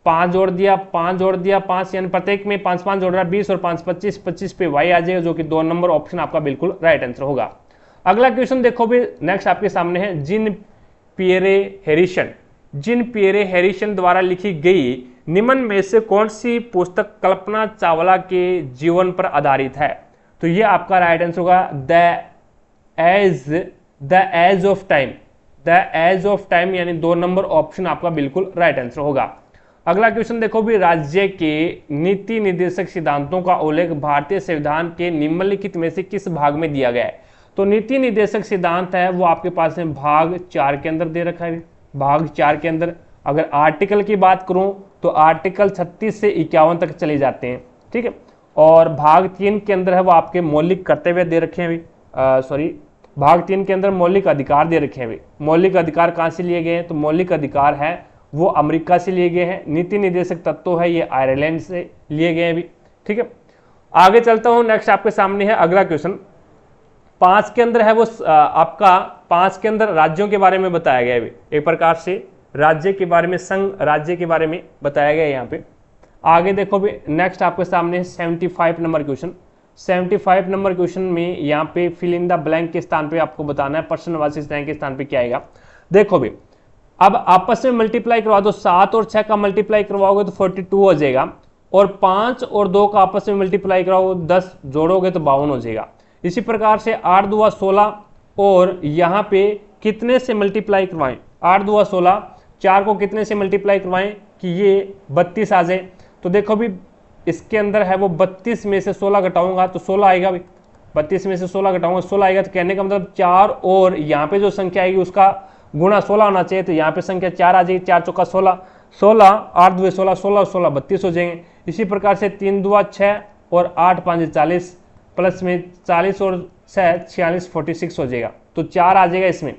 5 जोड़ दिया 5 यानी प्रत्येक में 5 5 जोड़ रहा है 20 और 5 25, 25 पे वाई आ जाएगा, जो कि 2 नंबर ऑप्शन आपका बिल्कुल राइट आंसर होगा। अगला क्वेश्चन देखो भी नेक्स्ट आपके सामने है, जिन पियरे हैरिसन द्वारा लिखी गई निम्न में से कौन सी पुस्तक कल्पना चावला के जीवन पर आधारित है? तो ये आपका राइट आंसर होगा द एज ऑफ टाइम यानी 2 नंबर ऑप्शन आपका बिल्कुल राइट आंसर होगा। अगला क्वेश्चन देखो भी, राज्य के नीति निर्देशक सिद्धांतों का उल्लेख भारतीय संविधान के निम्नलिखित में से किस भाग में दिया गया है? तो नीति निर्देशक सिद्धांत है वो आपके पास में भाग 4 के अंदर दे रखा है। भाग 4 के अंदर अगर आर्टिकल की बात करूं तो आर्टिकल 36 से 51 तक चले जाते हैं, ठीक है। और भाग 3 के अंदर है वो आपके मौलिक कर्तव्य दे रखे हैं भाग 3 के अंदर मौलिक अधिकार दे रखे हैं। मौलिक अधिकार कहाँ से लिए गए हैं? तो मौलिक अधिकार है वो अमेरिका से लिए गए हैं। नीति निर्देशक तत्व है ये आयरलैंड से लिए गए हैं भी, ठीक है। आगे चलता हूं, नेक्स्ट आपके सामने है अगला क्वेश्चन 5 के अंदर है वो आपका 5 के अंदर राज्यों के बारे में बताया गया है, एक प्रकार से राज्य के बारे में, संघ राज्य के बारे में बताया गया है यहाँ पे। आगे देखो भी नेक्स्ट आपके सामने 75 नंबर क्वेश्चन। 75 नंबर क्वेश्चन में यहाँ पे फिल इन द ब्लैंक के स्थान पे आपको बताना है प्रश्नवाची चिन्ह के स्थान पे क्या आएगा। देखो भी अब आपस में मल्टीप्लाई करवा दो, 7 और 6 का मल्टीप्लाई करवाओगे तो 42 हो जाएगा, और 5 और 2 का आपस में मल्टीप्लाई कराओ 10 जोड़ोगे तो 52 हो जाएगा। इसी प्रकार से 8 दूआ 16 और यहाँ पे कितने से मल्टीप्लाई करवाएं? 8 दूआ 16, 4 को कितने से मल्टीप्लाई करवाएं कि ये 32 आ जाए? तो देखो भी इसके अंदर है वो 32 में से 16 घटाऊंगा तो 16 आएगा भी, 32 में से 16 घटाऊंगा 16 आएगा। तो कहने का मतलब 4 और यहाँ पे जो संख्या आएगी उसका गुणा 16 होना चाहिए, तो यहाँ पे संख्या 4 आ जाएगी, 4 चौका 16, 16, 8 2 16, 16 16 32 हो जाएंगे। इसी प्रकार से 3 2 6 और 8 5 40, प्लस में 40 और 6 46 46 हो जाएगा, तो 4 आ जाएगा इसमें।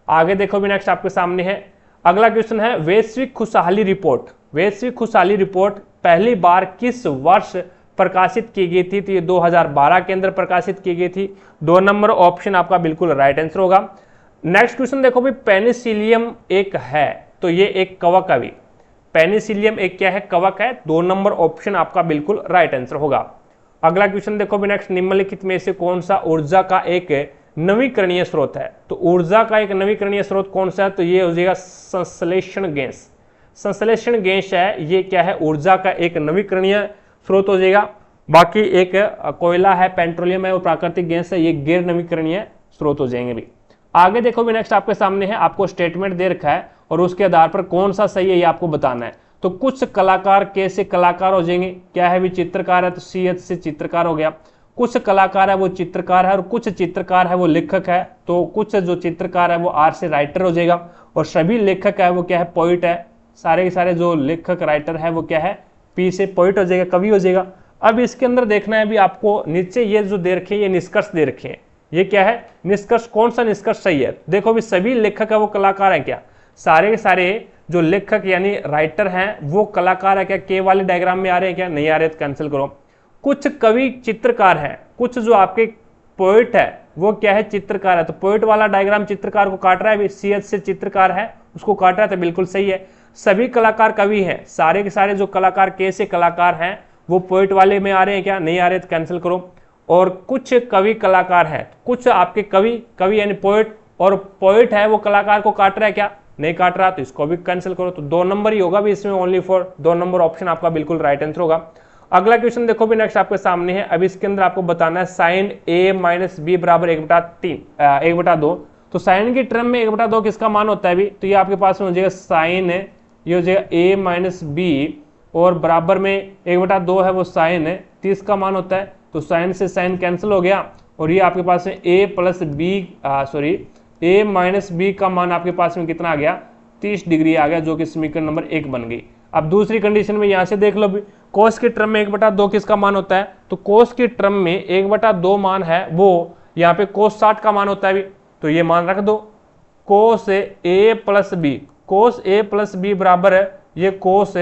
आगे देखो भी नेक्स्ट आपके सामने है, अगला क्वेश्चन है वैश्विक खुशहाली रिपोर्ट। वैश्विक खुशहाली रिपोर्ट पहली बार किस वर्ष प्रकाशित की गई थी? तो ये 2012 के अंदर प्रकाशित की गई थी। 2 नंबर ऑप्शन आपका बिल्कुल राइट आंसर होगा। नेक्स्ट क्वेश्चन देखो भी, पेनिसिलियम एक है, तो ये एक कवक है। पेनिसिलियम एक क्या है? कवक है। 2 नंबर ऑप्शन आपका बिल्कुल राइट आंसर होगा। अगला क्वेश्चन देखो भी नेक्स्ट, निम्नलिखित में से कौन सा ऊर्जा का एक नवीकरणीय स्रोत है? तो ऊर्जा का एक नवीकरणीय स्रोत कौन सा है? तो ये हो जाएगा संश्लेषण गैस। संश्लेषण गैस है, ये क्या है? ऊर्जा का एक नवीकरणीय स्रोत हो जाएगा। बाकी एक कोयला है, पेट्रोलियम है, वो प्राकृतिक गैस है, ये गैर नवीकरणीय स्रोत हो जाएंगे भी। आगे देखो भी नेक्स्ट आपके सामने है, आपको स्टेटमेंट दे रखा है और उसके आधार पर कौन सा सही है ये आपको बताना है। तो कुछ कलाकार कैसे कलाकार हो जाएंगे? क्या है भी? चित्रकार है, तो CH से चित्रकार हो गया। कुछ कलाकार है वो चित्रकार है, और कुछ चित्रकार है वो लेखक है, तो कुछ जो चित्रकार है वो R से राइटर हो जाएगा, और सभी लेखक है वो क्या है? पोइट है। सारे के सारे जो लेखक राइटर है वो क्या है? P से पोइट हो जाएगा, कवि हो जाएगा। अब इसके अंदर देखना है भी आपको, नीचे ये जो दे रखे हैं ये निष्कर्ष दे रखे हैं, ये क्या है? निष्कर्ष। कौन सा निष्कर्ष सही है? देखो भी सभी लेखक है वो कलाकार है क्या? सारे के सारे जो लेखक यानी राइटर हैं वो कलाकार है क्या? के वाले डायग्राम में आ रहे हैं क्या? नहीं आ रहे तो कैंसिल करो। कुछ कवि चित्रकार है, कुछ जो आपके पोइट है वो क्या है? चित्रकार है। तो पोइट वाला डायग्राम चित्रकार को काट रहा है, CH से चित्रकार है उसको काट रहा है, तो बिल्कुल सही है। सभी कलाकार कवि हैं, सारे के सारे जो कलाकार के से कलाकार हैं वो पोइट वाले में आ रहे हैं क्या? नहीं आ रहे तो कैंसिल करो। और कुछ कवि कलाकार हैं, कुछ आपके कवि यानी पोइट, और पोइट है वो कलाकार को काट रहा है क्या? नहीं काट रहा, तो इसको भी कैंसिल करो। तो 2 नंबर ही होगा भी इसमें, ओनली फॉर 2 नंबर ऑप्शन आपका बिल्कुल राइट आंसर होगा। अगला क्वेश्चन देखो भी नेक्स्ट आपके सामने है। अब इसके अंदर आपको बताना है साइन A - B बराबर 1/2। तो साइन की टर्म में 1/2 किसका मान होता है भी? तो ये आपके पास में हो जाएगा साइन, ये हो जाएगा A - B, और बराबर में 1/2 है वो साइन है, 30 का मान होता है। तो साइन से साइन कैंसिल हो गया, और ये आपके पास में A - B का मान आपके पास में कितना आ गया? 30 डिग्री आ गया, जो कि समीकरण नंबर 1 बन गई। अब दूसरी कंडीशन में यहां से देख लो भी, कोस की टर्म में 1/2 किसका मान होता है? तो कोस की टर्म में 1/2 मान है वो यहाँ पे कोस 60 का मान होता है भी, तो ये मान रख दो। कोस A + B, cos A + B बराबर है, ये कोस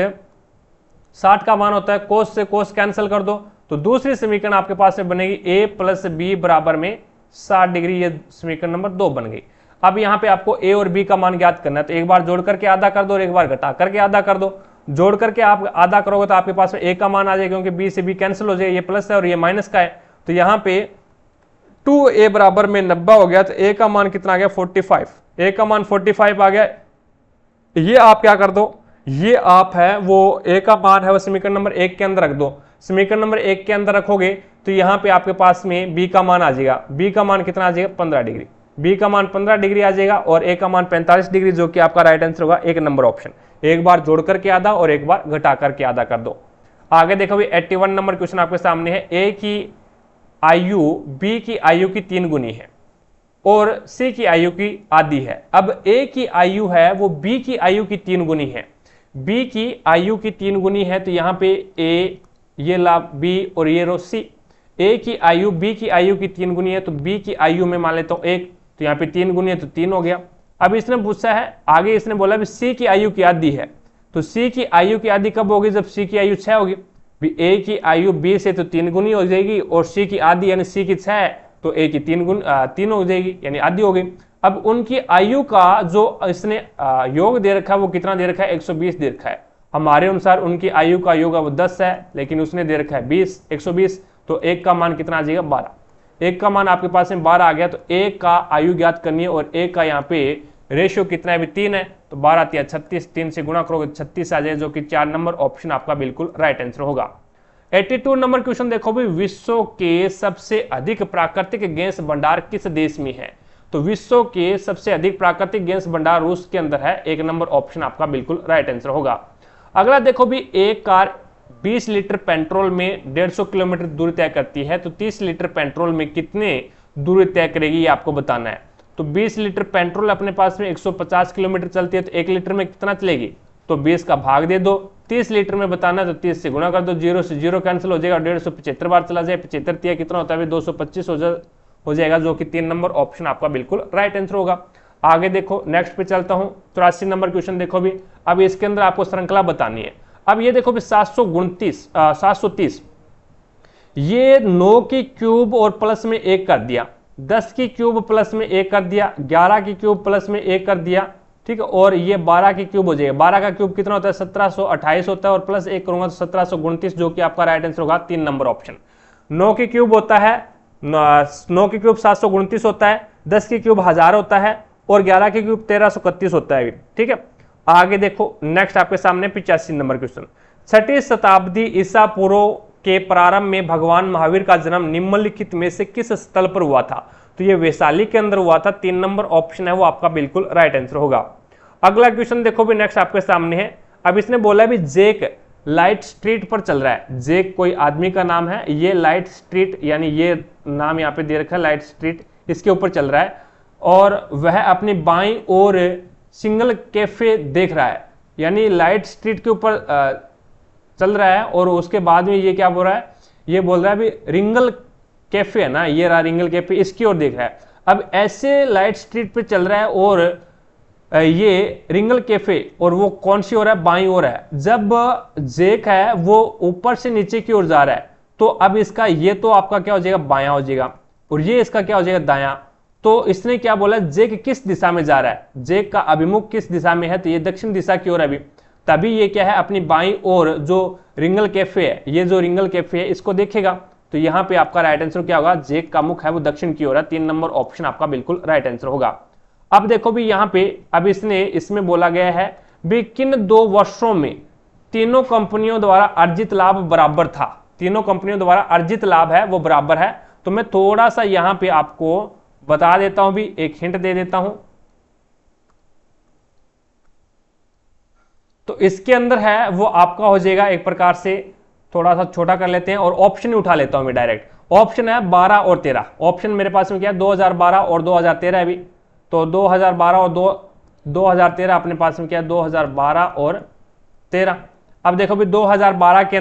60 का मान होता है। कोस से कोस कैंसिल कर दो, तो दूसरी समीकरण आपके पास में बनेगी A + B बराबर में 60 डिग्री, ये समीकरण नंबर 2 बन गई। अब यहाँ पे आपको A और B का मान ज्ञात करना है, तो एक बार जोड़ करके आधा कर दो और एक बार घटा करके आधा कर दो। जोड़ करके आप आधा करोगे तो आपके पास में A का मान आ जाएगा, क्योंकि B से B कैंसिल हो जाएगा, ये प्लस है और ये माइनस का है। तो यहाँ पे 2A बराबर में 90 हो गया, तो A का मान कितना आ गया? 45। A का मान 45 आ गया। ये आप क्या कर दो, ये आप है वो A का मान है वो समीकरण नंबर 1 के अंदर रख दो। समीकरण नंबर 1 के अंदर रखोगे तो यहाँ पे आपके पास में B का मान आ जाएगा। B का मान कितना आ जाएगा? 15 डिग्री। B का मान 15 डिग्री आ जाएगा, और A का मान 45 डिग्री, जो कि आपका राइट आंसर होगा 1 नंबर ऑप्शन। एक बार जोड़ करके आधा और एक बार घटा करके आधा कर दो। आगे देखो भी 81 नंबर क्वेश्चन आपके सामने है। A की आयु B की आयु की 3 गुनी है और C की आयु की आधी है। अब A की आयु है वो B की आयु की 3 गुनी है। B की आयु की 3 गुनी है, तो यहाँ पे A, ये ला B और ये रो C। A की आयु B की आयु की 3 गुनी है, तो B की आयु में मान लेता हूँ 1, तो यहाँ पे 3 गुनी है तो 3 हो गया। अब इसने पूछा है आगे, इसने बोला भी C की आयु की आधी है, तो C की आयु की आधी कब होगी? जब C की आयु 6 होगी। भी A की आयु B से तो 3 गुनी हो जाएगी, और C की आधी यानी C की 6 है तो A की 3 हो जाएगी, यानी आधी हो गई। अब उनकी आयु का जो इसने योग दे रखा है वो कितना दे रखा है? 120 दे रखा है। हमारे अनुसार उनकी आयु का योग वो 10 है, लेकिन उसने दे रखा है 120, तो 1 का मान कितना आ जाएगा? 12। 1 का मान आपके पास में 12 आ गया, तो 1 का आयु ज्ञात करनी है, और 1 का यहाँ पे रेशियो कितना है? 3 है, तो 12 × 36, 3 से गुणा करोगे 36 आ जाए, जो कि 4 नंबर ऑप्शन आपका बिल्कुल राइट आंसर होगा। 82 नंबर क्वेश्चन देखो भी, विश्व के सबसे अधिक प्राकृतिक गैस भंडार किस देश में है? तो विश्व के सबसे अधिक प्राकृतिक गैस भंडार रूस के अंदर है, 1 नंबर ऑप्शन आपका बिल्कुल राइट आंसर होगा। अगला देखो भी, एक कार 20 लीटर पेट्रोल में 150 किलोमीटर दूरी तय करती है, तो 30 लीटर पेट्रोल में कितने दूरी तय करेगी ये आपको बताना है। तो 20 लीटर पेट्रोल अपने पास में 150 किलोमीटर चलती है, तो 1 लीटर में कितना चलेगी? तो 20 का भाग दे दो। 30 लीटर में बताना है तो 30 से गुणा कर दो, 0 से 0 कैंसिल हो जाएगा, 150 बार चला जाए, 75 तिया कितना होता है 225 हो जाएगा, जो कि 3 नंबर ऑप्शन आपका बिल्कुल राइट आंसर होगा। आगे देखो नेक्स्ट पे चलता हूं, 83 नंबर क्वेश्चन देखो भी। अब इसके अंदर आपको श्रृंखला बतानी है। अब ये देखो भी 730 ये 9 की क्यूब और प्लस में 1 कर दिया, 10 की क्यूब प्लस में 1 कर दिया, 11 की क्यूब प्लस में 1 कर दिया, ठीक है, और ये 12 की क्यूब हो जाएगा। 12 का क्यूब कितना होता है 1728 होता है, और प्लस 1 करूंगा तो 1729, जो कि आपका राइट आंसर होगा 3 नंबर ऑप्शन। 9 की क्यूब होता है 9 की क्यूब 729 होता है, 10 की क्यूब 1000 होता है, और 11 की क्यूब 1331 होता है, ठीक है। आगे देखो नेक्स्ट आपके सामने 85 नंबर क्वेश्चन। 6वीं शताब्दी ईसा पूर्व के प्रारंभ में भगवान महावीर का जन्म निम्नलिखित में से किस स्थल पर हुआ था? तो ये वैशाली के अंदर हुआ था। 3 नंबर ऑप्शन है वो आपका बिल्कुल राइट आंसर होगा। अगला क्वेश्चन देखो भी नेक्स्ट आपके सामने है। अब इसने बोला भी जेक लाइट स्ट्रीट पर चल रहा है। जेक कोई आदमी का नाम है, ये लाइट स्ट्रीट यानी ये नाम यहाँ पे दे रखा है लाइट स्ट्रीट, इसके ऊपर चल रहा है, और वह अपनी बाईं ओर सिंगल कैफे देख रहा है, यानी लाइट स्ट्रीट के ऊपर चल रहा है। और उसके बाद में ये क्या बोल रहा है, ये बोल रहा है भी रिंगल कैफे है ना, ये रहा रिंगल कैफे, इसकी ओर देख रहा है। अब ऐसे लाइट स्ट्रीट पे चल रहा है और ये रिंगल कैफे, और वो कौन सी ओर है, बाईं ओर है। जब जेक है वो ऊपर से नीचे की ओर जा रहा है, तो अब इसका ये तो आपका क्या हो जाएगा बायां हो जाएगा, और ये इसका क्या हो जाएगा दायां। तो इसने क्या बोला जेक किस दिशा में जा रहा है, जेक का अभिमुख किस दिशा में है, तो ये दक्षिण दिशा की ओर है अभी। तभी ये क्या है अपनी बाईं ओर जो रिंगल कैफे है, ये जो रिंगल कैफे है इसको देखेगा। तो यहाँ पे आपका राइट आंसर क्या होगा, जेक का मुख है वो दक्षिण की ओर है। 3 नंबर ऑप्शन आपका बिल्कुल राइट आंसर होगा। अब देखो भी यहाँ पे अब इसमें बोला गया है भी किन 2 वर्षों में तीनों कंपनियों द्वारा अर्जित लाभ बराबर था। तीनों कंपनियों द्वारा अर्जित लाभ है वो बराबर है। तो मैं थोड़ा सा यहाँ पे आपको बता देता हूं भी, एक हिंट दे देता हूं। तो इसके अंदर है वो आपका हो जाएगा एक प्रकार से, थोड़ा सा छोटा कर लेते हैं और ऑप्शन ही उठा लेता हूं मैं डायरेक्ट। ऑप्शन है 12 और 13। ऑप्शन मेरे पास में क्या है 2012 और 2013 है भी। तो 2012 और 2013 अपने पास में क्या है 2012 और 13। अब देखो भी 2012 के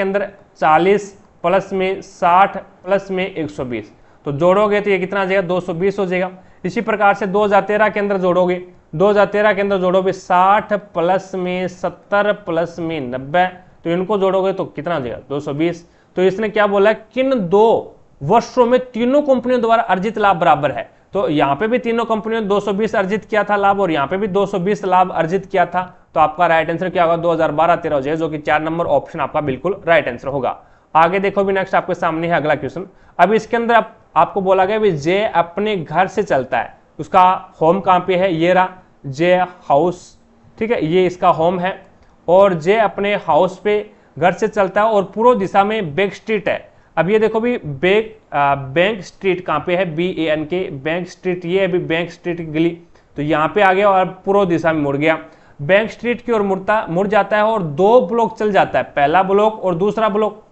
अंदर 40 प्लस में 60 प्लस में 120, तो जोड़ोगे तो ये कितना आ जाएगा 220 हो जाएगा। इसी प्रकार से 2013 के अंदर जोड़ोगे, 2013 के अंदर जोड़ोगे 60 प्लस में 70 प्लस में 90, तो इनको जोड़ोगे तो कितना आ जाएगा 220। तो इसने क्या बोला किन 2 वर्षों में तीनों कंपनियों द्वारा अर्जित लाभ बराबर है। तो यहाँ पे भी तीनों कंपनियों ने 220 अर्जित किया था लाभ, और यहाँ पे भी 220 लाभ अर्जित किया था। तो आपका राइट आंसर क्या होगा 2012-13 हो जाएगा, जो कि 4 नंबर ऑप्शन आपका बिल्कुल राइट आंसर होगा। आगे देखो भी नेक्स्ट आपके सामने है अगला क्वेश्चन। अब इसके अंदर आपको बोला गया भी जे अपने घर से चलता है, उसका होम कहां पे है, ये रहा जे हाउस, ठीक है, ये इसका होम है। और जे अपने हाउस पे घर से चलता है और पूर्व दिशा में बैंक स्ट्रीट है। अब ये देखो भी बैंक स्ट्रीट कहां पे है, BANK बैंक स्ट्रीट, ये अभी बैंक स्ट्रीट की गली, तो यहाँ पे आ गया और पूर्व दिशा में मुड़ गया। बैंक स्ट्रीट की ओर मुड़ जाता है और 2 ब्लॉक चल जाता है, पहला ब्लॉक और दूसरा ब्लॉक,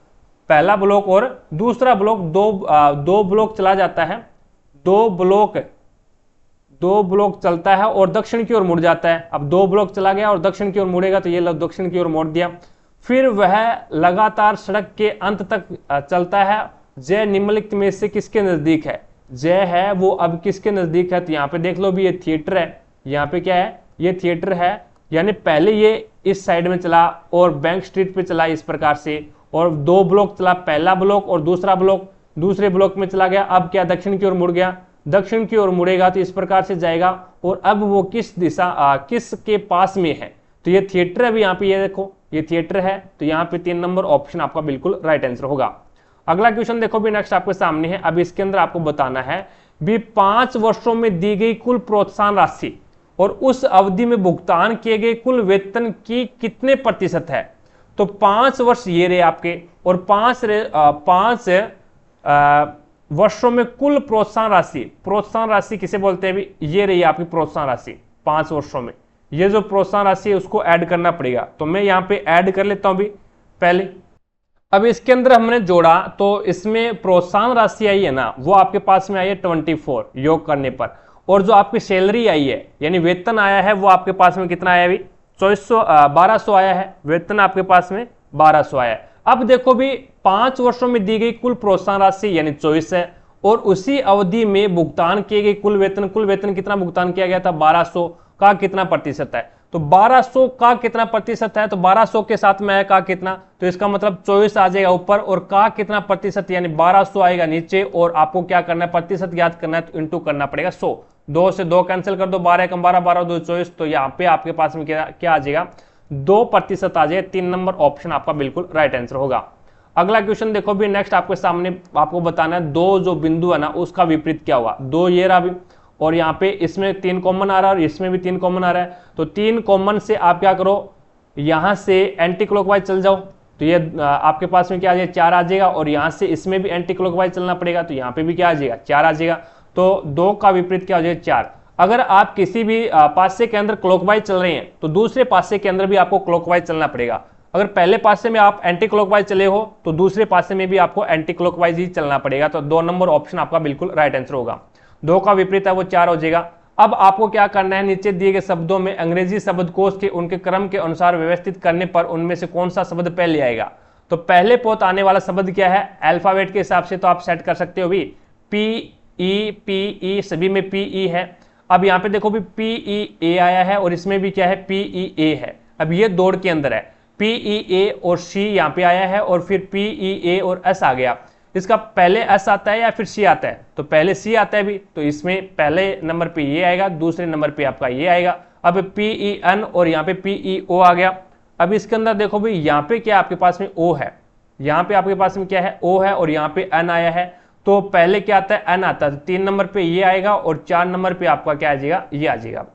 पहला ब्लॉक और दूसरा ब्लॉक, दो ब्लॉक चला जाता है, 2 ब्लॉक चलता है और दक्षिण की ओर मुड़ जाता है। अब 2 ब्लॉक चला गया और दक्षिण की ओर मुड़ेगा, तो ये दक्षिण की ओर मोड़ दिया। फिर वह लगातार सड़क के अंत तक चलता है। जय निम्नलिखित में से किसके नजदीक है, जय है वो अब किसके नजदीक है, तो यहाँ पे देख लो भी ये थिएटर है, यहाँ पे क्या है ये थिएटर है, यानी पहले ये इस साइड में चला और बैंक स्ट्रीट पे चला इस प्रकार से, और 2 ब्लॉक चला, पहला ब्लॉक और दूसरा ब्लॉक, दूसरे ब्लॉक में चला गया। अब क्या दक्षिण की ओर मुड़ गया, दक्षिण की ओर मुड़ेगा तो इस प्रकार से जाएगा। और अब वो किस के पास में है, तो ये थिएटर है। अभी यहाँ पे ये देखो ये थिएटर है, तो यहाँ पे 3 नंबर ऑप्शन आपका बिल्कुल राइट आंसर होगा। अगला क्वेश्चन देखो भी नेक्स्ट आपके सामने है। अब इसके अंदर आपको बताना है भी 5 वर्षों में दी गई कुल प्रोत्साहन राशि और उस अवधि में भुगतान किए गए कुल वेतन की कितने प्रतिशत है। तो 5 वर्ष ये रहे आपके, और 5 वर्षों में कुल प्रोत्साहन राशि किसे बोलते हैं भी, ये रही आपकी प्रोत्साहन राशि 5 वर्षों में। ये जो प्रोत्साहन राशि है उसको ऐड करना पड़ेगा, तो मैं यहाँ पे ऐड कर लेता हूं भी पहले। अब इसके अंदर हमने जोड़ा तो इसमें प्रोत्साहन राशि आई है ना वो आपके पास में आई है 24 योग करने पर, और जो आपकी सैलरी आई है यानी वेतन आया है वो आपके पास में कितना आया भी 1200 आया है, वेतन आपके पास में 1200 आया है। अब देखो भी 5 वर्षों में दी गई कुल प्रोत्साहन राशि यानी 24 है, और उसी अवधि में भुगतान किए गए कुल वेतन कितना भुगतान किया गया था, 1200 का कितना प्रतिशत है, तो 1200 का कितना प्रतिशत है, तो 1200 के साथ में है का कितना, तो इसका मतलब 24 आ जाएगा ऊपर और का कितना प्रतिशत यानी 1200 आएगा नीचे, और आपको क्या करना है, प्रतिशत ज्ञात करना है तो इंटू करना पड़ेगा 100, 2 से 2 कैंसिल कर दो, 12 कम 12, 12 2 24, तो यहाँ पे आपके पास में क्या आ जाएगा, 2% आ जाएगा। 3 नंबर ऑप्शन आपका बिल्कुल राइट आंसर होगा। अगला क्वेश्चन देखो भी नेक्स्ट आपके सामने, आपको बताना है 2 जो बिंदु है ना उसका विपरीत क्या हुआ, 2 ये रहा भी, और यहाँ पे इसमें 3 कॉमन आ रहा है और इसमें भी 3 कॉमन आ रहा है, तो 3 कॉमन से आप क्या करो, यहां से एंटी क्लॉकवाइज चल जाओ, तो ये आपके पास में क्या आ जाएगा, 4 आ जाएगा, और यहां से इसमें भी एंटी क्लॉकवाइज चलना पड़ेगा, तो यहाँ पे भी क्या आ जाएगा, 4 आ जाएगा, तो 2 का विपरीत क्या हो जाएगा, 4। अगर आप किसी भी पासे के अंदर क्लॉकवाइज चल रहे हैं तो दूसरे पासे के अंदर भी आपको क्लॉकवाइज चलना पड़ेगा। अगर पहले पासे में आप एंटी क्लॉकवाइज चले हो तो दूसरे पासे में भी आपको एंटी क्लॉकवाइज ही चलना पड़ेगा, तो 2 नंबर ऑप्शन आपका बिल्कुल राइट आंसर होगा। 2 का विपरीत है वो 4 हो जाएगा। अब आपको क्या करना है, नीचे दिए गए शब्दों में अंग्रेजी शब्दकोश के उनके क्रम के अनुसार व्यवस्थित करने पर उनमें से कौन सा शब्द पहले आएगा, तो पहले पोत आने वाला शब्द क्या है, अल्फाबेट के हिसाब से तो आप सेट कर सकते हो भी, PE सभी में PE है। अब यहाँ पे देखो भी PEA आया है और इसमें भी क्या है, PEA है। अब ये दौड़ के अंदर है, PEA और C यहाँ पे आया है और फिर PEA और S आ गया। इसका पहले S आता है या फिर C आता है, तो पहले C आता है भी, तो इसमें पहले नंबर पे ये आएगा, दूसरे नंबर पे आपका ये आएगा। अब PEN और यहाँ पे PEO आ गया। अब इसके अंदर देखो भाई यहाँ पे क्या आपके पास में O है, यहाँ पे आपके पास में क्या है, O है, और यहाँ पे N आया है, तो पहले क्या आता है, N आता है, तो 3 नंबर पे ये आएगा और 4 नंबर पे आपका क्या आ जाएगा, ये आ जाएगा।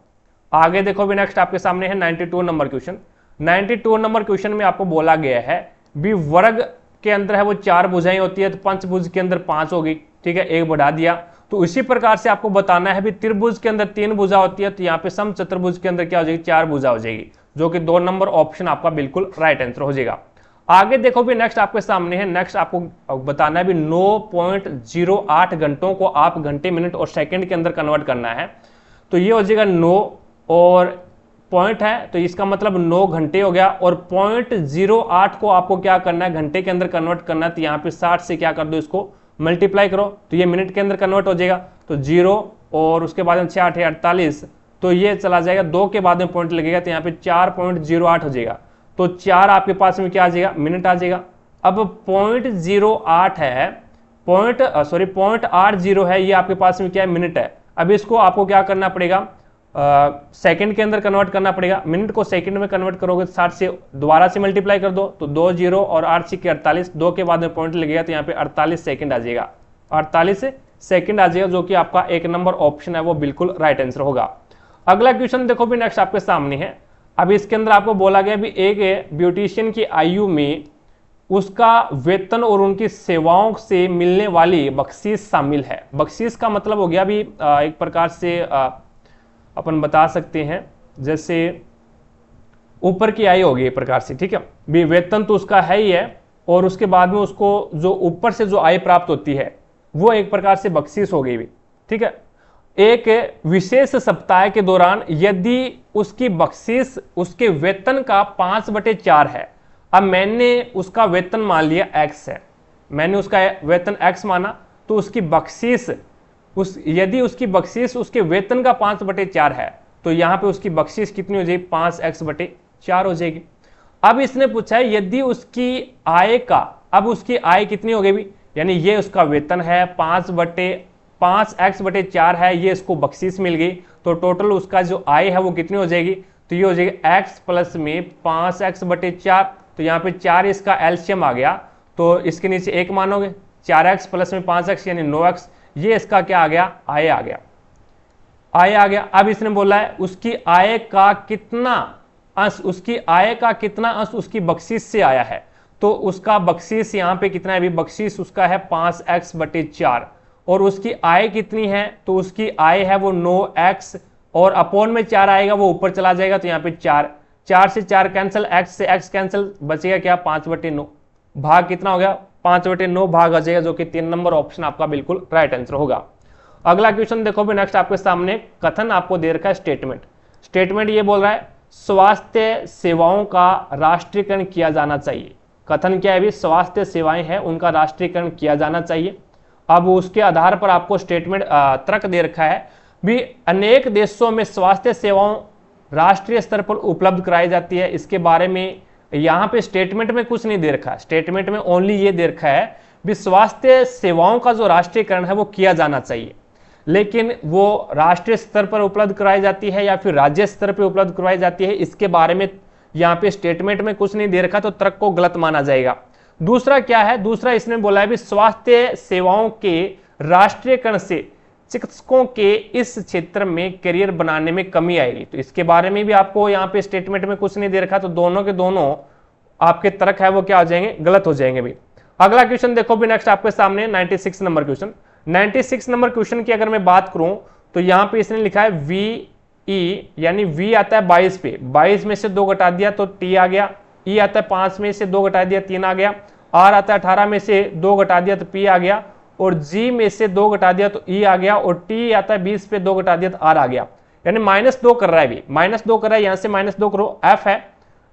आगे देखो भी नेक्स्ट आपके सामने है 92 नंबर क्वेश्चन। 92 नंबर क्वेश्चन में आपको बोला गया है भी वर्ग के अंदर है वो 4 भुजाएं होती है, तो पंचभुज के अंदर 5 होगी, ठीक है, 1 बढ़ा दिया। तो इसी प्रकार से आपको बताना है भी त्रिभुज के अंदर 3 भुजा होती है, तो यहाँ पे समचतुर्भुज के अंदर क्या हो जाएगी, 4 भुजा हो जाएगी, जो कि 2 नंबर ऑप्शन आपका बिल्कुल राइट आंसर हो जाएगा। आगे देखो भी नेक्स्ट आपके सामने है, नेक्स्ट आपको बताना है भी 9.08 घंटों को आप घंटे मिनट और सेकंड के अंदर कन्वर्ट करना है, तो ये हो जाएगा 9 और पॉइंट है, तो इसका मतलब 9 घंटे हो गया, और 0.08 को आपको क्या करना है, घंटे के अंदर कन्वर्ट करना है, तो यहाँ पे 60 से क्या कर दो, इसको मल्टीप्लाई करो, तो ये मिनट के अंदर कन्वर्ट हो जाएगा, तो 0 और उसके बाद में 6 8 48, तो ये चला जाएगा, 2 के बाद में पॉइंट लगेगा, तो यहाँ पे 4.08 हो जाएगा, तो 4 आपके पास में क्या आ जाएगा, मिनट आ जाएगा। अब 0.08 है, 0.80 है, ये आपके पास में क्या है, मिनट है। अब इसको आपको क्या करना पड़ेगा, सेकंड के अंदर कन्वर्ट करना पड़ेगा। मिनट को सेकंड में कन्वर्ट करोगे तो 60 से दोबारा से मल्टीप्लाई कर दो, तो 2 0 और 8 6 48, 2 के बाद में पॉइंट लगेगा, तो यहाँ पे 48 सेकंड आ जाएगा, 48 सेकंड आ जाएगा, जो कि आपका 1 नंबर ऑप्शन है वो बिल्कुल राइट आंसर होगा। अगला क्वेश्चन देखो भी नेक्स्ट आपके सामने है। अब इसके अंदर आपको बोला गया भी एक ब्यूटिशियन की आयु में उसका वेतन और उनकी सेवाओं से मिलने वाली बख्शीश शामिल है। बख्शीश का मतलब हो गया भी एक प्रकार से अपन बता सकते हैं, जैसे ऊपर की आय होगी एक प्रकार से, ठीक है भी, वेतन तो उसका है ही है, और उसके बाद में उसको जो ऊपर से जो आय प्राप्त होती है वो एक प्रकार से बख्शीश हो गई भी, ठीक है। एक विशेष सप्ताह के दौरान यदि उसकी बख्शीश उसके वेतन का 5/4 है, अब मैंने उसका वेतन मान लिया x है, मैंने उसका वेतन x माना, तो उसकी बख्शीश यदि उसकी बख्शीश उसके वेतन का 5/4 है, तो यहाँ पे उसकी बख्शीश कितनी हो जाएगी, 5x/4 हो जाएगी। अब इसने पूछा है यदि उसकी आय का, अब उसकी आय कितनी हो गई भी, यानी ये उसका वेतन है, 5x/4 है, ये इसको बख्शीश मिल गई, तो टोटल उसका जो आय है वो कितनी हो जाएगी, तो ये हो जाएगी x प्लस में 5x/4, तो यहाँ पे 4 इसका एलसीएम आ गया, तो इसके नीचे 1 मानोगे, 4x प्लस में 5x यानी 9x, ये इसका क्या आ गया, आय आ गया, आय आ गया। अब इसने बोला है उसकी आय का कितना अंश, उसकी आय का कितना अंश उसकी बख्शीश से आया है, तो उसका बख्शीश यहाँ पे कितना है, बख्शीश उसका है 5x/4, और उसकी आय कितनी है, तो उसकी आय है वो 9x, और अपॉन में 4 आएगा, वो ऊपर चला जाएगा, तो यहाँ पे 4 से 4 कैंसिल, x से x कैंसिल, बचेगा क्या, 5/9, भाग कितना हो गया, 5/9 भाग आ जाएगा, जो कि 3 नंबर ऑप्शन आपका बिल्कुल राइट आंसर होगा। अगला क्वेश्चन देखो भी नेक्स्ट आपके सामने, कथन आपको दे रखा है स्टेटमेंट ये बोल रहा है स्वास्थ्य सेवाओं का राष्ट्रीयकरण किया जाना चाहिए। कथन क्या है भी, स्वास्थ्य सेवाएं हैं उनका राष्ट्रीयकरण किया जाना चाहिए। अब उसके आधार पर आपको स्टेटमेंट तर्क दे रखा है भी अनेक देशों में स्वास्थ्य सेवाओं राष्ट्रीय स्तर पर उपलब्ध कराई जाती है। इसके बारे में यहाँ पे स्टेटमेंट में कुछ नहीं दे रखा है, स्टेटमेंट में ओनली ये दे रखा है भी स्वास्थ्य सेवाओं का जो राष्ट्रीयकरण है वो किया जाना चाहिए, लेकिन वो राष्ट्रीय स्तर पर उपलब्ध कराई जाती है या फिर राज्य स्तर पर उपलब्ध करवाई जाती है, इसके बारे में यहाँ पे स्टेटमेंट में कुछ नहीं दे रखा, तो तर्क को गलत माना जाएगा। दूसरा क्या है, दूसरा इसने बोला है भी स्वास्थ्य सेवाओं के राष्ट्रीयकरण से चिकित्सकों के इस क्षेत्र में करियर बनाने में कमी आएगी। तो इसके बारे में भी आपको यहाँ पे स्टेटमेंट में कुछ नहीं दे रखा, तो दोनों के दोनों आपके तर्क है वो क्या हो जाएंगे, गलत हो जाएंगे भी। अगला क्वेश्चन देखो भी नेक्स्ट आपके सामने 96 नंबर क्वेश्चन। 96 नंबर क्वेश्चन की अगर मैं बात करूं तो यहाँ पे इसने लिखा है VE, यानी V आता है 22 पे, 22 में से 2 घटा दिया तो T आ गया, E आता है 5 में से 2 घटा दिया 3 आ गया, R आता है 18 में से 2 घटा दिया तो P आ गया, और G में से 2 घटा दिया तो E आ गया, और T आता है 20 पे 2 घटा दिया तो R आ गया, यानी -2 कर रहा है भी, -2 कर रहा है, यहाँ से -2 करो। F है,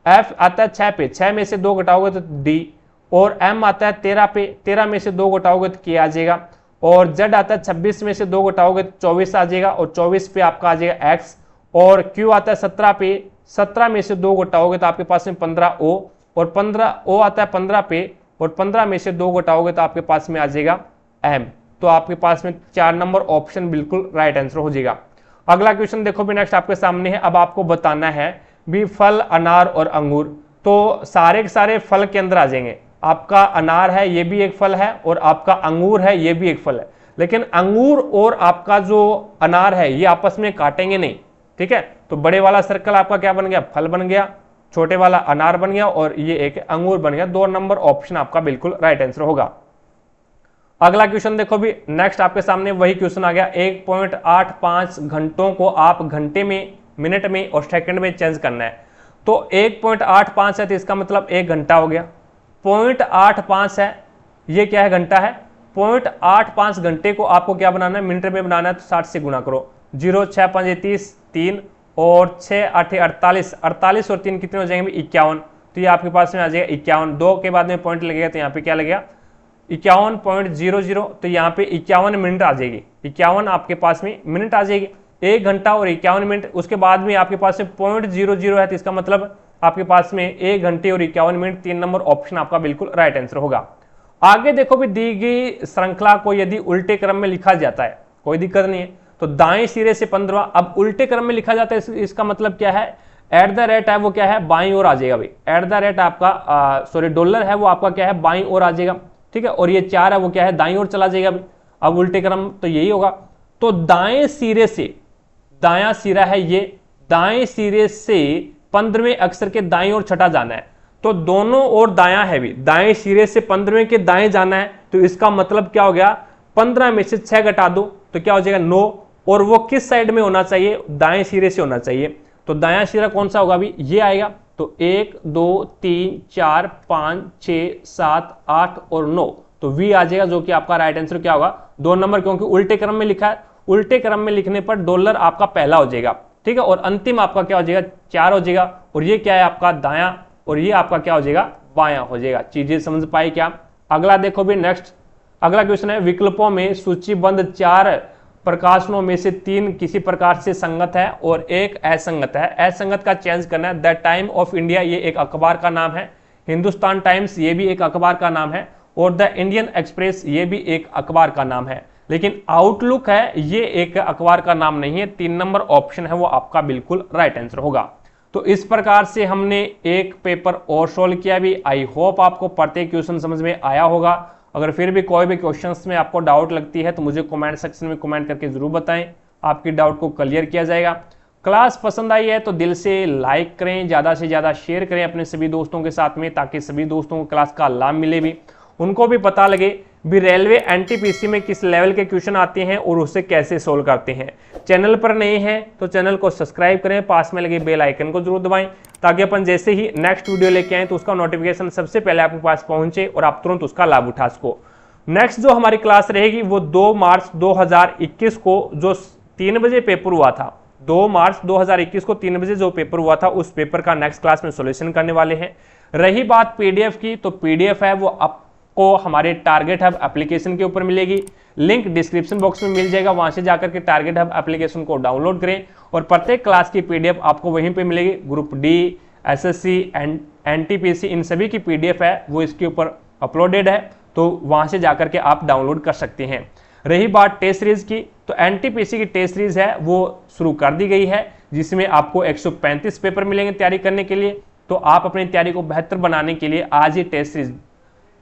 F आता है 6 पे, 6 में से 2 घटाओगे तो D, और M आता है 13 पे, 13 में से 2 घटाओगे तो K आ जाएगा, और Z आता है 26 में से 2 घटाओगे तो 24 आ जाएगा, और 24 पे आपका आ जाएगा X, और Q आता है 17 पे, 17 में से 2 घटाओगे तो आपके पास में 15O, और 15O आता है 15 पे, और 15 में से 2 घटाओगे तो आपके पास में आ जाएगा M। तो आपके पास में 4 नंबर ऑप्शन बिल्कुल राइट आंसर हो जाएगा। अगला क्वेश्चन देखो भी नेक्स्ट आपके सामने है। अब आपको बताना है भी फल, अनार और अंगूर, तो सारे के सारे फल के अंदर आ जाएंगे। आपका अनार है ये भी एक फल है, और आपका अंगूर है ये भी एक फल है, लेकिन अंगूर और आपका जो अनार है ये आपस में काटेंगे नहीं, ठीक है। तो बड़े वाला सर्कल आपका क्या बन गया, फल बन गया, छोटे वाला अनार बन गया, और ये एक अंगूर बन गया। 2 नंबर ऑप्शन आपका बिल्कुल राइट आंसर होगा। अगला क्वेश्चन देखो भी नेक्स्ट आपके सामने वही क्वेश्चन आ गया। 1.85 घंटों को आप घंटे में, मिनट में और सेकंड में चेंज करना है। तो 1.85 है तो इसका मतलब 1 घंटा हो गया। 0.85 है, ये क्या है, घंटा है। 0.85 घंटे को आपको क्या बनाना है, मिनट में बनाना है, तो 60 से गुना करो। 0 6 5 30 3, और 6 8 48, 48 और 3 कितने हो जाएंगे, 51। तो ये आपके पास में आ जाएगा 51। 2 के बाद में पॉइंट लगेगा तो यहाँ पे क्या लगेगा 51.00, तो यहाँ पे 51 मिनट आ जाएगी। 51 आपके पास में मिनट आ जाएगी, 1 घंटा और 51 मिनट। उसके बाद में आपके पास में 0.00 है, तो इसका मतलब आपके पास में 1 घंटे और 51 मिनट। 3 नंबर ऑप्शन आपका बिल्कुल राइट आंसर होगा। आगे देखो भी दी गई श्रृंखला को यदि उल्टे क्रम में लिखा जाता है, कोई दिक्कत नहीं है, तो दाएं सिरे से 15वां। अब उल्टे क्रम में लिखा जाता है, इसका मतलब क्या है, एट द रेट है वो क्या है, बाईं ओर आ जाएगा भाई। एट द रेट आपका सॉरी डॉलर है वो आपका क्या है, बाईं ओर आ जाएगा, ठीक है। और ये 4 है वो क्या है, दाईं ओर चला जाएगा भाई। अब उल्टे क्रम तो यही होगा। तो दाएं सिरे से, दायां सिरा है ये, दाएं सिरे से 15वें अक्षर के दाईं ओर छठा जाना है। तो दोनों ओर दायां है भी, दाएं सिरे से 15वें के दाएं जाना है। तो इसका मतलब क्या हो गया, 15 में से 6 घटा दो तो क्या हो जाएगा 9। और वो किस साइड में होना चाहिए, दाएं सिरे से होना चाहिए। तो दायां सिरा कौन सा होगा अभी, ये आएगा। तो 1 2 3 4 5 6 7 8 और 9, तो वी आ जाएगा, जो कि आपका राइट आंसर क्या होगा, 2 नंबर, क्योंकि उल्टे क्रम में लिखा है। उल्टे क्रम में लिखने पर डॉलर आपका पहला हो जाएगा, ठीक है, और अंतिम आपका क्या हो जाएगा, 4 हो जाएगा। और ये क्या है आपका दायां, और ये आपका क्या हो जाएगा, बायां हो जाएगा। चीजें समझ पाई क्या। अगला देखो भी नेक्स्ट, अगला क्वेश्चन है, विकल्पों में सूचीबद्ध 4 प्रकाशनों में से 3 किसी प्रकार से संगत है और 1 असंगत है। असंगत का चेंज करना है। द टाइम ऑफ इंडिया ये एक अखबार का नाम है, हिंदुस्तान टाइम्स ये भी एक अखबार का नाम है, और द इंडियन एक्सप्रेस ये भी एक अखबार का नाम है। लेकिन आउटलुक है ये एक अखबार का नाम नहीं है। 3 नंबर ऑप्शन है वो आपका बिल्कुल राइट आंसर होगा। तो इस प्रकार से हमने एक पेपर और सोल्व किया भी। आई होप आपको प्रत्येक क्वेश्चन समझ में आया होगा। अगर फिर भी कोई भी क्वेश्चंस में आपको डाउट लगती है तो मुझे कमेंट सेक्शन में कमेंट करके जरूर बताएं, आपकी डाउट को क्लियर किया जाएगा। क्लास पसंद आई है तो दिल से लाइक करें, ज़्यादा से ज़्यादा शेयर करें अपने सभी दोस्तों के साथ में, ताकि सभी दोस्तों को क्लास का लाभ मिले भी, उनको भी पता लगे भी रेलवे एनटीपीसी में किस लेवल के क्वेश्चन आते हैं और उसे कैसे सोल्व करते हैं। चैनल पर नए हैं तो चैनल को सब्सक्राइब करें, पास में लगे बेल आइकन को जरूर दबाएं, ताकि अपन जैसे ही नेक्स्ट वीडियो लेके आए तो उसका नोटिफिकेशन सबसे पहले आपके पास पहुंचे और आप तुरंत उसका लाभ उठा सको। नेक्स्ट जो हमारी क्लास रहेगी वो 2 मार्च 2021 को जो 3 बजे पेपर हुआ था, 2 मार्च 2021 को 3 बजे जो पेपर हुआ था उस पेपर का नेक्स्ट क्लास में सॉल्यूशन करने वाले हैं। रही बात पीडीएफ की, तो पीडीएफ है वो आपको हमारे टारगेट हब एप्लीकेशन के ऊपर मिलेगी, लिंक डिस्क्रिप्शन बॉक्स में मिल जाएगा, वहां से जाकर के टारगेट हब एप्लीकेशन को डाउनलोड करें और प्रत्येक क्लास की पीडीएफ आपको वहीं पे मिलेगी। ग्रुप डी, एसएससी, एनटीपीसी इन सभी की पीडीएफ है वो इसके ऊपर अपलोडेड है, तो वहां से जाकर के आप डाउनलोड कर सकते हैं। रही बात टेस्ट सीरीज की, तो एनटीपीसी की टेस्ट सीरीज है वो शुरू कर दी गई है, जिसमें आपको 135 पेपर मिलेंगे तैयारी करने के लिए। तो आप अपनी तैयारी को बेहतर बनाने के लिए आज ही टेस्ट सीरीज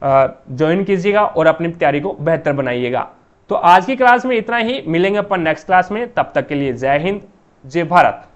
ज्वाइन कीजिएगा और अपनी तैयारी को बेहतर बनाइएगा। तो आज की क्लास में इतना ही, मिलेंगे अपन नेक्स्ट क्लास में, तब तक के लिए जय हिंद, जय भारत।